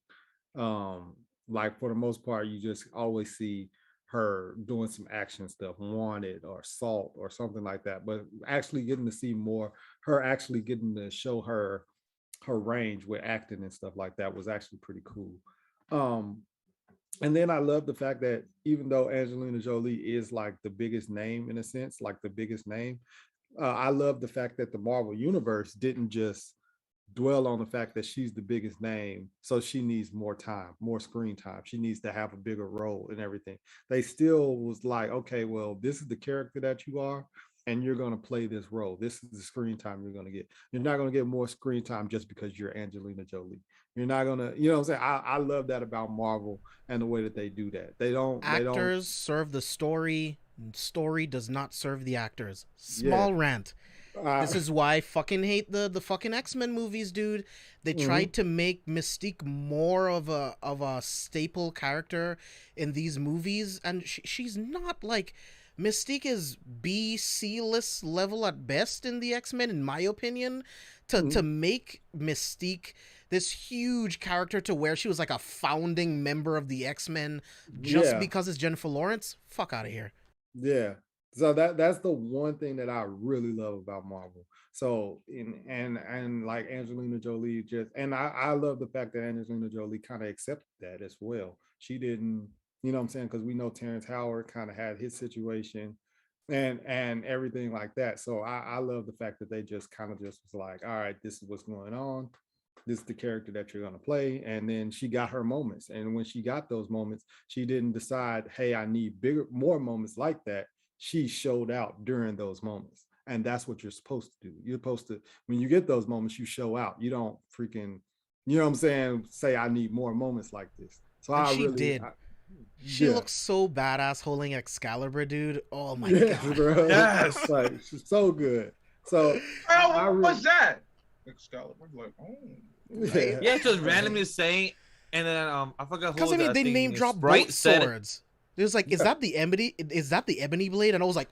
Like for the most part, you just always see her doing some action stuff, Wanted or Salt or something like that. But actually getting to see more, her actually getting to show her range with acting and stuff like that was actually pretty cool. Um, and then I love the fact that even though Angelina Jolie is like the biggest name in a sense, like the biggest name, I love the fact that the Marvel Universe didn't just dwell on the fact that she's the biggest name, so she needs more time, more screen time. She needs to have a bigger role and everything. They still was like, okay, well, this is the character that you are, and you're going to play this role. This is the screen time you're going to get. You're not going to get more screen time just because you're Angelina Jolie. You're not going to, you know what I'm saying? I love that about Marvel and the way that they do that. Actors serve the story. Story does not serve the actors. Small rant. This is why I fucking hate the fucking X-Men movies, dude. They tried to make Mystique more of a staple character in these movies, and she's not. Like, Mystique is B-C list level at best in the X-Men, in my opinion. To make Mystique this huge character to where she was like a founding member of the X-Men just because it's Jennifer Lawrence, fuck out of here. Yeah. So that's the one thing that I really love about Marvel. So and like Angelina Jolie just, and I love the fact that Angelina Jolie kind of accepted that as well. She didn't, you know what I'm saying? Because we know Terrence Howard kind of had his situation and everything like that. So I love the fact that they just kind of just was like, all right, this is what's going on. This is the character that you're going to play. And then she got her moments. And when she got those moments, she didn't decide, hey, I need more moments like that. She showed out during those moments. And that's what you're supposed to do. You're supposed to, when you get those moments, you show out. You don't freaking, you know what I'm saying, say I need more moments like this. So And I she really did. She looks so badass holding Excalibur, dude. Oh my god. Bro. Yes. Like, she's so good. So what's that? Excalibur, like, Yeah, just randomly saying, and then I forgot who. Because I mean, they name dropped both swords. It was like, is that the ebony? Is that the ebony blade? And I was like,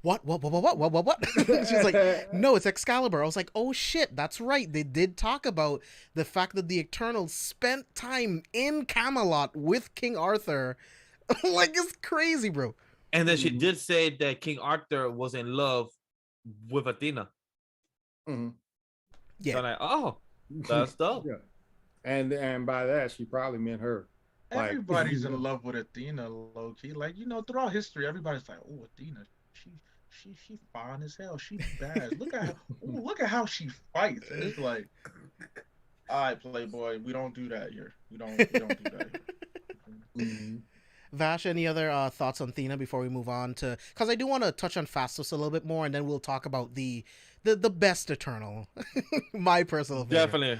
what? She's like, no, it's Excalibur. I was like, oh shit, that's right. They did talk about the fact that the Eternals spent time in Camelot with King Arthur. Like, it's crazy, bro. And then she did say that King Arthur was in love with Athena. Mm-hmm. Yeah. So I'm like, oh, that's dope. Yeah. And by that, she probably meant her. Everybody's in love with Athena, low key. Like, you know, throughout history, everybody's like, oh, Athena, she fine as hell. She bad. Look at how she fights. And it's like, all right, Playboy, we don't do that here. We don't do that here. Mm-hmm. Vash, any other thoughts on Thena before we move on to? Because I do want to touch on Phastos a little bit more, and then we'll talk about the best Eternal. My personal favorite.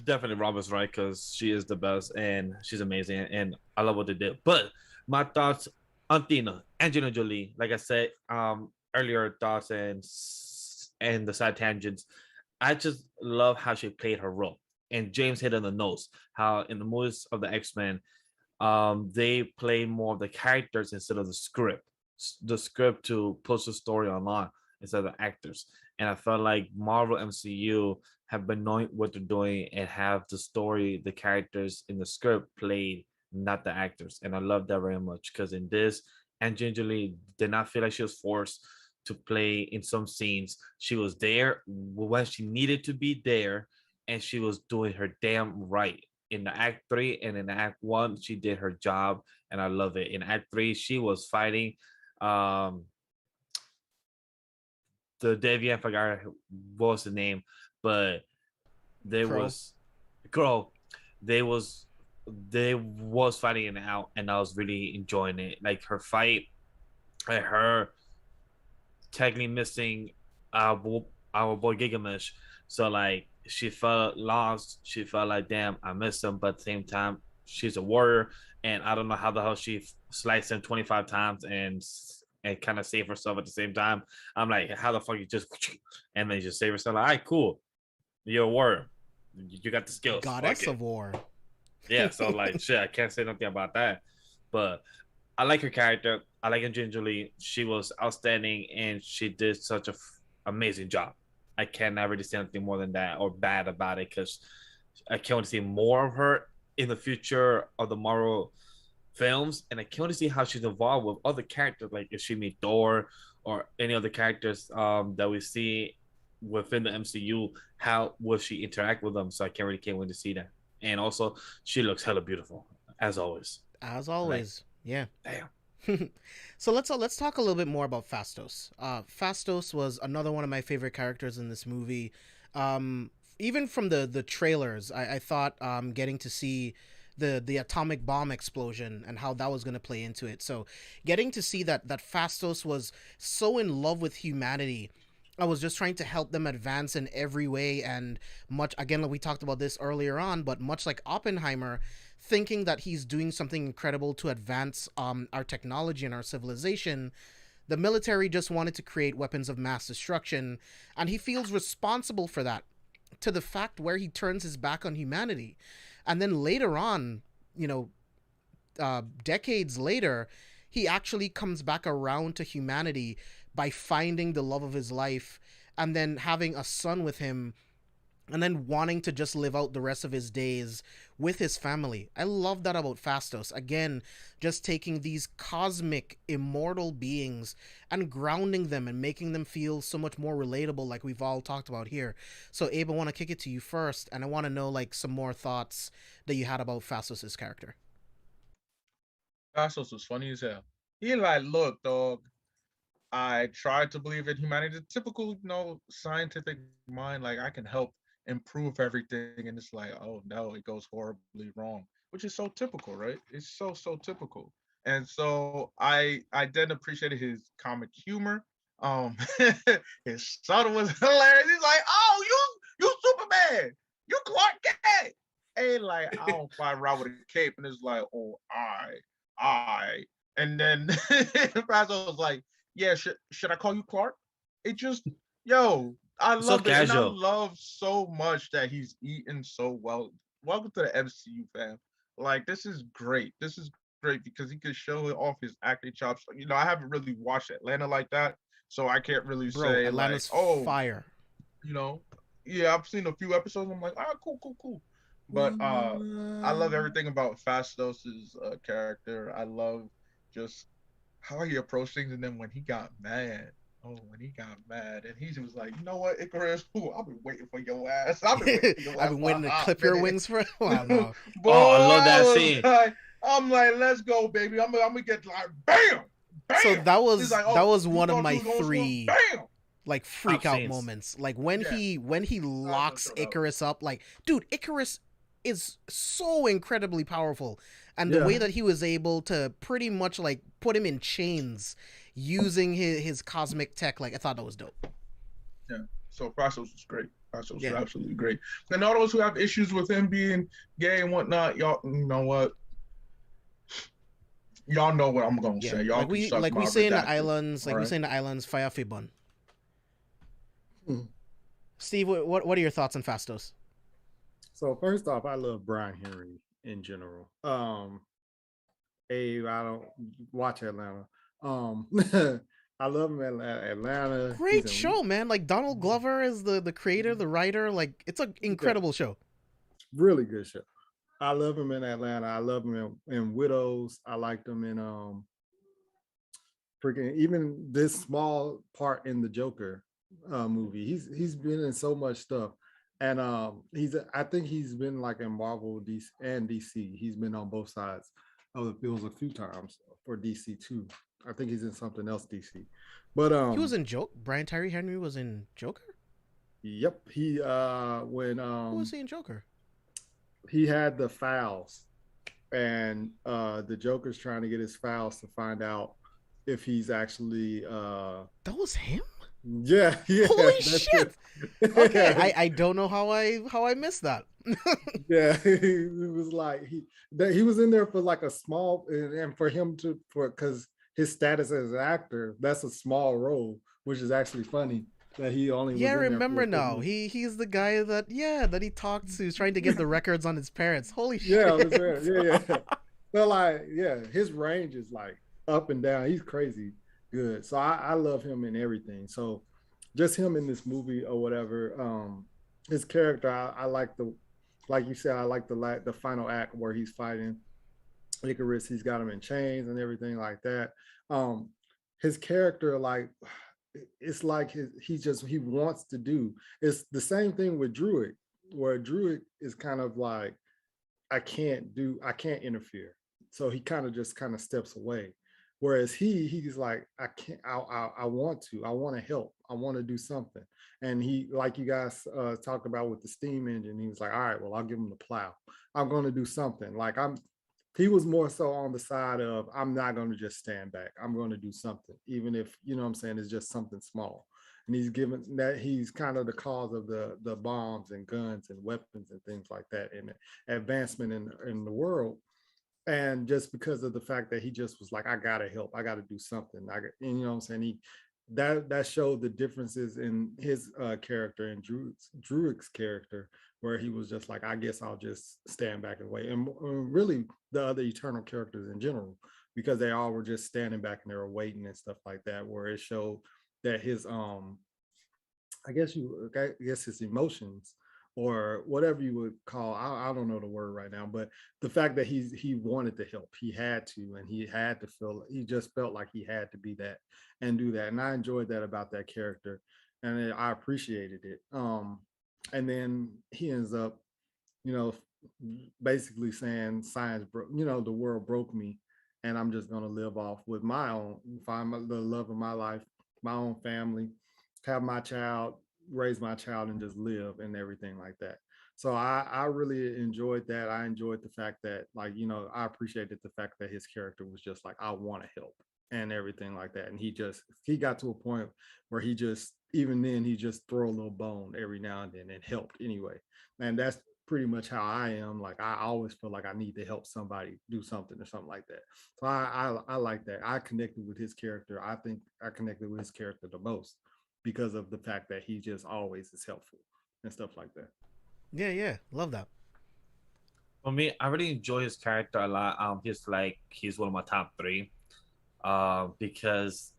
Definitely Robin's right, because she is the best and she's amazing, and I love what they did. But my thoughts on Thena, Angelina Jolie, like I said earlier, thoughts and the side tangents. I just love how she played her role. And James hit on the nose how in the movies of the X-Men, they play more of the characters instead of the script to push the story online instead of the actors. And I felt like Marvel MCU have been knowing what they're doing and have the story, the characters in the script played, not the actors. And I love that very much, because in this, Angelina Jolie did not feel like she was forced to play in some scenes. She was there when she needed to be there, and she was doing her damn right. In the Act 3 and in Act 1, she did her job, and I love it. In Act 3, she was fighting the Deviant, I forgot what was the name, but they was fighting it out, and I was really enjoying it. Like her fight, like her technically missing our boy Gilgamesh. So like she felt lost. She felt like, damn, I missed him, but at the same time, she's a warrior, and I don't know how the hell she sliced him 25 times and kind of save herself at the same time. I'm like, how the fuck you just and then you just save yourself? Like, all right, cool. You're a warrior. You got the skills. Goddess of war. Yeah, so like shit, I can't say nothing about that. But I like her character. I like Angelina Jolie. She was outstanding, and she did such a amazing job. I cannot really say anything more than that or bad about it, because I can't wait to see more of her in the future of the Marvel films, and I can't wait to see how she's involved with other characters, like if she meet Thor or any other characters that we see within the MCU. How will she interact with them? So I can't wait to see that. And also, she looks hella beautiful as always. As always, yeah. Damn. So let's talk a little bit more about Phastos. Phastos was another one of my favorite characters in this movie. Even from the trailers, I thought getting to see the atomic bomb explosion and how that was going to play into it. So getting to see that Phastos was so in love with humanity. I was just trying to help them advance in every way, and much again, like we talked about this earlier on, but much like Oppenheimer, thinking that he's doing something incredible to advance our technology and our civilization, the military just wanted to create weapons of mass destruction, and he feels responsible for that, to the fact where he turns his back on humanity. And then later on, decades later, he actually comes back around to humanity by finding the love of his life and then having a son with him and then wanting to just live out the rest of his days with his family. I love that about Phastos. Again, just taking these cosmic, immortal beings and grounding them and making them feel so much more relatable, like we've all talked about here. So, Abe, I want to kick it to you first, and I want to know like some more thoughts that you had about Phastos' character. Phastos was funny as hell. He like, look, dog. I tried to believe in humanity. The typical, scientific mind, like I can help improve everything, and it's like, oh no, it goes horribly wrong, which is so typical, right? It's so typical. And so I then appreciated his comic humor. Um, his son was hilarious. He's like, oh, you Superman, you Clark Kent. And like, I don't fly around with a cape, and it's like, oh, I. And then Frazo was like, yeah, should I call you Clark? It just, yo, I So love it. And I casual. love so much that he's eaten so well. Welcome to the MCU, fam. Like, this is great. This is great because he could show off his acting chops. I haven't really watched Atlanta like that, so I can't really Bro, say, like, Atlanta's oh, fire. yeah, I've seen a few episodes. I'm like, cool. But I love everything about Phastos' character. I love just how he approached things, and then when he got mad, and he was like, you know what, Ikaris, I've been waiting for your ass. I've been waiting for your ass. I've been waiting to clip your wings for a while now. Boy, I love that scene. I'm like, let's go, baby. I'm gonna get like, bam. So that was like, that was one of my bam, three like freak out moments. Like when he locks Ikaris up, like, dude, Ikaris is so incredibly powerful, and the way that he was able to pretty much like put him in chains using his cosmic tech, like, I thought that was dope. Yeah. So Phastos was great. Phastos was absolutely great. And all those who have issues with him being gay and whatnot, y'all, you know what? Y'all know what I'm gonna say. Y'all we say in the islands, we say in the islands, fire fibon. Steve, what are your thoughts on Phastos? So first off, I love Brian Henry in general. I don't watch Atlanta. I love him at Atlanta. Great show, man. Like Donald Glover is the creator, the writer. Like, it's an incredible show. Really good show. I love him in Atlanta. I love him in Widows. I liked him in freaking even this small part in the Joker movie. He's been in so much stuff. And I think he's been like in Marvel and DC. He's been on both sides. It was a few times for DC too. I think he's in something else DC. But he was in Joker. Brian Tyree Henry was in Joker? Yep. He when who was he in Joker? He had the files, and the Joker's trying to get his files to find out if he's actually that was him? Yeah. Holy shit. Okay, I don't know how I missed that. Yeah, it was like he was in there for like a small, and for him because his status as an actor, that's a small role, which is actually funny that he only I remember now. He's the guy that he talked to, trying to get the records on his parents. Holy shit. Yeah. So his range is like up and down. He's crazy good. So I love him in everything. So just him in this movie or whatever. His character, I like like you said, I like the final act where he's fighting Ikaris. He's got him in chains and everything like that. His character, like, it's like he wants to do. It's the same thing with Druig, where Druig is kind of like, I can't interfere. So he kind of steps away. Whereas he's like, I can't, I want to help. I want to do something. And he, like you guys talked about with the steam engine, he was like, all right, well, I'll give him the plow. I'm going to do something. Like he was more so on the side of, I'm not going to just stand back. I'm going to do something, even if, you know what I'm saying, it's just something small. And he's kind of the cause of the bombs and guns and weapons and things like that, and advancement in the world. And just because of the fact that he just was like, I gotta help, I gotta do something. And you know what I'm saying? That showed the differences in his character and Druig's character, where he was just like, I guess I'll just stand back and wait. And really the other Eternal characters in general, because they all were just standing back and they were waiting and stuff like that, where it showed that his I guess his emotions or whatever you would call, I don't know the word right now, but the fact that he wanted to help, he had to, and he had to feel, he just felt like he had to be that and do that. And I enjoyed that about that character, and I appreciated it. And then he ends up, you know, basically saying science broke, you know, the world broke me, and I'm just gonna live off with my own, find the love of my life, my own family, have my child, raise my child, and just live and everything like that. So I really enjoyed that. I enjoyed the fact that, like, you know, I appreciated the fact that his character was just like, I want to help and everything like that. And he got to a point where he just, even then, he just throw a little bone every now and then and helped anyway. And that's pretty much how I am. Like, I always feel like I need to help somebody do something or something like that. So I like that. I connected with his character. I think I connected with his character the most because of the fact that he just always is helpful and stuff like that. Yeah, love that. For me, I really enjoy his character a lot. He's one of my top three. Because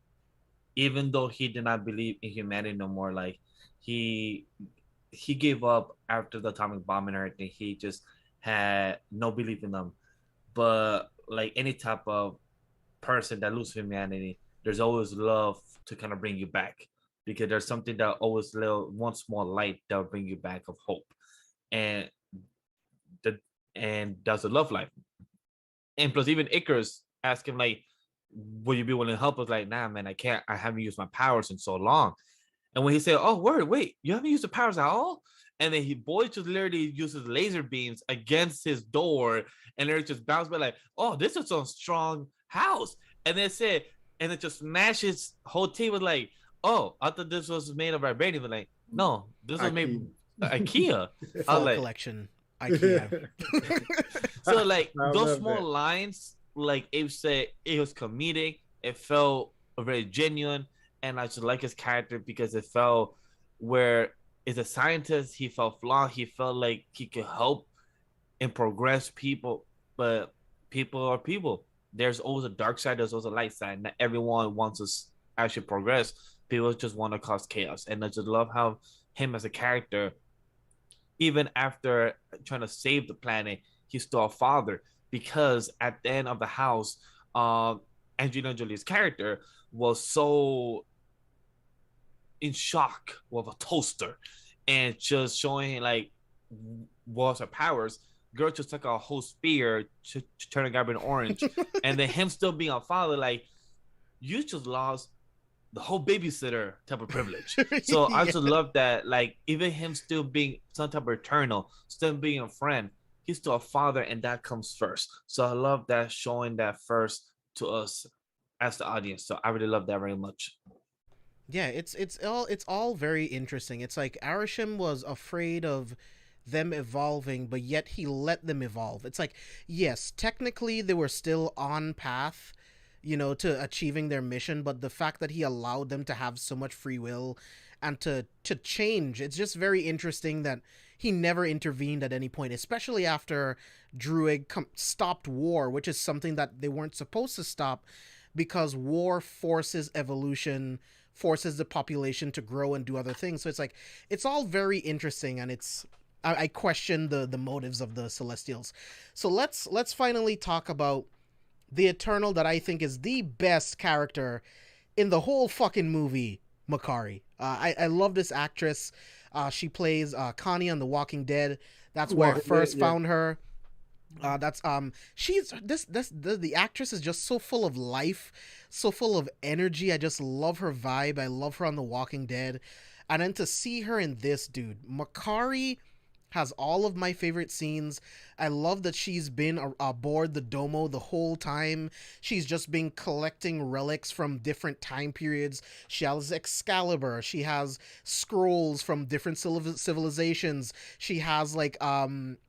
even though he did not believe in humanity no more, like he gave up after the atomic bomb and everything. He just had no belief in them. But like any type of person that loses humanity, there's always love to kind of bring you back, because there's something that always little one small light that will bring you back of hope, and the and that's a love life. And plus, even Ikaris asked him like, "Will you be willing to help us?" Like, nah, man, I can't. I haven't used my powers in so long. And when he said, "Oh, word, wait, you haven't used the powers at all," and then boy just literally uses laser beams against his door, and it just bounced back like, "Oh, this is a strong house." And then it said, and it just smashes whole team was like, "Oh, I thought this was made of vibranium." But like, no, this was made IKEA. Fall like, collection IKEA. So like those small lines, like Abe said, it was comedic. It felt very genuine. And I just like his character because it felt where as a scientist, he felt flawed. He felt like he could help and progress people, but people are people. There's always a dark side. There's always a light side. Not everyone wants to actually progress. People just want to cause chaos. And I just love how him as a character, even after trying to save the planet, he's still a father, because at the end of the house, Angelina Jolie's character was so in shock with a toaster and just showing like what's her powers. Girl just took a whole spear to turn a guy in orange, and then him still being a father, like, you just lost the whole babysitter type of privilege. So I just love that, like, even him still being some type of eternal, still being a friend, he's still a father, and that comes first. So I love that, showing that first to us as the audience. So I really love that very much. Yeah, it's all very interesting. It's like Arishem was afraid of them evolving, but yet he let them evolve. It's like, yes, technically they were still on path, you know, to achieving their mission, but the fact that he allowed them to have so much free will and to change, it's just very interesting that he never intervened at any point, especially after Druig stopped war, which is something that they weren't supposed to stop, because war forces evolution, forces the population to grow and do other things. So it's like, it's all very interesting, and I question the motives of the Celestials. So let's finally talk about the Eternal that I think is the best character in the whole fucking movie, Makkari. I love this actress. She plays Connie on The Walking Dead. That's where I first found her. She's the actress is just so full of life, so full of energy. I just love her vibe. I love her on The Walking Dead, and then to see her in this, dude, Makkari has all of my favorite scenes. I love that she's been aboard the Domo the whole time. She's just been collecting relics from different time periods. She has Excalibur. She has scrolls from different civilizations. She has like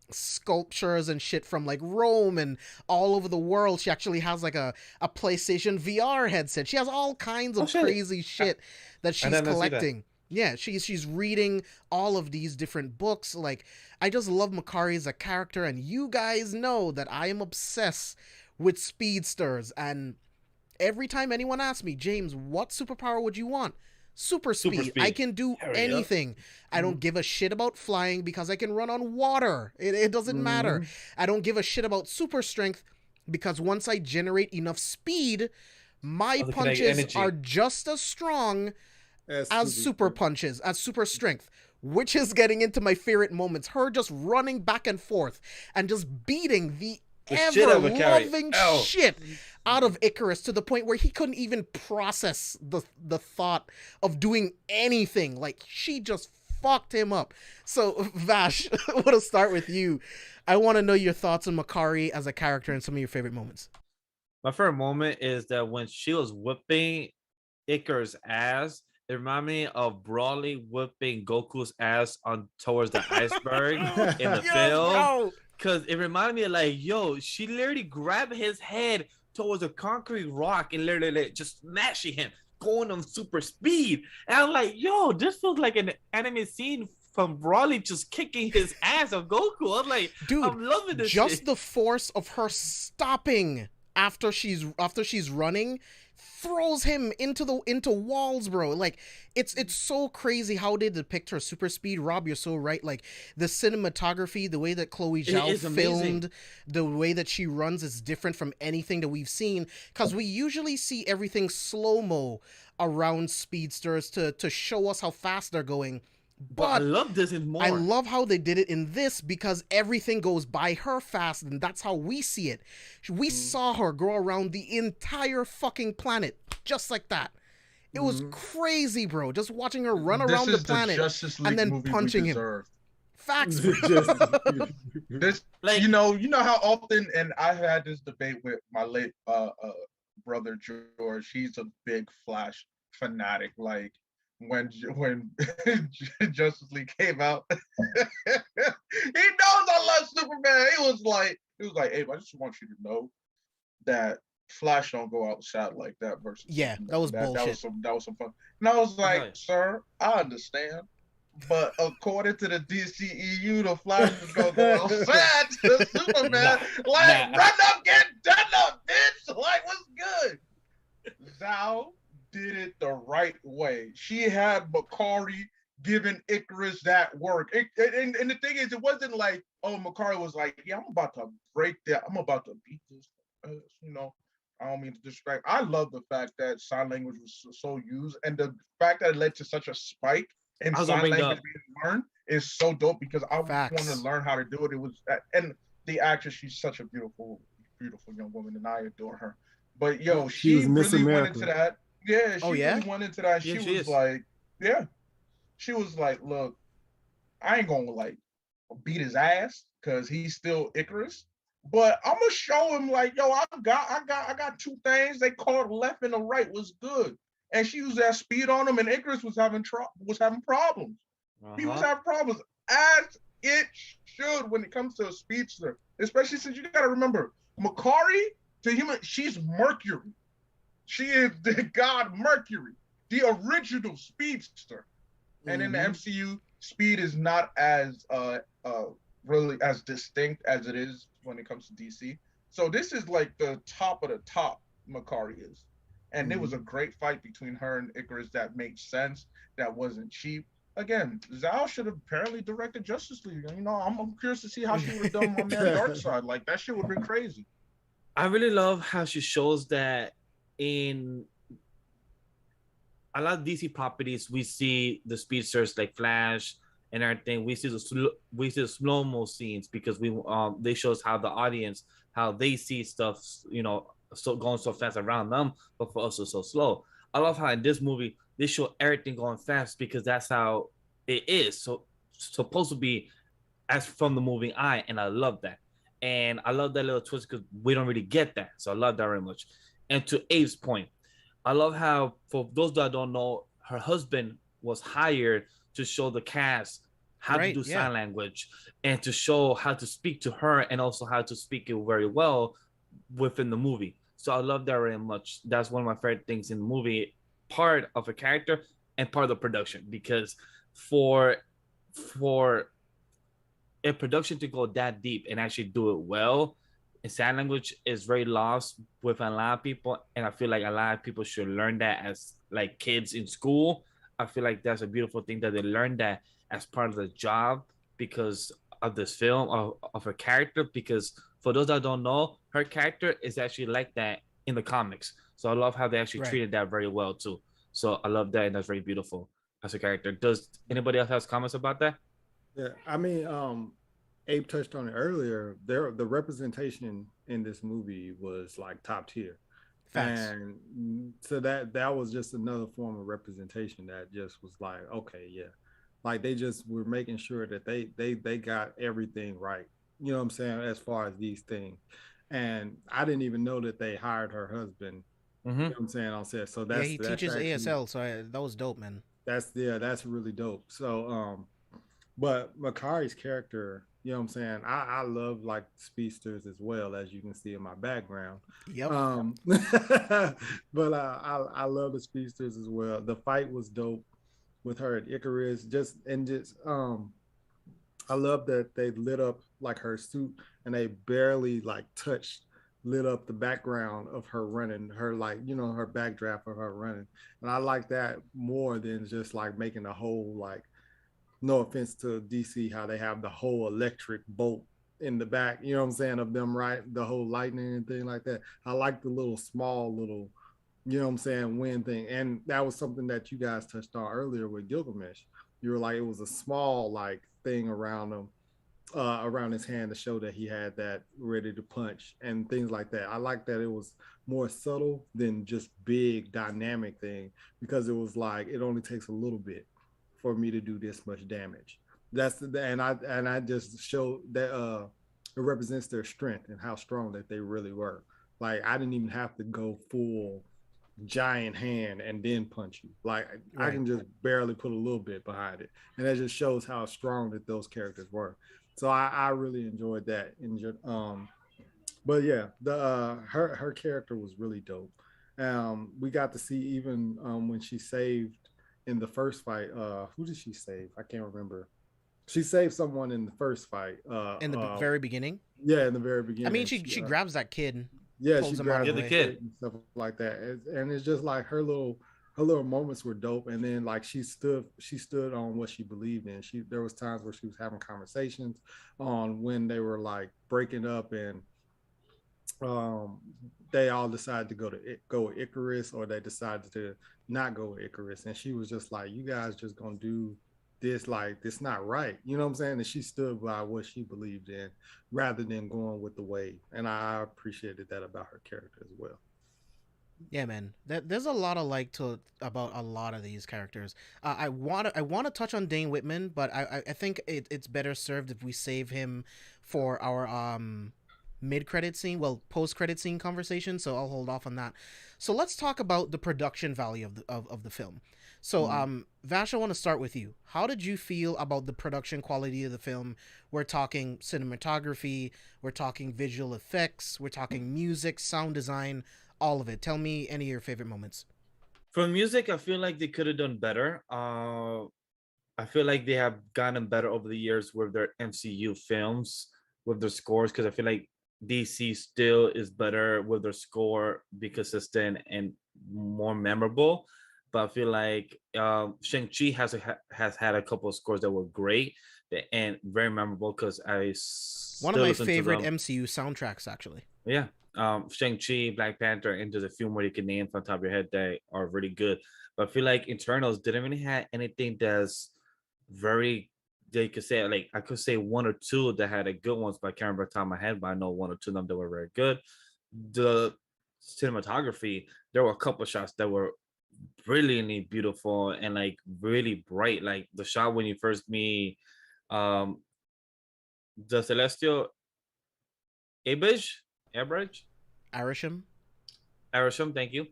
sculptures and shit from like Rome and all over the world. She actually has like a PlayStation VR headset. She has all kinds of crazy shit that she's collecting. Yeah, she's reading all of these different books. Like, I just love Makkari as a character, and you guys know that I am obsessed with speedsters. And every time anyone asks me, James, what superpower would you want? Super speed. I can do anything. I don't give a shit about flying because I can run on water. It doesn't matter. I don't give a shit about super strength because once I generate enough speed, my punches are just as strong as super punches, as super strength. Which is getting into my favorite moments. Her just running back and forth and just beating the ever-loving shit out of Ikaris to the point where he couldn't even process the thought of doing anything. Like, she just fucked him up. So, Vash, I want to start with you. I want to know your thoughts on Makkari as a character and some of your favorite moments. My favorite moment is that when she was whipping Ikaris' ass, it reminded me of Broly whipping Goku's ass on towards the iceberg in the film. Because it reminded me of like, yo, she literally grabbed his head towards a concrete rock and literally just smashing him, going on super speed. And I'm like, yo, this feels like an anime scene from Broly just kicking his ass of Goku. I'm like, dude, I'm loving this just shit. The force of her stopping after she's running throws him into walls, bro. Like, it's so crazy how they depict her super speed. Rob, you're so right. Like, the cinematography, the way that Chloe Zhao filmed, the way that she runs is different from anything that we've seen, because we usually see everything slow-mo around speedsters to show us how fast they're going. But I love this in more. I love how they did it in this because everything goes by her fast, and that's how we see it. We saw her go around the entire fucking planet just like that. It was crazy, bro. Just watching her run around the planet and then punching him. Facts. This, like, you know how often, and I had this debate with my late brother George. He's a big Flash fanatic. Like, when Justice League came out, he knows I love Superman. He was like, Abe, I just want you to know that Flash don't go outside like that versus Superman. That was bullshit. That was some fun. And I was like, sir, I understand, but according to the DCEU, the Flash is gonna go outside to Superman. Run up, get done up, bitch. Like, what's good? Zhao did it the right way. She had Makkari giving Ikaris that work. And the thing is, it wasn't like, oh, Makkari was like, yeah, I'm about to break that. I'm about to beat this. I don't mean to distract. I love the fact that sign language was so used, and the fact that it led to such a spike in sign language being learned is so dope, because I want to learn how to do it. It was, and the actress, she's such a beautiful, beautiful young woman, and I adore her. But yo, she really went into that. Yeah, she really went into that. She was like, she was like, look, I ain't gonna like beat his ass because he's still Ikaris, but I'm gonna show him like, yo, I got two things. They called left and the right was good, and she used that speed on him, and Ikaris was having problems. He was having problems, as it should when it comes to a speedster, especially since you gotta remember, Makkari to human, she's Mercury. She is the god Mercury, the original speedster. And in the MCU, speed is not as really as distinct as it is when it comes to DC. So this is like the top of the top Makkari is. And it was a great fight between her and Ikaris that made sense, that wasn't cheap. Again, Zhao should have apparently directed Justice League. You know, I'm curious to see how she would have done on that dark side. Like, that shit would have been crazy. I really love how she shows that in a lot of DC properties, we see the speedsters like Flash and everything. We see the slow-mo scenes because they show us how the audience, how they see stuff, so going so fast around them, but for us it's so slow. I love how in this movie they show everything going fast because that's how it is. So supposed to be as from the moving eye, and I love that. And I love that little twist because we don't really get that. So I love that very much. And to Abe's point, I love how, for those that don't know, her husband was hired to show the cast how to do sign language and to show how to speak to her and also how to speak it very well within the movie. So I love that very much. That's one of my favorite things in the movie, part of a character and part of the production, because for a production to go that deep and actually do it well, and sign language is very lost with a lot of people, and I feel like a lot of people should learn that as like kids in school. I feel like that's a beautiful thing that they learned that as part of the job because of this film of her character. Because for those that don't know, her character is actually like that in the comics. So I love how they actually Right. treated that very well too. So I love that, and that's very beautiful as a character. Does anybody else has comments about that? Yeah, I mean, Abe touched on it earlier. The representation in this movie was like top tier, Facts. and so that was just another form of representation that just was like, okay, yeah, like they just were making sure that they got everything right. You know what I'm saying? As far as these things, and I didn't even know that they hired her husband. You Mm-hmm. know what I'm saying? On set, so Yeah, that's he that's teaches actually ASL, so that was dope, man. that's yeah, that's really dope. So but Makkari's character, you know what I'm saying? I love like speedsters as well, as you can see in my background. Yep. But I love the speedsters as well. The fight was dope with her at Ikaris. Just I love that they lit up like her suit and they barely like touched lit up the background of her running, her like, you know, her backdraft of her running. And I like that more than just like making a whole like, no offense to DC, how they have the whole electric bolt in the back, you know what I'm saying, of them, right? The whole lightning and thing like that. I like the little small little, you know what I'm saying, wind thing. And that was something that you guys touched on earlier with Gilgamesh. You were like, it was a small like thing around him, around his hand to show that he had that ready to punch and things like that. I like that it was more subtle than just big dynamic thing because it was like it only takes a little bit for me to do this much damage. And I just show that it represents their strength and how strong that they really were. Like I didn't even have to go full giant hand and then punch you. Like I Right. can just barely put a little bit behind it, and that just shows how strong that those characters were. So I really enjoyed that. But yeah, the her character was really dope. We got to see even when she saved in the first fight. Who did she save? I can't remember. She saved someone in the first fight. In the very beginning. Yeah, in the very I mean, beginning. she grabs that kid, Yeah, she pulls him out of grabs the Yeah, the the way. kid. kid and stuff like that, and it's just like her little moments were dope. And then like she stood on what she believed in. There was times where she was having conversations on when they were like breaking up and um they all decided to go with Ikaris, or they decided to not go with Ikaris, and she was just like, you guys just gonna do this, like this not right, you know what I'm saying? And she stood by what she believed in rather than going with the wave, and I appreciated that about her character as well. Yeah, man. There's a lot of like to about a lot of these characters. I want to touch on Dane Whitman, but I think it's better served if we save him for our mid credit scene, well, post credit scene conversation. So I'll hold off on that. So let's talk about the production value of the film. So Vash, I want to start with you. How did you feel about the production quality of the film? We're talking cinematography, we're talking visual effects, we're talking music, sound design, all of it. Tell me any of your favorite moments. For music, I feel like they could have done better. I feel like they have gotten better over the years with their MCU films, with their scores, because I feel like DC still is better with their score, be consistent and more memorable. But I feel like Shang-Chi has had a couple of scores that were great and very memorable because I One of still my listen to favorite them. MCU soundtracks, actually. Yeah. Shang-Chi, Black Panther, and there's a few more you can name from the top of your head that are really good. But I feel like Internals didn't really have anything that's very they could say like I could say one or two that had a good ones, but I can't remember the top of my head, but I know one or two of them that were very good. The cinematography, there were a couple of shots that were brilliantly beautiful and like really bright. Like the shot when you first meet um the Celestial Abridge, Abridge, Arisham. Arisham, thank you.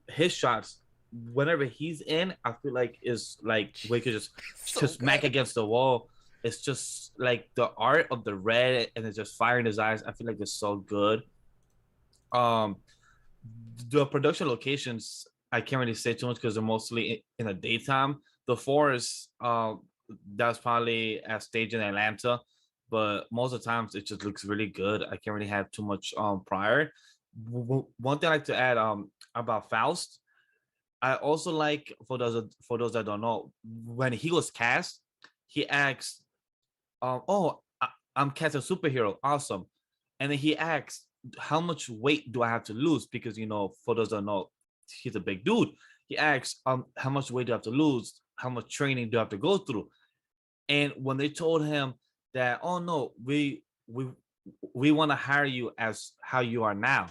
His shots, whenever he's in, I feel like is like we could So just smack good. against the wall. It's just like the art of the red and it's just fire in his eyes. I feel like it's so good. Um, the production locations, I can't really say too much because they're mostly in the daytime. The forest, that's probably a stage in Atlanta, but most of the times it just looks really good. I can't really have too much prior. One thing I like to add about Faust, I also like, for those that don't know, when he was cast, he asked, "Oh, I'm cast as a superhero, awesome," and then he asked, "How much weight do I have to lose?" Because for those that don't know, he's a big dude. He asks, "How much weight do I have to lose? How much training do I have to go through?" And when they told him that, "Oh no, we want to hire you as how you are now,"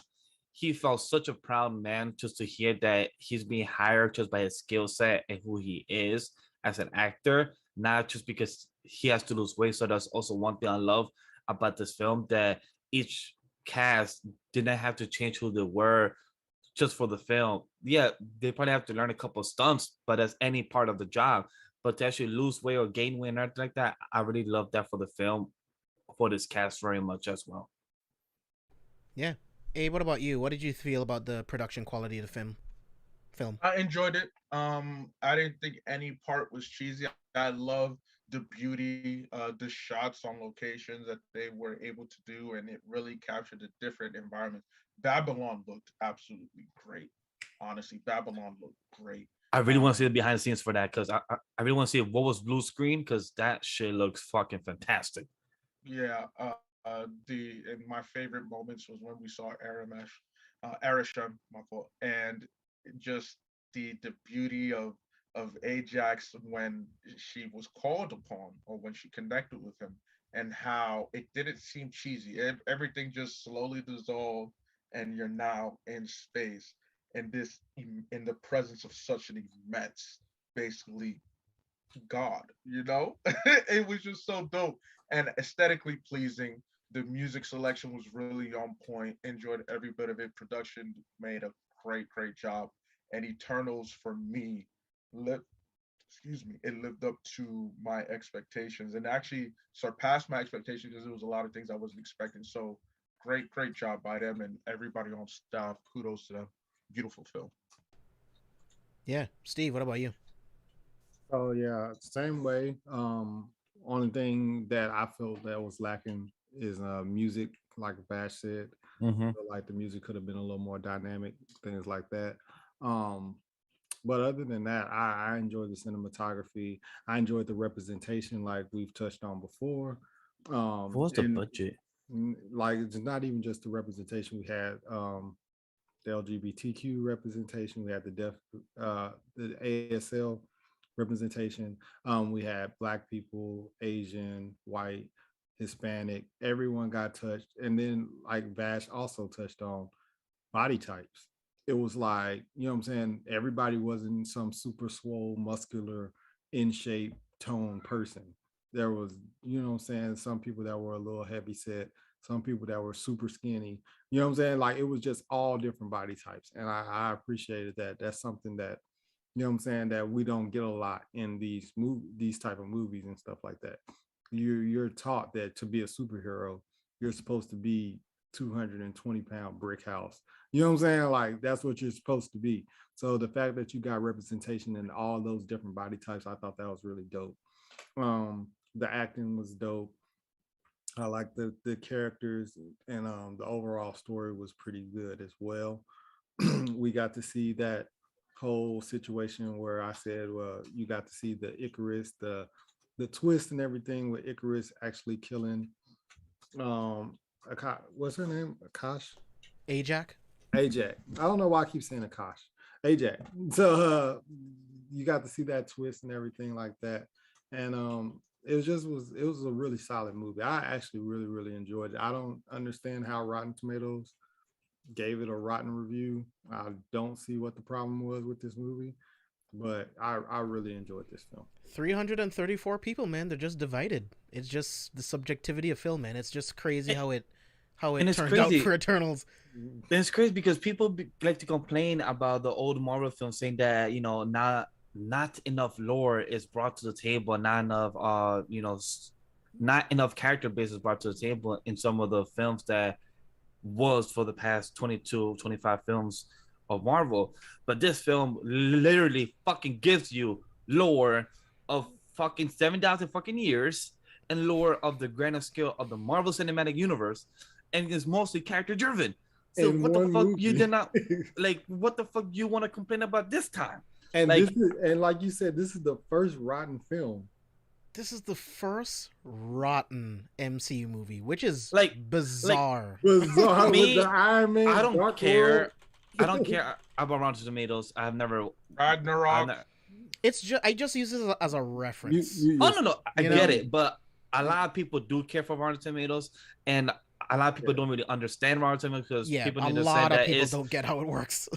he felt such a proud man just to hear that he's being hired just by his skill set and who he is as an actor, not just because he has to lose weight. So that's also one thing I love about this film, that each cast didn't have to change who they were just for the film. Yeah, they probably have to learn a couple of stunts, but that's any part of the job. But to actually lose weight or gain weight and everything like that, I really love that for the film, for this cast very much as well. Yeah. Hey, what about you? What did you feel about the production quality of the film? I enjoyed it. I didn't think any part was cheesy. I love the beauty, the shots on locations that they were able to do, and it really captured the different environments. Babylon looked absolutely great. Honestly, Babylon looked great. I really want to see the Um, behind the scenes for that, because I really want to see what was blue screen, because that shit looks fucking fantastic. yeah, the and my favorite moments was when we saw Arishem, my fault, and just the beauty of Ajax when she was called upon or when she connected with him, and how it didn't seem cheesy. Everything just slowly dissolved, and you're now in space in the presence of such an immense, basically God, you know? It was just so dope and aesthetically pleasing. The music selection was really on point. Enjoyed every bit of it. Production made a great job. And Eternals for me lived it lived up to my expectations and actually surpassed my expectations because there was a lot of things I wasn't expecting. So great job by them and everybody on staff. Kudos to them. Beautiful film. Yeah. Steve, what about you? Oh yeah, same way. Only thing that I felt that was lacking is music, like Vash said. Mm-hmm. Feel like the music could have been a little more dynamic, things like that. Um, but other than that, I enjoyed the cinematography. I enjoyed the representation, like we've touched on before. What was the And budget? like it's not even just the representation. We had the LGBTQ representation. We had the ASL representation. We had Black people, Asian, white, Hispanic. Everyone got touched, and then like Vash also touched on body types. It was like, you know what I'm saying? Everybody wasn't some super swole, muscular, in shape, toned person. There was, you know what I'm saying, some people that were a little heavy set, some people that were super skinny. You know what I'm saying? Like it was just all different body types. And I appreciated that. That's something that, you know what I'm saying, that we don't get a lot in these type of movies and stuff like that. You're taught that to be a superhero, you're supposed to be 220-pound brick house. You know what I'm saying? Like that's what you're supposed to be. So the fact that you got representation in all those different body types, I thought that was really dope. The acting was dope. I like the characters, and the overall story was pretty good as well. We got to see that whole situation where I said, well, you got to see the Ikaris, the twist and everything with Ikaris actually killing what's her name? Akash? Ajak? Ajak. I don't know why I keep saying Akash. Ajak. So you got to see that twist and everything like that. And it was a really solid movie. I actually really enjoyed it. I don't understand how Rotten Tomatoes gave it a rotten review. I don't see what the problem was with this movie, but I really enjoyed this film. 334 people, man. They're just divided. It's just the subjectivity of film, man. It's just crazy how it And it's turned out crazy. for Eternals. And it's crazy because people like to complain about the old Marvel films, saying that not enough lore is brought to the table, not enough not enough character base is brought to the table in some of the films that was for the past 22, 25 films of Marvel. But this film literally fucking gives you lore of fucking 7,000 fucking years and lore of the grander scale of the Marvel Cinematic Universe, and is mostly character driven. So in what the one fuck movie. you did not like? What the fuck you want to complain about this time? And Like- this is, and like you said, this is the first rotten film. This is the first rotten MCU movie, which is Like- bizarre. Bizarre Me, with the Iron Man. I don't Dark care. World. I don't care about Rotten Tomatoes. I've never. Ragnarok. It's just I just use it as a reference. Oh no, I You get know? it, but a lot of people do care for Rotten Tomatoes, and a lot of people don't really understand Rotten Tomatoes because Yeah, people a need to say lot of that people it's, don't get how it works.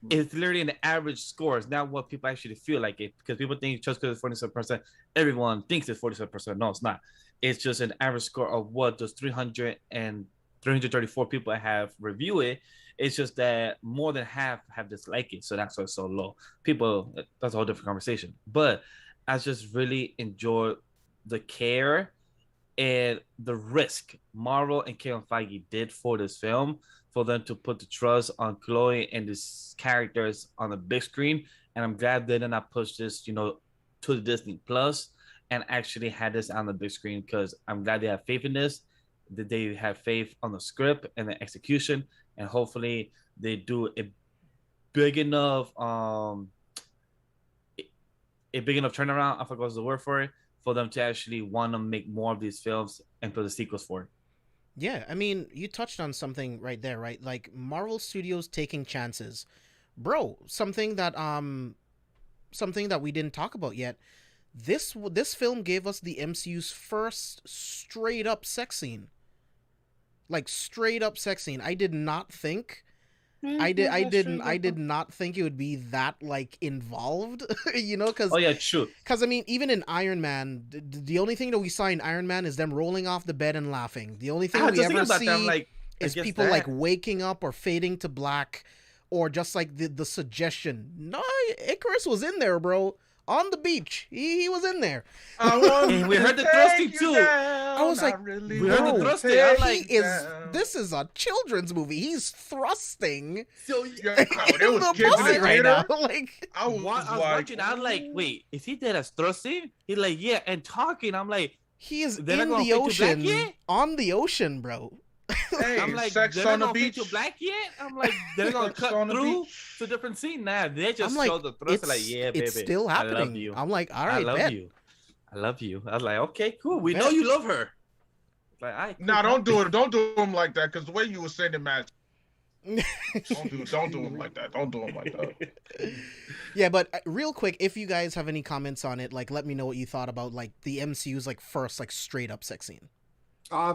it's literally an average score. It's not what people actually feel like it, because people think just because it's 47%, everyone thinks it's 47%. No, it's not. It's just an average score of what those 334 people have review it. It's just that more than half have disliked it, so that's why it's so low. People, that's a whole different conversation. But I just really enjoy the care and the risk Marvel and Kevin Feige did for this film, for them to put the trust on Chloe and these characters on the big screen. And I'm glad they did not push this, to the Disney Plus and actually had this on the big screen, because I'm glad they have faith in this, that they have faith on the script and the execution, and hopefully they do a big enough turnaround, I forgot what's the word for it, for them to actually want to make more of these films and put the sequels for it. Yeah, I mean, you touched on something right there, right? Like Marvel Studios taking chances. Bro, something that we didn't talk about yet. This film gave us the MCU's first straight up sex scene. Like straight up sex scene. I did not think I did not think it would be that like involved, because Oh yeah, true. Because I mean, even in Iron Man, the only thing that we saw in Iron Man is them rolling off the bed and laughing. The only thing we ever see is people like waking up or fading to black, or just like the suggestion. No, Ikaris was in there, bro. On the beach, he was in there. And we heard the thrusting too. I was like, we heard the thrusting. I'm like, this is a children's movie. He's thrusting. So there was the kids in pussy the right theater. now. Like, I was watching. I'm like, wait, is he dead as thrusting? He's like, yeah, and talking. I'm like, he is in they're not gonna the fade to black ocean, yet? on the ocean, bro. Hey, I'm like, sex they're on not the gonna fade beach. to black yet? I'm like, they're gonna Sex cut on the through beach. to a different scene. Nah, they just I'm like, show the thrust. Like, yeah, baby, it's still happening. I love you. I'm like, all I right, love bet. you. I love you. I was like, okay, cool. We Bet. know you love her. Like, all right, cool, Nah, don't copy. do it. Don't do him like that. Because the way you were saying it, man. Don't do him like that. Don't do him like that. Yeah, but real quick, if you guys have any comments on it, like, let me know what you thought about like the MCU's like first like straight up sex scene. I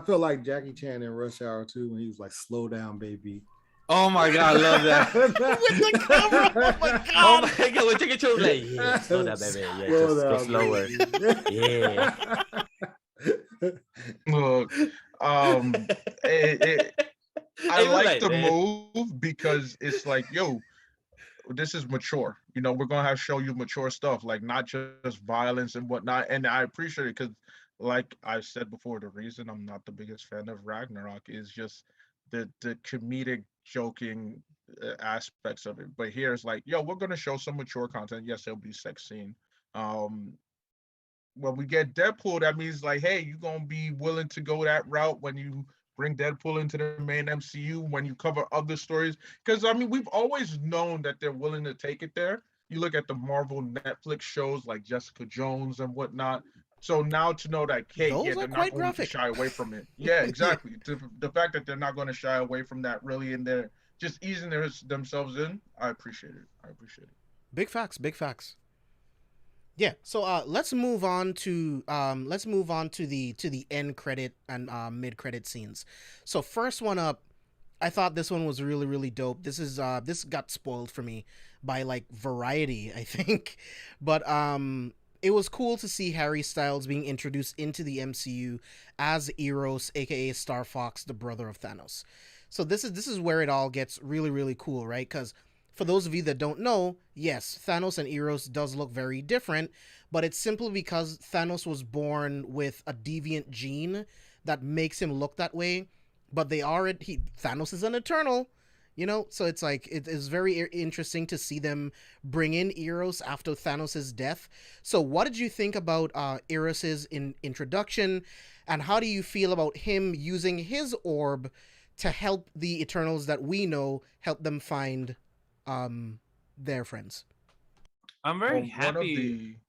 feel like Jackie Chan in Rush Hour 2 when he was like, "Slow down, baby." Oh my god, I love that. With the camera, oh my god. Oh my god, we're taking two like, yeah, slow down, baby. Yeah, just go slower. Yeah. Look, I like the move because it's like, yo, this is mature. We're gonna have show you mature stuff, like not just violence and whatnot. And I appreciate it because, like I said before, the reason I'm not the biggest fan of Ragnarok is just the comedic joking aspects of it. But here it's like, yo, we're gonna show some mature content. Yes, there'll be sex scene. When we get Deadpool, that means like, hey, you're gonna be willing to go that route when you bring Deadpool into the main MCU, when you cover other stories. Because I mean, we've always known that they're willing to take it there. You look at the Marvel Netflix shows like Jessica Jones and whatnot. So now to know that, hey, they're not going to shy away from it. Yeah, exactly. The fact that they're not going to shy away from that really, and they're just easing themselves in, I appreciate it. Big facts. Yeah, so let's move on to the end credit and mid credit scenes. So first one up, I thought this one was really, really dope. This got spoiled for me by like Variety, I think, but it was cool to see Harry Styles being introduced into the MCU as Eros, aka Star Fox, the brother of Thanos. So this is where it all gets really, really cool, right? Because for those of you that don't know, yes, Thanos and Eros does look very different, but it's simply because Thanos was born with a deviant gene that makes him look that way. But Thanos is an Eternal, so it's like it is very interesting to see them bring in Eros after Thanos' death. So what did you think about Eros's introduction, and how do you feel about him using his orb to help the Eternals that we know, help them find their friends. I'm very happy.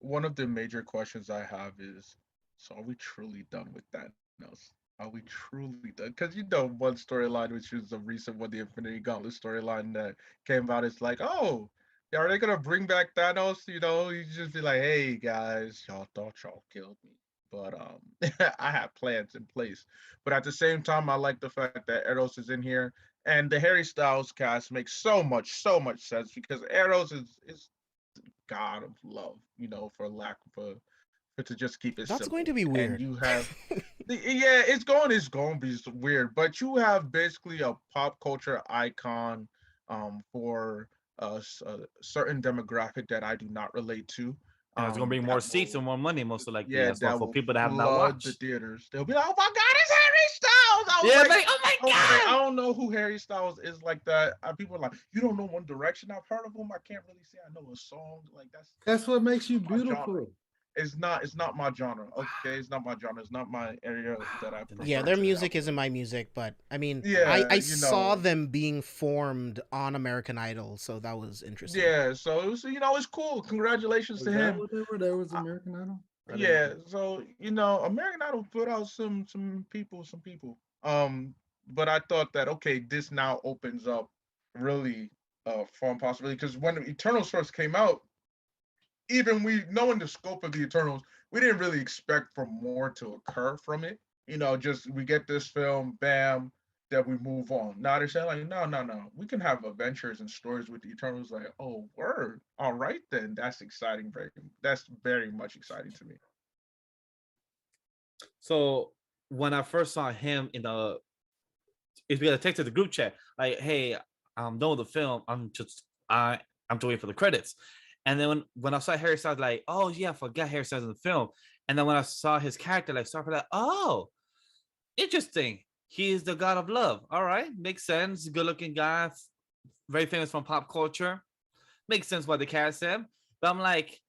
One of the major questions I have is, so are we truly done with Thanos? Are we truly done? Because one storyline, which is a recent one, the Infinity Gauntlet storyline that came out, is like, oh, are they gonna bring back Thanos? You just be like, hey guys, y'all thought y'all killed me, but I have plans in place. But at the same time, I like the fact that Eros is in here, and the Harry Styles cast makes so much sense because Eros is god of love, for lack of to just keep it That's simple. going to be weird. And you have, yeah, it's going to be weird, but you have basically a pop culture icon for a certain demographic that I do not relate to. And it's gonna bring more seats and more money, most likely. Yeah, as well, for people that have not flood watched the theaters. They'll be like, "Oh my God, it's Harry Styles!" oh my God. I don't know who Harry Styles is like that. People are like, "You don't know One Direction?" I've heard of him. I can't really say I know a song. Like that's what makes you beautiful. It's not my genre. Okay, it's not my genre. It's not my area that I prefer. Yeah, their music isn't my music, but I mean, yeah, I saw them being formed on American Idol, so that was interesting. Yeah, so it's cool. Congratulations to him. That was American Idol. Yeah, so American Idol put out some people. But I thought that this now opens up really fun possibility because when Eternals first came out, even we knowing the scope of the Eternals, we didn't really expect for more to occur from it. Just we get this film, bam, that we move on. Now they're saying like, no, we can have adventures and stories with the Eternals. Like, oh, word, all right then, that's exciting. That's very much exciting to me. So when I first saw him it's because I texted the group chat like, hey, I'm done with the film. I'm just waiting for the credits. And then when I saw Harry Styles, like, oh yeah, I forgot Harry Styles in the film. And then when I saw his character, like, start for that, oh, interesting. He is the god of love. All right, makes sense. Good-looking guy, very famous from pop culture. Makes sense why they cast him. But I'm like,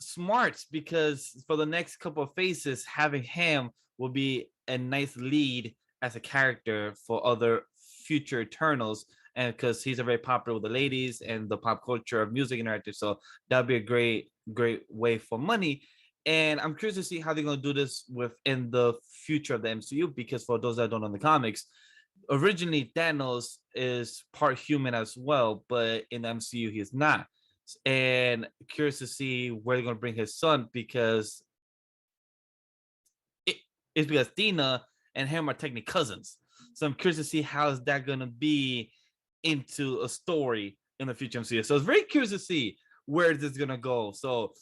smart, because for the next couple of phases, having him will be a nice lead as a character for other future Eternals. And because he's a very popular with the ladies and the pop culture of music and narrative, so that'd be a great way for money. And I'm curious to see how they're going to do this within the future of the MCU, because for those that don't know the comics, originally Thanos is part human as well, but in the MCU he's not. And curious to see where they're going to bring his son, because it's because Thena and him are technically cousins. So I'm curious to see how is that going to be into a story in the future MCU. So it's very curious to see where this is going to go. So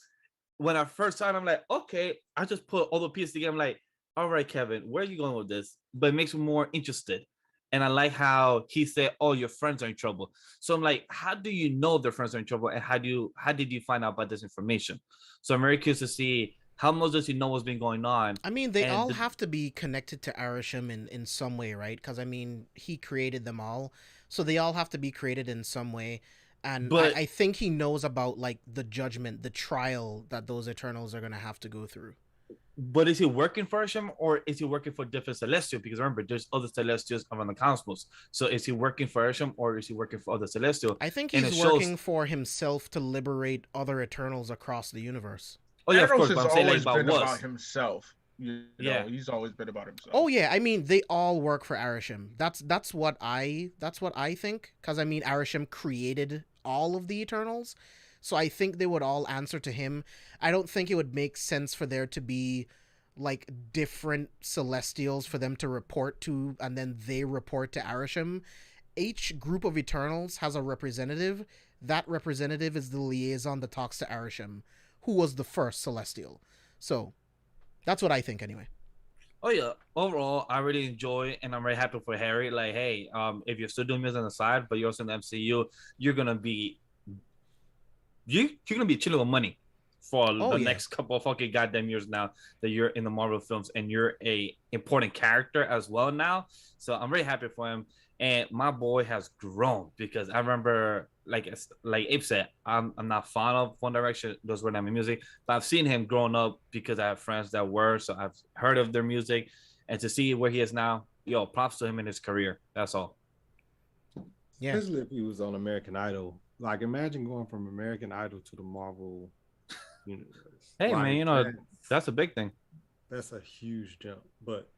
when I first saw it, I'm like, okay, I just put all the pieces together. I'm like, all right, Kevin, where are you going with this? But it makes me more interested. And I like how he said, oh, your friends are in trouble. So I'm like, how do you know their friends are in trouble? And how did you find out about this information? So I'm very curious to see how much does he know what's been going on. I mean, they all have to be connected to Arishem in some way, right? Because, I mean, he created them all. So they all have to be created in some way. And I think he knows about, like, the judgment, the trial that those Eternals are going to have to go through. But is he working for Arishem, or is he working for different Celestials? Because remember, there's other Celestials around the cosmos. So is he working for Arishem, or is he working for other Celestials? I think he's working for himself to liberate other Eternals across the universe. Oh yeah, Eros of course. But I'm saying like about himself. Yeah, he's always been about himself. Oh yeah, I mean they all work for Arishem. That's what I think. Because I mean Arishem created all of the Eternals, so I think they would all answer to him. I don't think it would make sense for there to be like different Celestials for them to report to, and then they report to Arishem. Each group of Eternals has a representative. That representative is the liaison that talks to Arishem, who was the first Celestial. So that's what I think anyway. Oh yeah, overall I really enjoy, and I'm very happy for Harry. Like, hey, if you're still doing this on the side, but you're also in the MCU, you're gonna be chilling with money for the next couple of fucking goddamn years now that you're in the Marvel films and you're a important character as well now. So I'm very happy for him. And my boy has grown, because I remember, like Abe said, I'm not fond of One Direction, those were not my music, but I've seen him growing up because I have friends that were, so I've heard of their music, and to see where he is now, yo, props to him in his career. That's all. Yeah. Especially if he was on American Idol. Like, imagine going from American Idol to the Marvel universe. Hey, like, man, you know, that's a big thing. That's a huge jump. But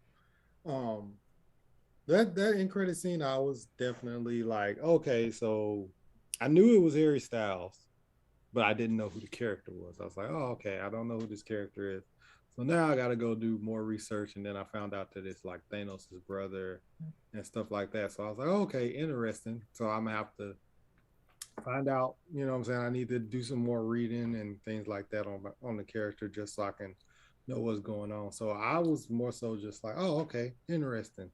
that end credit scene, I was definitely like, okay, so I knew it was Harry Styles, but I didn't know who the character was. I was like, oh, okay, I don't know who this character is. So now I got to go do more research, and then I found out that it's like Thanos' brother and stuff like that. So I was like, oh, okay, interesting. So I'm gonna have to find out. You know what I'm saying? I need to do some more reading and things like that on the character, just so I can know what's going on. So I was more so just like, oh, okay, interesting.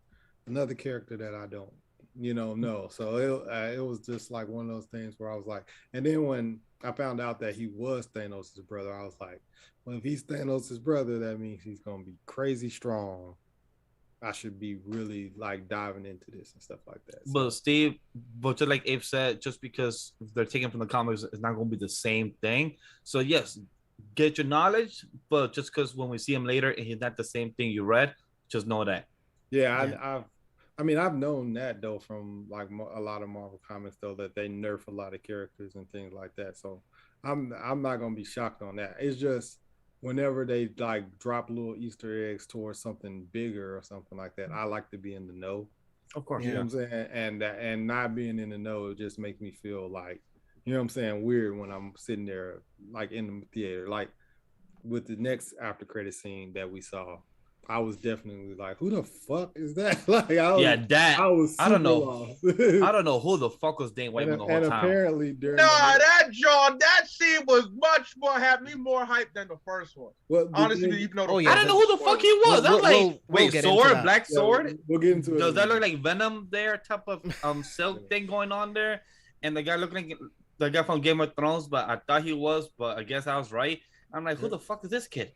Another character that I don't, know. So it was just like one of those things where I was like, and then when I found out that he was Thanos' brother, I was like, well, if he's Thanos' brother, that means he's gonna be crazy strong. I should be really like diving into this and stuff like that. But Steve, but just like Abe said, just because they're taken from the comics, it's not going to be the same thing. So yes, get your knowledge, but just because when we see him later and he's not the same thing you read, just know that. Yeah. I've known that though from like a lot of Marvel comics though, that they nerf a lot of characters and things like that. So I'm not gonna be shocked on that. It's just whenever they like drop little Easter eggs towards something bigger or something like that, I like to be in the know. Of course, you know what I'm saying, and not being in the know, it just makes me feel like, you know what I'm saying, weird when I'm sitting there like in the theater, like with the next after credit scene that we saw. I was definitely like, who the fuck is that? Like, I don't know. I don't know who the fuck was Dane Whitman the whole time. Apparently during that scene was much more, had me more hyped than the first one. Well, honestly, even though I didn't know who the fuck he was. I'm like, wait, sword, black sword. We'll get into it. Does that look like Venom there, type of silk thing going on there? And the guy looked like the guy from Game of Thrones, but I thought he was, but I guess I was right. I'm like, who the fuck is this kid?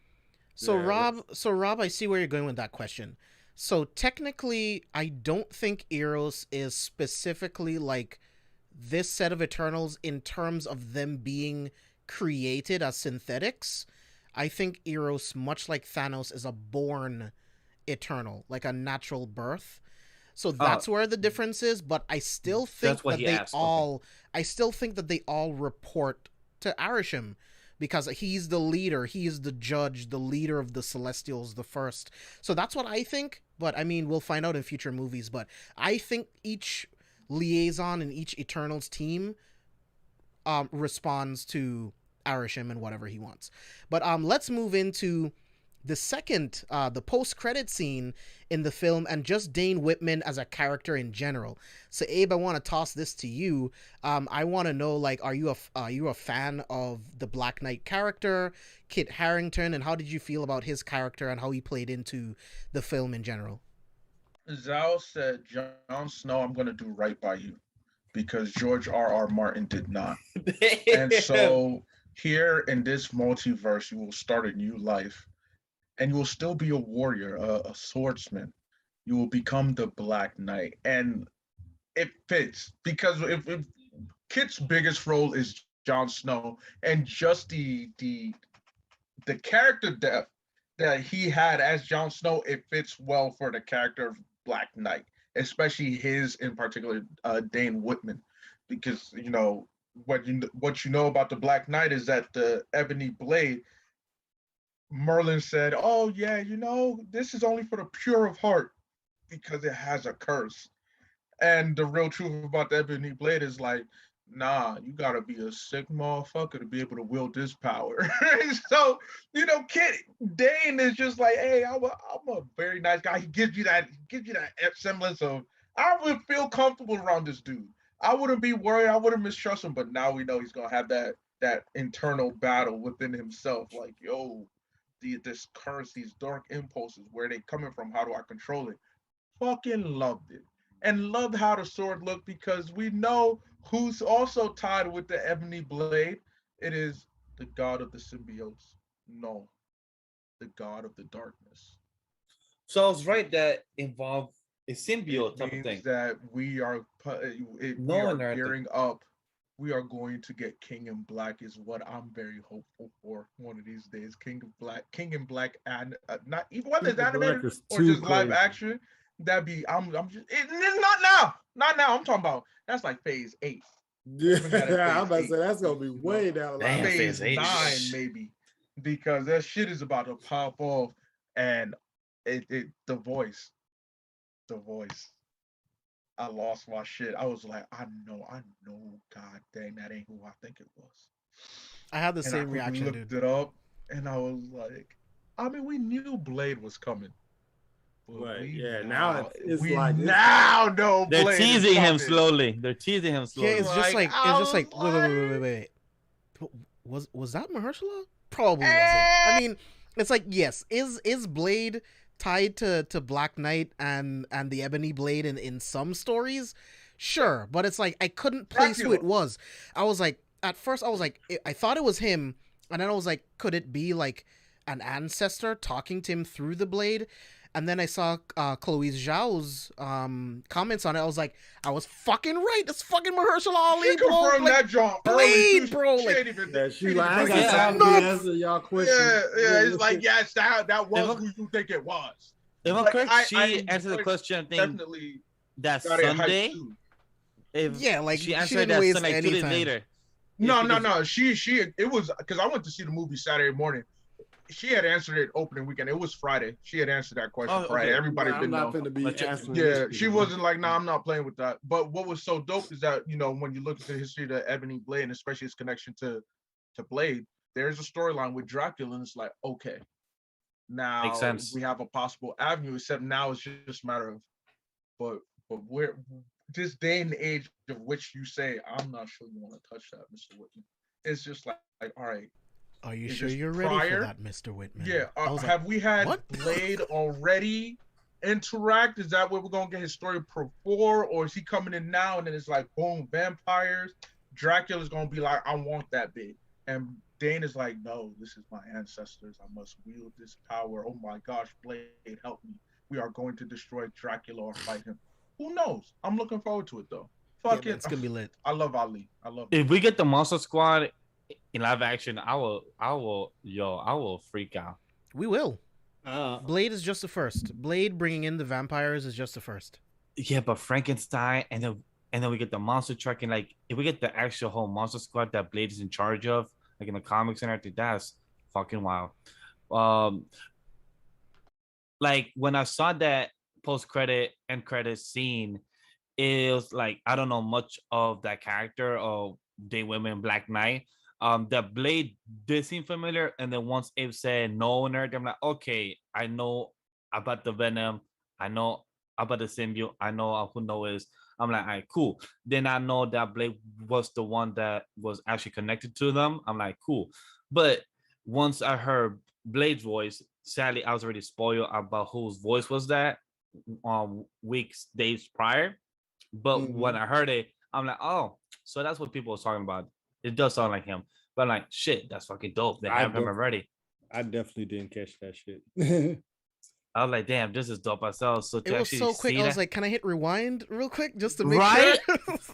So Rob, I see where you're going with that question. So technically, I don't think Eros is specifically like this set of Eternals in terms of them being created as synthetics. I think Eros, much like Thanos, is a born Eternal, like a natural birth. So that's where the difference is. But I still think I still think that they all report to Arishem, because he's the leader, he is the judge, the leader of the Celestials, the first. So that's what I think, but I mean, we'll find out in future movies. But I think each liaison and each Eternals team responds to Arishem and whatever he wants. But let's move into the second, the post-credit scene in the film, and just Dane Whitman as a character in general. So Abe, I want to toss this to you. I want to know, like, are you a fan of the Black Knight character, Kit Harington, and how did you feel about his character and how he played into the film in general? Zhao said, Jon Snow, I'm going to do right by you, because George R.R. Martin did not. And so here in this multiverse, you will start a new life. And you will still be a warrior, a swordsman. You will become the Black Knight. And it fits, because if Kit's biggest role is Jon Snow, and just the character depth that he had as Jon Snow, it fits well for the character of Black Knight, especially his in particular, Dane Whitman. Because, you know, what you know about the Black Knight is that the Ebony Blade, Merlin said, oh yeah, you know, this is only for the pure of heart because it has a curse. And the real truth about the Ebony Blade is like, nah, you gotta be a sick motherfucker to be able to wield this power. So, you know, Dane is just like, hey, I'm a very nice guy. He gives you that semblance of, I would feel comfortable around this dude. I wouldn't be worried, I wouldn't mistrust him, but now we know he's gonna have that internal battle within himself. Like, yo, this curse, these dark impulses, where they coming from? How do I control it? Fucking loved it. And loved how the sword looked, because we know who's also tied with the Ebony Blade. It is the god of the symbiotes. No, the god of the darkness. So I was right that involved a symbiote type of thing. That we are gearing up. We are going to get King in Black, is what I'm very hopeful for one of these days. King in Black, and not even whether it's animated or just live action. That'd be. I'm just. Not now. Not now. I'm talking about. That's like phase 8. Yeah, I'm about to say that's gonna be way down the line. Damn, Phase phase 8. 9 maybe, because that shit is about to pop off, and the voice. I lost my shit. I was like, I know, god dang, that ain't who I think it was. I had the And I same reaction, looked dude. it up, and I was like, I mean, we knew Blade was coming. Right. Yeah. Now it's we like now know They're Blade teasing is him coming. slowly. They're teasing him Yeah, slowly. it's just like Like, wait. Was that Mahershala? Probably wasn't. I mean, it's like, yes, is Blade tied to Black Knight and the Ebony Blade in some stories? Sure, but it's like I couldn't place who it was. I was like, at first I was like, I thought it was him, and then I was like, could it be like an ancestor talking to him through the blade? And then I saw Chloe Zhao's comments on it. I was like, I was fucking right. That's fucking Mahershala Ali, she bro. confirmed Like, that John Blade, bro. Like, she like, I got time to answer y'all questions. Yeah, it's like, yes, that was who you think it was. If I'm correct, she answered the question, I think, definitely that Sunday. Like she answered that Sunday, like 2 days later. No. She it was because I went to see the movie Saturday morning. She had answered it opening weekend. It was Friday. She had answered that question Friday. Everybody didn't know. Yeah, she wasn't like, nah, I'm not playing with that. But what was so dope is that, when you look at the history of the Ebony Blade, and especially its connection to Blade, there's a storyline with Dracula, and it's like, okay, now makes sense. We have a possible avenue, except now it's just a matter of, but where this day and age of which you say, I'm not sure you want to touch that, Mr. Whitman. It's just like all right. Are you sure you're ready for that, Mr. Whitman? Yeah. Have we had Blade already interact? Is that where we're gonna get his story before, or is he coming in now and then it's like, boom, vampires? Dracula's gonna be like, I want that bit, and Dane is like, no, this is my ancestors. I must wield this power. Oh my gosh, Blade, help me. We are going to destroy Dracula or fight him. Who knows? I'm looking forward to it though. Fuck it, it's gonna be lit. I love Ali. If we get the Monster Squad in live action, I will freak out. We will. Blade is just the first. Blade bringing in the vampires is just the first. Yeah, but Frankenstein, and then we get the monster truck, and like if we get the actual whole Monster Squad that Blade is in charge of, like in the comics and everything, that's fucking wild. Like when I saw that post-credit and credit scene, it was like, I don't know much of that character of Dane Whitman, Black Knight. That Blade did seem familiar, and then once Abe said no and everything, I'm like, okay, I know about the Venom, I know about the symbiote, I know who Noah is. I'm like, all right, cool. Then I know that Blade was the one that was actually connected to them. I'm like, cool. But once I heard Blade's voice, sadly, I was already spoiled about whose voice was that weeks, days prior. But when I heard it, I'm like, oh, so that's what people were talking about. It does sound like him. But I'm like, shit, that's fucking dope. They have him already. I definitely didn't catch that shit. I was like, damn, this is dope myself. So it was so quick. I was like, can I hit rewind real quick just to make sure?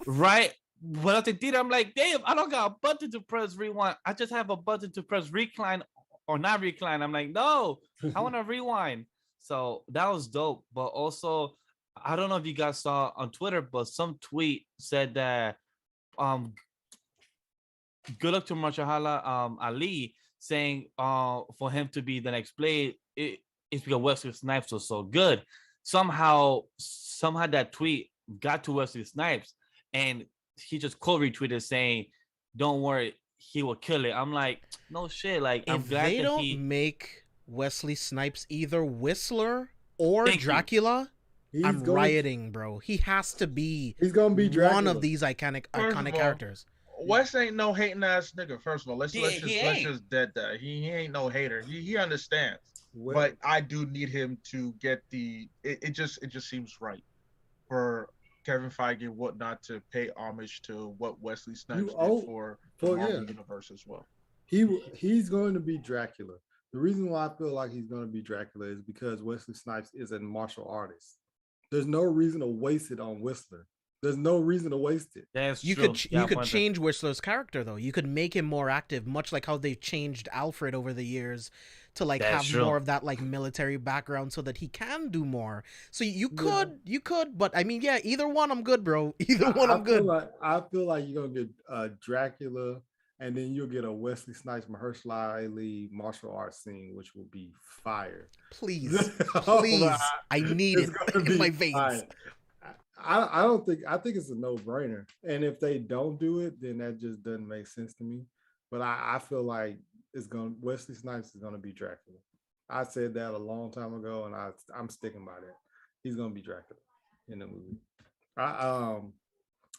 Right. When I did, I'm like, damn, I don't got a button to press rewind. I just have a button to press recline or not recline. I'm like, no, I want to rewind. So that was dope. But also, I don't know if you guys saw on Twitter, but some tweet said that good luck to Mahershala Ali, saying for him to be the next Blade, it's because Wesley Snipes was so good. Somehow that tweet got to Wesley Snipes, and he just quote retweeted saying, "Don't worry, he will kill it." I'm like, no shit. Like, I'm glad they don't make Wesley Snipes either Whistler or Dracula. I'm rioting, bro. He has to be. He's gonna be Dracula. One of these iconic characters. Wes ain't no hating ass nigga. First of all, let's just dead that. He ain't no hater. He understands. Well, but I do need him to get the. It just seems right for Kevin Feige and whatnot to pay homage to what Wesley Snipes did for the Marvel universe as well. He's going to be Dracula. The reason why I feel like he's going to be Dracula is because Wesley Snipes is a martial artist. There's no reason to waste it on Whistler. There's no reason to waste it. That's You true. could Yeah, you could point change Whistler's character though. You could make him more active, much like how they've changed Alfred over the years to like That's have true. more of that like military background so that he can do more. So you Yeah. could, but I mean, yeah, either one I'm good, bro. Either one I'm good. I feel like you're gonna get Dracula, and then you'll get a Wesley Snipes, Mahershala Ali martial arts scene, which will be fire. Please, Oh, please, I need it's it gonna in be my veins. fire. I don't think I think it's a no-brainer. And if they don't do it, then that just doesn't make sense to me. But I feel like Wesley Snipes is gonna be Dracula. I said that a long time ago, and I'm sticking by that. He's gonna be Dracula in the movie.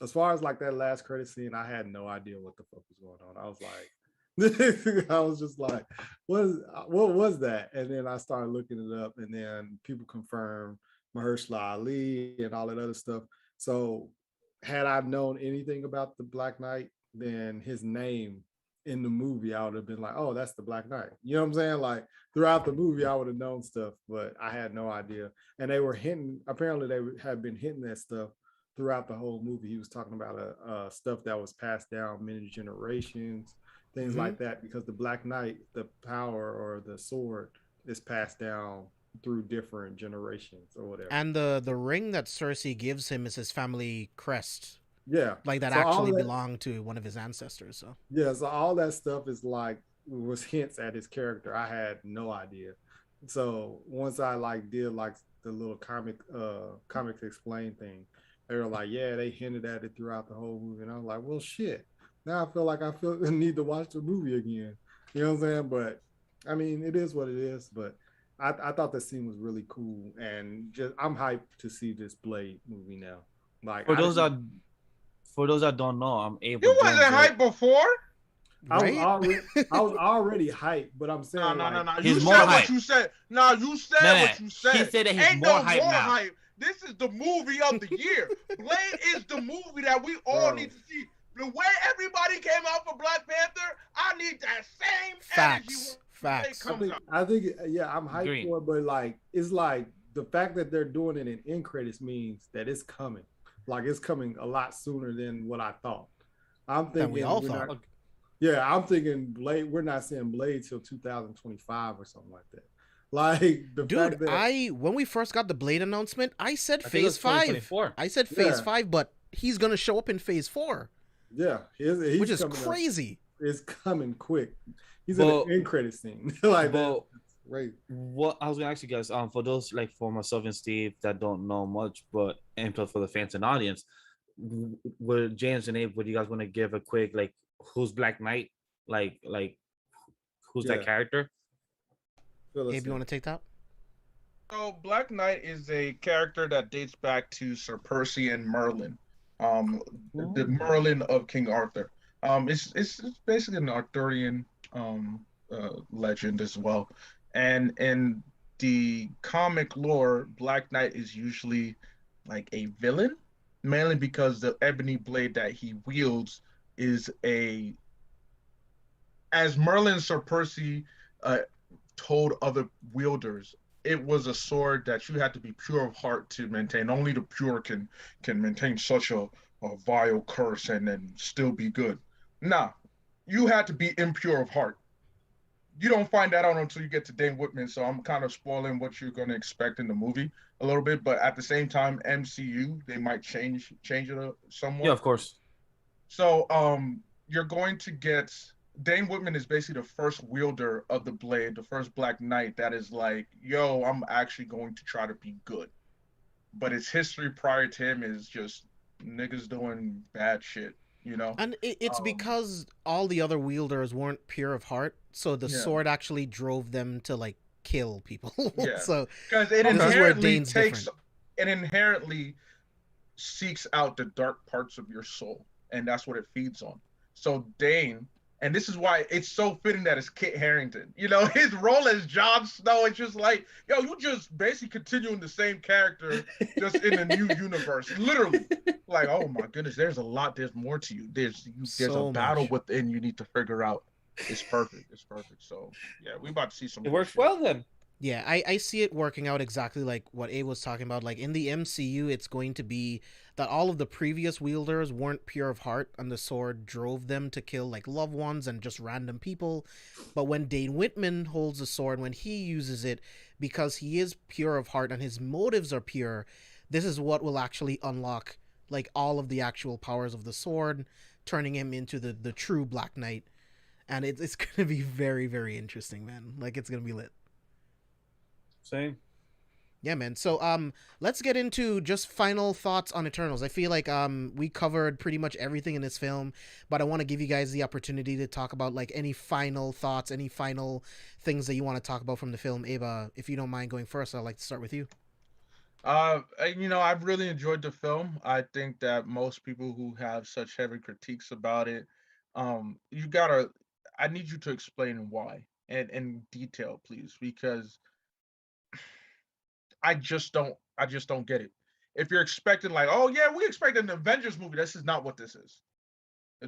As far as like that last credit scene, I had no idea what the fuck was going on. I was like, I was just like, what was that? And then I started looking it up, and then people confirmed Mahershala Ali and all that other stuff. So had I known anything about the Black Knight, then his name in the movie, I would have been like, oh, that's the Black Knight. You know what I'm saying? Like throughout the movie, I would have known stuff, but I had no idea. And they were hinting, apparently they had been hinting that stuff throughout the whole movie. He was talking about stuff that was passed down many generations, things like that, because the Black Knight, the power or the sword is passed down through different generations or whatever. And the ring that Sersi gives him is his family crest. Yeah. Like that So actually belonged to one of his ancestors. So yeah, so all that stuff is like was hints at his character. I had no idea. So once I like did like the little comics explain thing, they were like, yeah, they hinted at it throughout the whole movie. And I was like, well shit. Now I feel like I need to watch the movie again. You know what I'm saying? But I mean, it is what it is. But I thought the scene was really cool, and just I'm hyped to see this Blade movie now. Like for those that don't know, I'm able. You wasn't hyped before. right? I was already hyped, but I'm saying No. He's You more said hype. what you said. No, you said what you said. He said that he's Ain't more no hype more now. hype. This is the movie of the year. Blade is the movie that we all need to see. The way everybody came out for Black Panther, I need that same energy. Facts. I think, yeah, I'm hyped Agreed. for it, but like, it's like the fact that they're doing it in end credits means that it's coming. Like, it's coming a lot sooner than what I thought. I'm thinking we all thought. I'm thinking Blade. We're not seeing Blade till 2025 or something like that. Like the fact that when we first got the Blade announcement, I said I think it was Phase 5. 2024. I said Phase 5, but he's gonna show up in Phase 4. Yeah, he's which is Up. crazy. It's coming quick. He's in the end credit scene. Like that. Right. What I was gonna ask you guys, for those like for myself and Steve that don't know much, but and plus for the fans and audience, would James and Abe, would you guys want to give a quick like who's Black Knight? Like who's that character? Abe, you want to take that? So Black Knight is a character that dates back to Sir Percy and Merlin. The Merlin of King Arthur. It's basically an Arthurian legend as well. And in the comic lore, Black Knight is usually like a villain, mainly because the ebony blade that he wields is as Merlin Sir Percy told other wielders, it was a sword that you had to be pure of heart to maintain. Only the pure can maintain such a vile curse and then still be good. Nah, you had to be impure of heart. You don't find that out until you get to Dane Whitman, so I'm kind of spoiling what you're going to expect in the movie a little bit, but at the same time, MCU, they might change it somewhat. Yeah, of course. So you're going to get Dane Whitman is basically the first wielder of the blade, the first Black Knight that is like, yo, I'm actually going to try to be good. But his history prior to him is just niggas doing bad shit, you know? And it's because all the other wielders weren't pure of heart, so the sword actually drove them to like kill people. Yeah. So because it inherently seeks out the dark parts of your soul, and that's what it feeds on. So Dane, and this is why it's so fitting that it's Kit Harington. You know, his role as Jon Snow, it's just like, yo, you just basically continuing the same character, just in a new universe. Literally. Like, oh my goodness, there's more to you. There's a battle within you need to figure out. It's perfect. So yeah, we about to see some. It works well then. Yeah, I see it working out exactly like what A was talking about. Like in the MCU, it's going to be that all of the previous wielders weren't pure of heart, and the sword drove them to kill like loved ones and just random people. But when Dane Whitman holds the sword, when he uses it, because he is pure of heart and his motives are pure, this is what will actually unlock like all of the actual powers of the sword, turning him into the true Black Knight. And it's gonna be very, very interesting, man. Like it's gonna be lit. Same. Yeah, man. So let's get into just final thoughts on Eternals. I feel like we covered pretty much everything in this film, but I want to give you guys the opportunity to talk about like any final thoughts, any final things that you want to talk about from the film. Ava, if you don't mind going first, I'd like to start with you. I've really enjoyed the film. I think that most people who have such heavy critiques about it, you gotta I need you to explain why and in detail, please, because I just don't get it. If you're expecting like, oh yeah, we expect an Avengers movie, this is not what this is.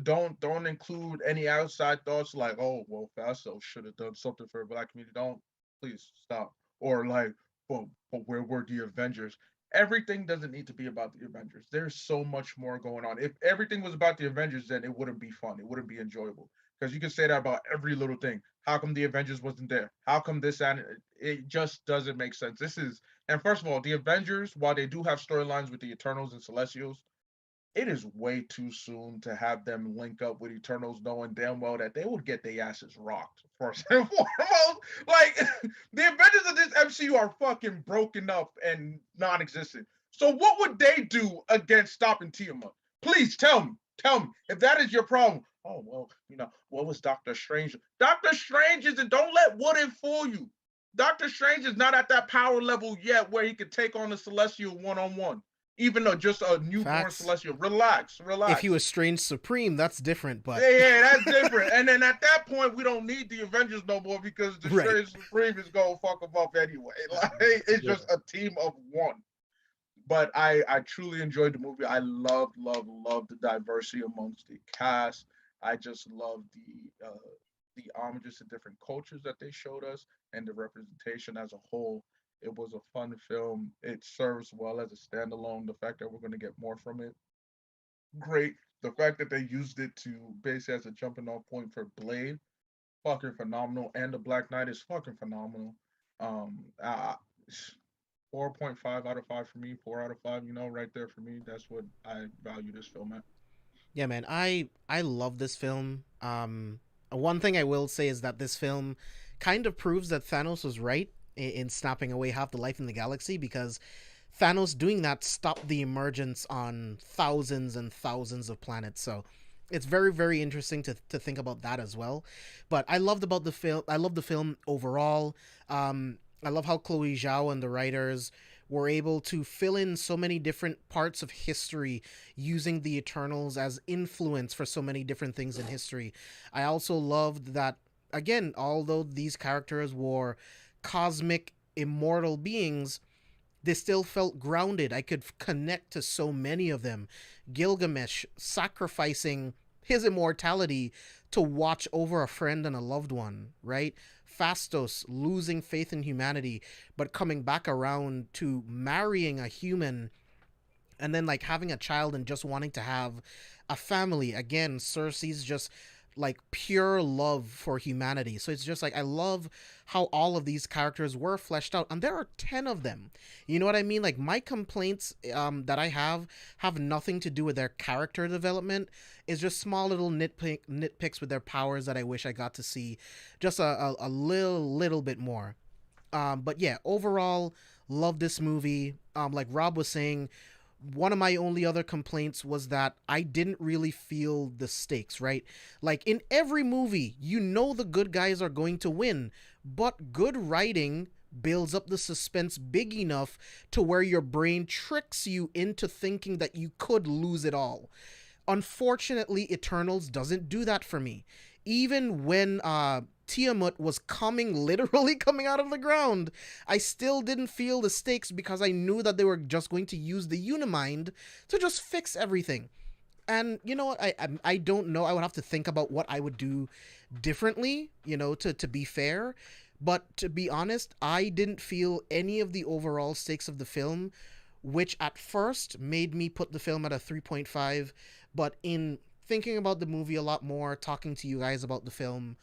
Don't include any outside thoughts like, oh well, Phastos should have done something for the Black community. Don't, please stop. Or like, but where were the Avengers? Everything doesn't need to be about the Avengers. There's so much more going on. If everything was about the Avengers, then it wouldn't be fun. It wouldn't be enjoyable. Because you can say that about every little thing. How come the Avengers wasn't there? How come this and it just doesn't make sense? And first of all, the Avengers, while they do have storylines with the Eternals and Celestials, it is way too soon to have them link up with Eternals, knowing damn well that they would get their asses rocked first and foremost. Like the Avengers of this MCU are fucking broken up and non-existent. So what would they do against stopping Tiamat? Please tell me. Tell me if that is your problem. Oh well, what was Doctor Strange? Doctor Strange isn't. Don't let what if fool you. Doctor Strange is not at that power level yet where he could take on the Celestial one-on-one, even though just a newborn Facts. Celestial. Relax. If he was Strange Supreme, that's different, but yeah, that's different. And then at that point, we don't need the Avengers no more because the Right. Strange Supreme is gonna fuck them up anyway. Like it's just a team of one. But I truly enjoyed the movie. I loved the diversity amongst the cast. I just loved the homages to different cultures that they showed us and the representation as a whole. It was a fun film. It serves well as a standalone. The fact that we're going to get more from it, great. The fact that they used it to basically as a jumping off point for Blade, fucking phenomenal. And the Black Knight is fucking phenomenal. Uh, 4.5 out of 5 for me, 4 out of 5, right there for me. That's what I value this film at. yeah, man, I love this film. One thing I will say is that this film kind of proves that Thanos was right in snapping away half the life in the galaxy, because Thanos doing that stopped the emergence on thousands and thousands of planets. So it's very, very interesting to think about that as well. But I loved about the film. I love the film overall. I love how Chloe Zhao and the writers were able to fill in so many different parts of history using the Eternals as influence for so many different things in history. I also loved that, again, although these characters were cosmic, immortal beings, they still felt grounded. I could connect to so many of them. Gilgamesh sacrificing his immortality to watch over a friend and a loved one, right? Phastos losing faith in humanity, but coming back around to marrying a human and then like having a child and just wanting to have a family. Again, Sersi's just like pure love for humanity. So it's just like I love how all of these characters were fleshed out, and there are 10 of them. You know what I mean? Like my complaints that I have nothing to do with their character development. It's just small little nitpicks with their powers that I wish I got to see just a little bit more. But yeah, overall, love this movie. Like Rob was saying, one of my only other complaints was that I didn't really feel the stakes, right? Like in every movie, you know the good guys are going to win, but good writing builds up the suspense big enough to where your brain tricks you into thinking that you could lose it all. Unfortunately, Eternals doesn't do that for me. Even when Tiamat was literally coming out of the ground, I still didn't feel the stakes because I knew that they were just going to use the Unimind to just fix everything. And you know what? I don't know. I would have to think about what I would do differently, to be fair. But to be honest, I didn't feel any of the overall stakes of the film, which at first made me put the film at a 3.5. But in thinking about the movie a lot more, talking to you guys about the film,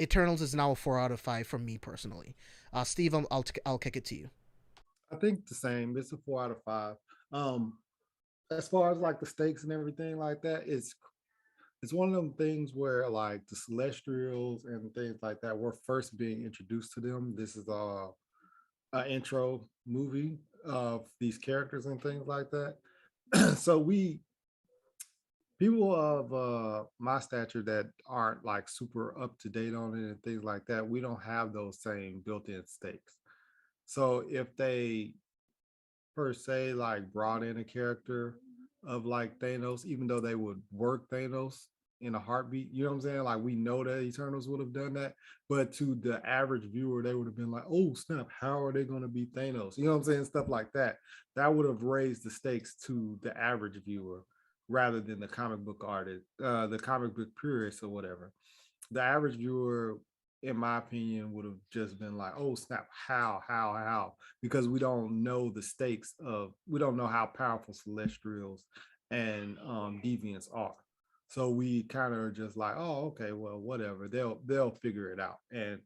Eternals is now a 4 out of 5 from me personally. Steve, I'll kick it to you. I think the same. It's a 4 out of 5. As far as like the stakes and everything like that, it's one of them things where like the Celestials and things like that, we're first being introduced to them. This is an intro movie of these characters and things like that. So people of my stature that aren't like super up to date on it and things like that, we don't have those same built-in stakes. So if they per se like brought in a character of like Thanos, even though they would work Thanos in a heartbeat, you know what I'm saying? Like we know that Eternals would have done that, but to the average viewer, they would have been like, "Oh snap! How are they going to beat Thanos?" You know what I'm saying? Stuff like that. That would have raised the stakes to the average viewer rather than the comic book artist, the comic book purist or whatever. The average viewer, in my opinion, would have just been like, "Oh snap! How?" Because we don't know the stakes of, we don't know how powerful Celestials and Deviants are. So we kind of are just like, "Oh, okay, well, whatever. They'll figure it out." And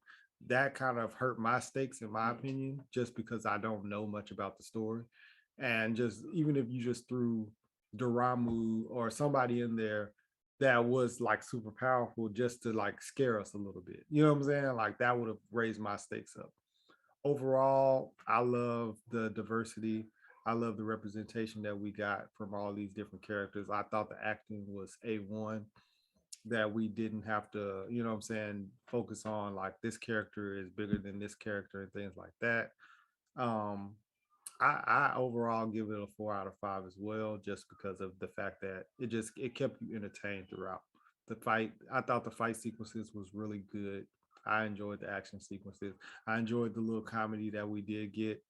that kind of hurt my stakes, in my opinion, just because I don't know much about the story. And just even if you just threw Doramu or somebody in there that was like super powerful just to like scare us a little bit. You know what I'm saying? Like that would have raised my stakes up. Overall, I love the diversity. I love the representation that we got from all these different characters. I thought the acting was A1, that we didn't have to, you know what I'm saying, focus on like this character is bigger than this character and things like that. Um, I overall give it a 4 out of 5 as well, just because of the fact that it kept you entertained throughout the fight. I thought the fight sequences was really good. I enjoyed the action sequences. I enjoyed the little comedy that we did get.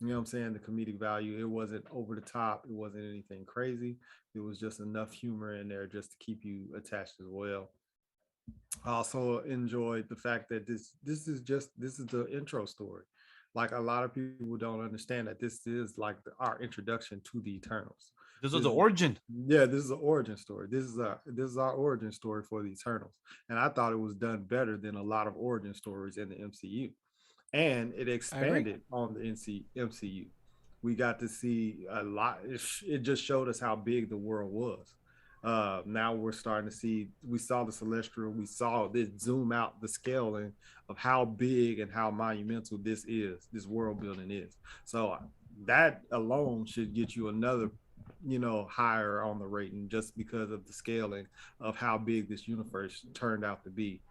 You know what I'm saying? The comedic value. It wasn't over the top. It wasn't anything crazy. It was just enough humor in there just to keep you attached as well. I also enjoyed the fact that this is the intro story. Like a lot of people don't understand that this is like our introduction to the Eternals. This was the origin. Yeah, this is an origin story. This is our origin story for the Eternals, and I thought it was done better than a lot of origin stories in the MCU, and it expanded on the MCU. We got to see a lot. It just showed us how big the world was. Now we're starting to see, we saw the Celestial, we saw this zoom out the scaling of how big and how monumental this world building is. So that alone should get you another, higher on the rating, just because of the scaling of how big this universe turned out to be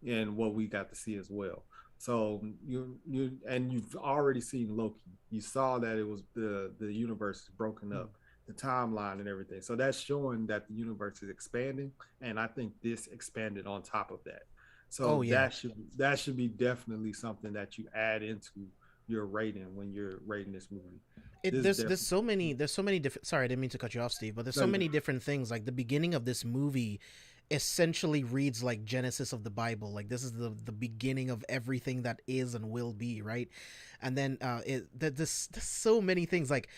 and what we got to see as well. So you've already seen Loki. You saw that it was the universe is broken up, the timeline and everything. So that's showing that the universe is expanding, and I think this expanded on top of that. So that should be definitely something that you add into your rating when you're rating this movie. There's so many different. Sorry, I didn't mean to cut you off, Steve. But there's so many different things. Like the beginning of this movie essentially reads like Genesis of the Bible. Like this is the beginning of everything that is and will be, right? And then there's so many things like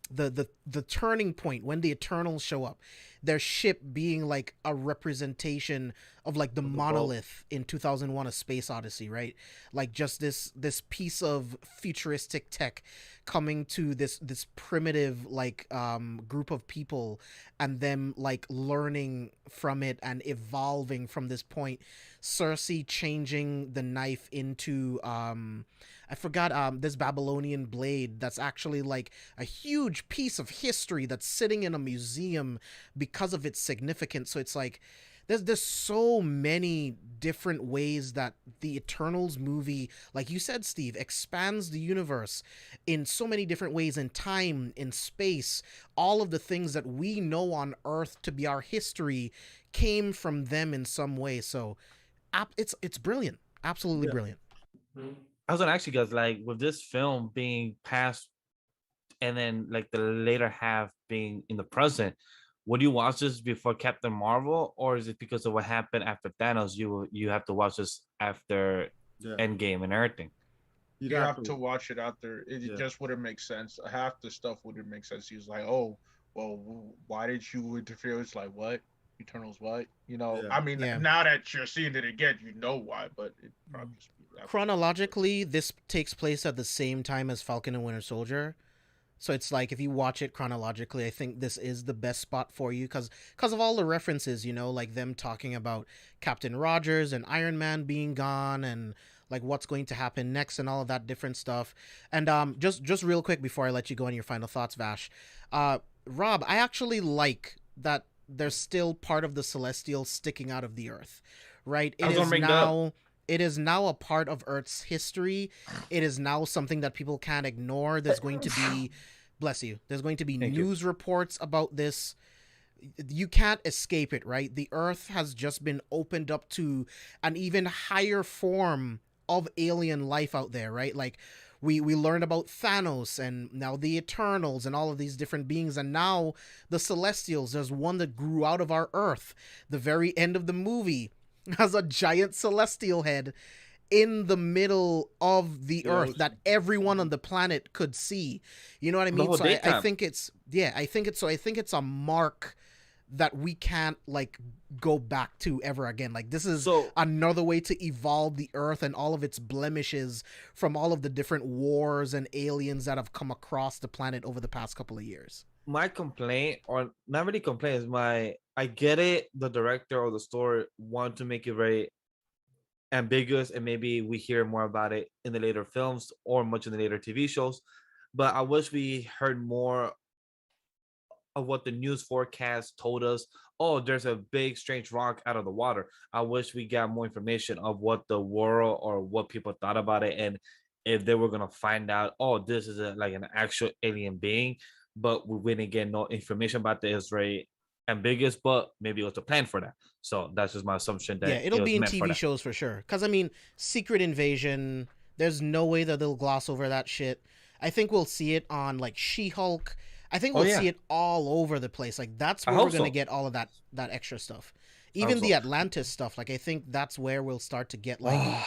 the turning point when the Eternals show up, their ship being like a representation of like the monolith in 2001: A Space Odyssey, right? Like just this piece of futuristic tech coming to this primitive like group of people, and them like learning from it and evolving from this point. Sersi changing the knife into I forgot this Babylonian blade that's actually like a huge piece of history that's sitting in a museum because of its significance. So it's like there's so many different ways that the Eternals movie, like you said, Steve, expands the universe in so many different ways, in time, in space. All of the things that we know on Earth to be our history came from them in some way. So it's brilliant, absolutely brilliant. I was gonna ask you guys, like, with this film being past and then like the later half being in the present, would you watch this before Captain Marvel, or is it because of what happened after Thanos? You have to watch this after Endgame and everything. You have to watch it after. It just wouldn't make sense. Half the stuff wouldn't make sense. He was like, "Oh, well, why did you interfere?" It's like, "What? Eternals? What?" You know. I mean, now that you're seeing it again, you know why. But it probably just chronologically, this takes place at the same time as Falcon and Winter Soldier. So it's like, if you watch it chronologically, I think this is the best spot for you because of all the references, you know, like them talking about Captain Rogers and Iron Man being gone and like what's going to happen next and all of that different stuff. And just real quick before I let you go on your final thoughts, Vash, Rob, I actually like that there's still part of the Celestial sticking out of the Earth, right? It is now a part of Earth's history. It is now something that people can't ignore. There's going to be, bless you, there's going to be news reports about this. You can't escape it, right? The Earth has just been opened up to an even higher form of alien life out there, right? Like, we learned about Thanos and now the Eternals and all of these different beings, and now the Celestials. There's one that grew out of our Earth. The very end of the movie has a giant celestial head in the middle of the Earth that everyone on the planet could see. You know what I mean? So I think it's a mark that we can't like go back to ever again. Like, this is another way to evolve the Earth and all of its blemishes from all of the different wars and aliens that have come across the planet over the past couple of years. My complaint, or not really complaint, is I get it. The director or the story want to make it very ambiguous, and maybe we hear more about it in the later films or much in the later TV shows. But I wish we heard more of what the news forecast told us. Oh, there's a big strange rock out of the water. I wish we got more information of what the world or what people thought about it, and if they were gonna find out, oh, this is like an actual alien being. But we didn't get no information about that. It's very ambiguous, but maybe it was a plan for that. So that's just my assumption that it'll be in TV shows for sure. Because I mean, Secret Invasion, there's no way that they'll gloss over that shit. I think we'll see it on like She-Hulk. I think we'll see it all over the place. Like, that's where we're gonna get all of that extra stuff. Even the Atlantis stuff. Like, I think that's where we'll start to get like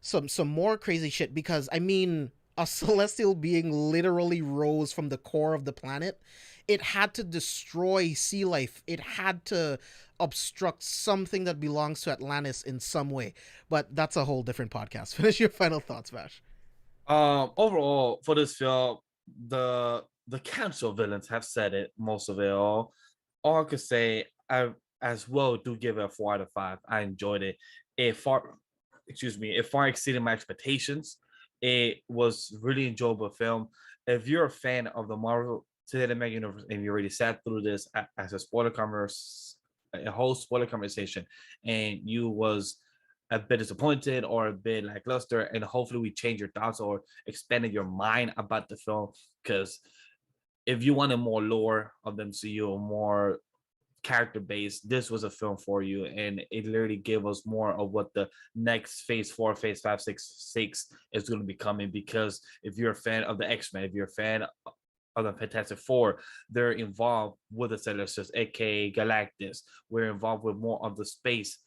some more crazy shit. Because I mean, a celestial being literally rose from the core of the planet. It had to destroy sea life. It had to obstruct something that belongs to Atlantis in some way. But that's a whole different podcast. Finish your final thoughts, Vash. Overall, for this film, the council villains have said it, most of it all. All I could say, I as well do give it a 4 out of 5. I enjoyed it. It far exceeded my expectations. It was really enjoyable film. If you're a fan of the Marvel Cinematic Universe and you already sat through this as a whole spoiler conversation, and you was a bit disappointed or a bit lackluster, and hopefully we change your thoughts or expanded your mind about the film, because if you wanted more lore of the MCU or more character base, this was a film for you, and it literally gave us more of what the next phase 4, phase 5, 6 is going to be coming. Because if you're a fan of the X-Men, if you're a fan of the Fantastic Four, they're involved with the Celestials, aka Galactus. We're involved with more of the space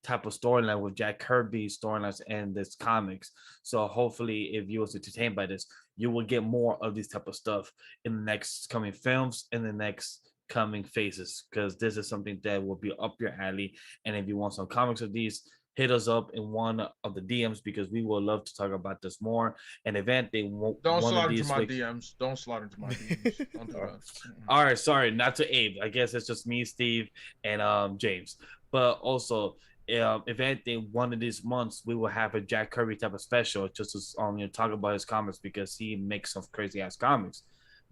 type of storyline with Jack Kirby's storylines and this comics. So hopefully, if you was entertained by this, you will get more of this type of stuff in the next coming films, in the next coming phases, because this is something that will be up your alley. And if you want some comics of these, hit us up in one of the DMs, because we will love to talk about this more. And event they won't slide into my DMs. Don't slide into my DMs. Don't do that. All right, sorry, not to Abe. I guess it's just me, Steve, and James. But also, if anything, one of these months we will have a Jack Kirby type of special, just to talk about his comics, because he makes some crazy ass comics.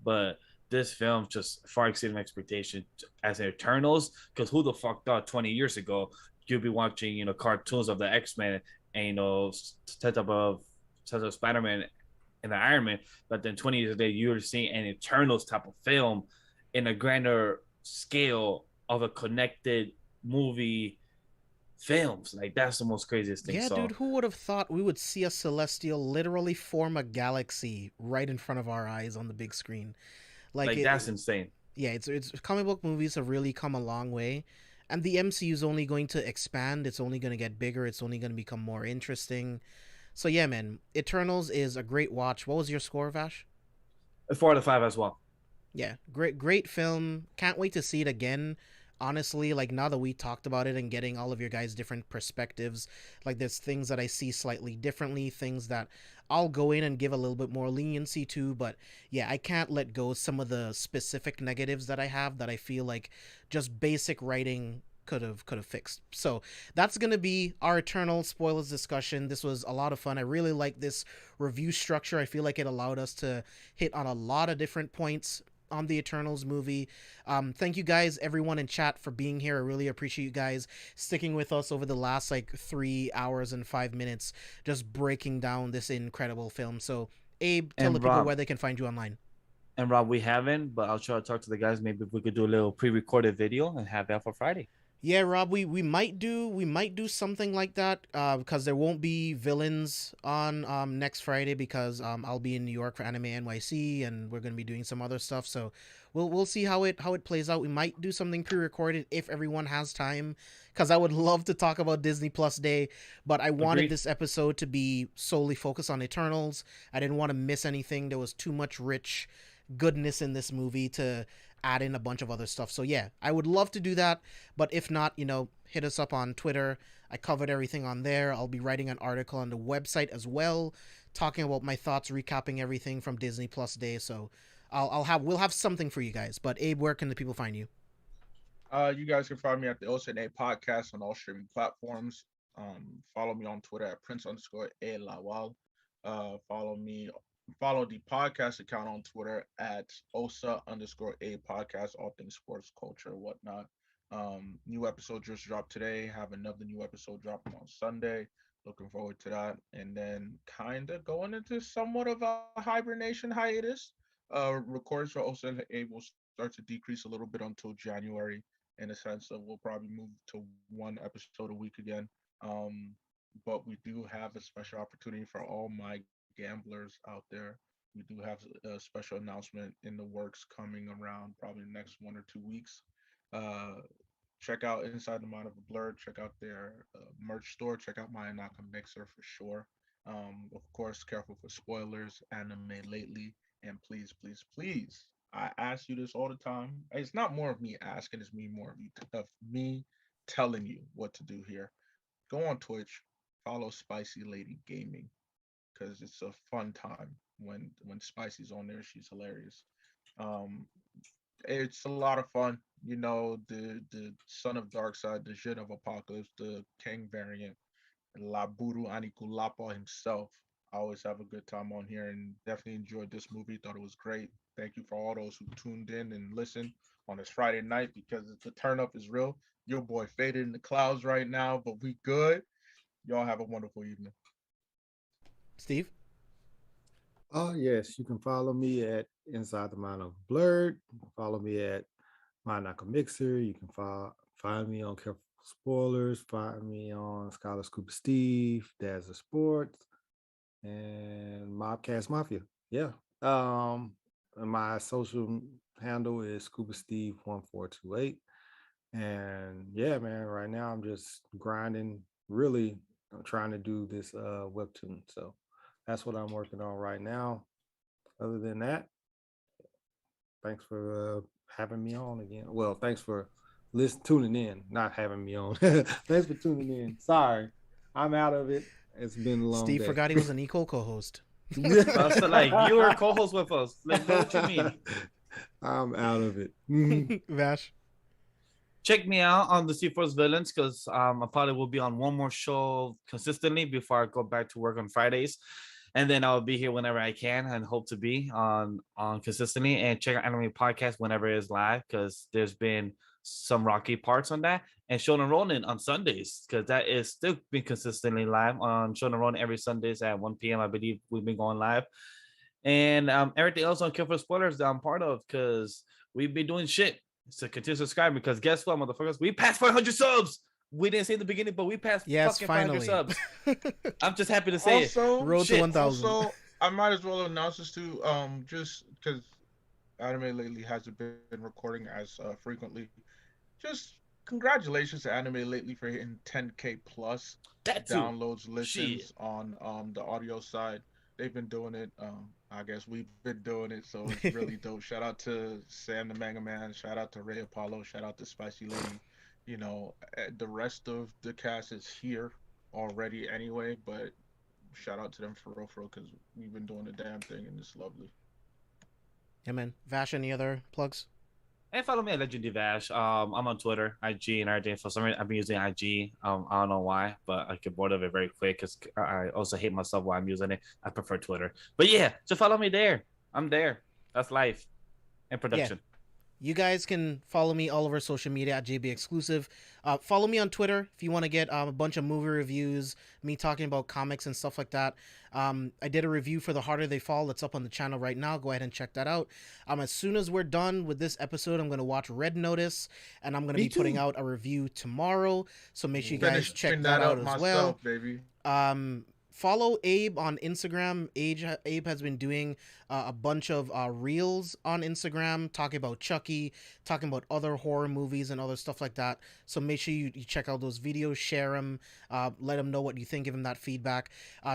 But this film just far exceeded my expectation as an Eternals, because who the fuck thought 20 years ago you'd be watching cartoons of the X-Men and set up Spider-Man and the Iron Man, but then 20 years later you're seeing an Eternals type of film in a grander scale of a connected movie films. Like, that's the most craziest thing. Yeah, dude, who would have thought we would see a Celestial literally form a galaxy right in front of our eyes on the big screen? Like that's insane. Yeah, it's comic book movies have really come a long way, and the MCU is only going to expand. It's only going to get bigger. It's only going to become more interesting. So yeah, man, Eternals is a great watch. What was your score, Vash? 4 out of 5 as well. Yeah, great film. Can't wait to see it again. Honestly, like now that we talked about it and getting all of your guys' different perspectives, like there's things that I see slightly differently, things that I'll go in and give a little bit more leniency to, but yeah, I can't let go some of the specific negatives that I have that I feel like just basic writing could have fixed. So that's gonna be our eternal spoilers discussion. This was a lot of fun. I really like this review structure. I feel like it allowed us to hit on a lot of different points on the Eternals movie. Thank you guys, everyone in chat, for being here. I really appreciate you guys sticking with us over the last like 3 hours and 5 minutes, just breaking down this incredible film. So, Abe, tell the people where they can find you online. And Rob, we haven't, but I'll try to talk to the guys. Maybe if we could do a little pre-recorded video and have that for Friday. Yeah, Rob, we might do something like that because there won't be villains on next Friday because I'll be in New York for Anime NYC and we're gonna be doing some other stuff. So we'll see how it plays out. We might do something pre-recorded if everyone has time, because I would love to talk about Disney Plus Day, but I wanted this episode to be solely focused on Eternals. I didn't want to miss anything. There was too much rich goodness in this movie to add in a bunch of other stuff. So yeah, I would love to do that, but if not, hit us up on Twitter. I covered everything on there. I'll be writing an article on the website as well, talking about my thoughts, recapping everything from Disney Plus Day. So we'll have something for you guys. But Abe, where can the people find you? You guys can find me at the OCNA podcast on all streaming platforms. Follow me on Twitter at Prince_A_Lawal. Follow the podcast account on Twitter at OSA_A podcast, all things sports, culture, whatnot. New episode just dropped today. Have another new episode dropping on Sunday. Looking forward to that. And then kind of going into somewhat of a hibernation hiatus. Records for OSA will start to decrease a little bit until January, in a sense of we'll probably move to one episode a week again. But we do have a special opportunity for all my gamblers out there. We do have a special announcement in the works coming around probably the next 1 or 2 weeks. Check out Inside the Mind of a Blur. Check out their merch store. Check out my Anaka Mixer for sure. Of course, careful for spoilers, anime lately, and please, please, please, I ask you this all the time. It's not more of me asking, it's more of me telling you what to do here. Go on Twitch, follow Spicy Lady Gaming, because it's a fun time when Spicy's on there. She's hilarious. It's a lot of fun. The son of Darkseid, the Jin of Apocalypse, the King variant, Laburu Anikulapa himself. I always have a good time on here and definitely enjoyed this movie. Thought it was great. Thank you for all those who tuned in and listened on this Friday night, because the turn up is real. Your boy faded in the clouds right now, but we good. Y'all have a wonderful evening. Steve? Yes, you can follow me at Inside the Mind of Blurred. Follow me at My Naka Mixer. You can find me on Careful Spoilers. Find me on Scholar Scuba Steve, Dazza Sports, and Mobcast Mafia. Yeah. My social handle is Scuba Steve 1428. And yeah, man, right now I'm just grinding. Really, I'm trying to do this webtoon. So that's what I'm working on right now. Other than that, thanks for having me on again. Well, thanks for tuning in, not having me on. Thanks for tuning in. Sorry, I'm out of it. It's been a long Steve day. forgot he was an equal co-host. So like you were co-host with us. Like, know what you mean? I'm out of it. Vash? Check me out on the C4SVillains, because I probably will be on one more show consistently before I go back to work on Fridays. And then I'll be here whenever I can and hope to be on consistently. And check out Anime Podcast whenever it is live, because there's been some rocky parts on that. And Shonen Ronin on Sundays, because that is still been consistently live on Shonen Ronin every Sundays at 1 p.m. I believe we've been going live. And everything else on Kill for Spoilers that I'm part of, because we've been doing shit. So continue to subscribe, because guess what, motherfuckers? We passed 500 subs. We didn't say in the beginning, but we passed fucking 500 subs. I'm just happy to say also, it. Road to 1,000. Also, I might as well announce this too. Just because Anime lately hasn't been recording as frequently. Just congratulations to Anime lately for hitting 10K plus That too. downloads, Shit. listens on the audio side. They've been doing it. I guess we've been doing it, so it's really dope. Shout out to Sam the Mega Man. Shout out to Ray Apollo. Shout out to Spicy Lady. The rest of the cast is here already anyway, but shout out to them for real, because we've been doing the damn thing and it's lovely. Yeah, man. Vash, any other plugs? And follow me at Legendary Vash. I'm on Twitter, IG, and everything. For some reason, I've been using IG. I don't know why, but I get bored of it very quick because I also hate myself while I'm using it. I prefer Twitter. But yeah, just follow me there. I'm there. That's life and production. Yeah. You guys can follow me all over social media at JB Exclusive. Follow me on Twitter if you want to get a bunch of movie reviews, me talking about comics and stuff like that. I did a review for The Harder They Fall. That's up on the channel right now. Go ahead and check that out. As soon as we're done with this episode, I'm going to watch Red Notice, and I'm going to be putting out a review tomorrow. So make sure you guys check that out as myself, well. Baby. Follow Abe on Instagram. Abe has been doing a bunch of reels on Instagram talking about Chucky, talking about other horror movies and other stuff like that. So make sure you check out those videos, share them, let him know what you think, give him that feedback.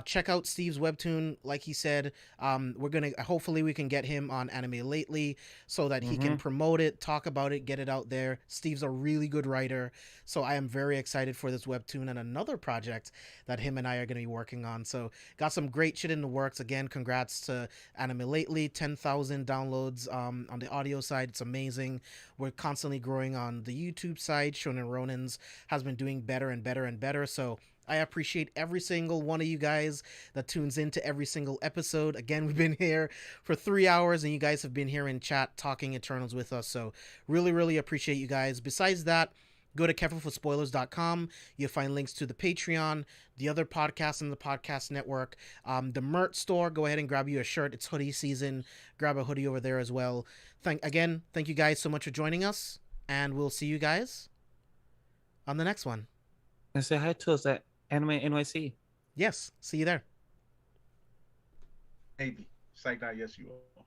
Check out Steve's webtoon. Like he said, hopefully we can get him on Anime Lately so that he can promote it, talk about it, get it out there. Steve's a really good writer. So I am very excited for this webtoon and another project that him and I are going to be working on. So got some great shit in the works. Again, congrats to Anime Lately, 10,000 downloads on the audio side. It's amazing. We're constantly growing on the YouTube side. Shonen Ronins has been doing better and better and better. So I appreciate every single one of you guys that tunes into every single episode. Again, we've been here for 3 hours and you guys have been here in chat talking Eternals with us. So really, really appreciate you guys. Besides that, go to carefulforspoilers.com. You'll find links to the Patreon, the other podcasts in the podcast network, the merch store. Go ahead and grab you a shirt. It's hoodie season. Grab a hoodie over there as well. Thank you guys so much for joining us, and we'll see you guys on the next one. And say hi to us at Anime NYC. Yes, see you there. Maybe. Psych out, yes, you are.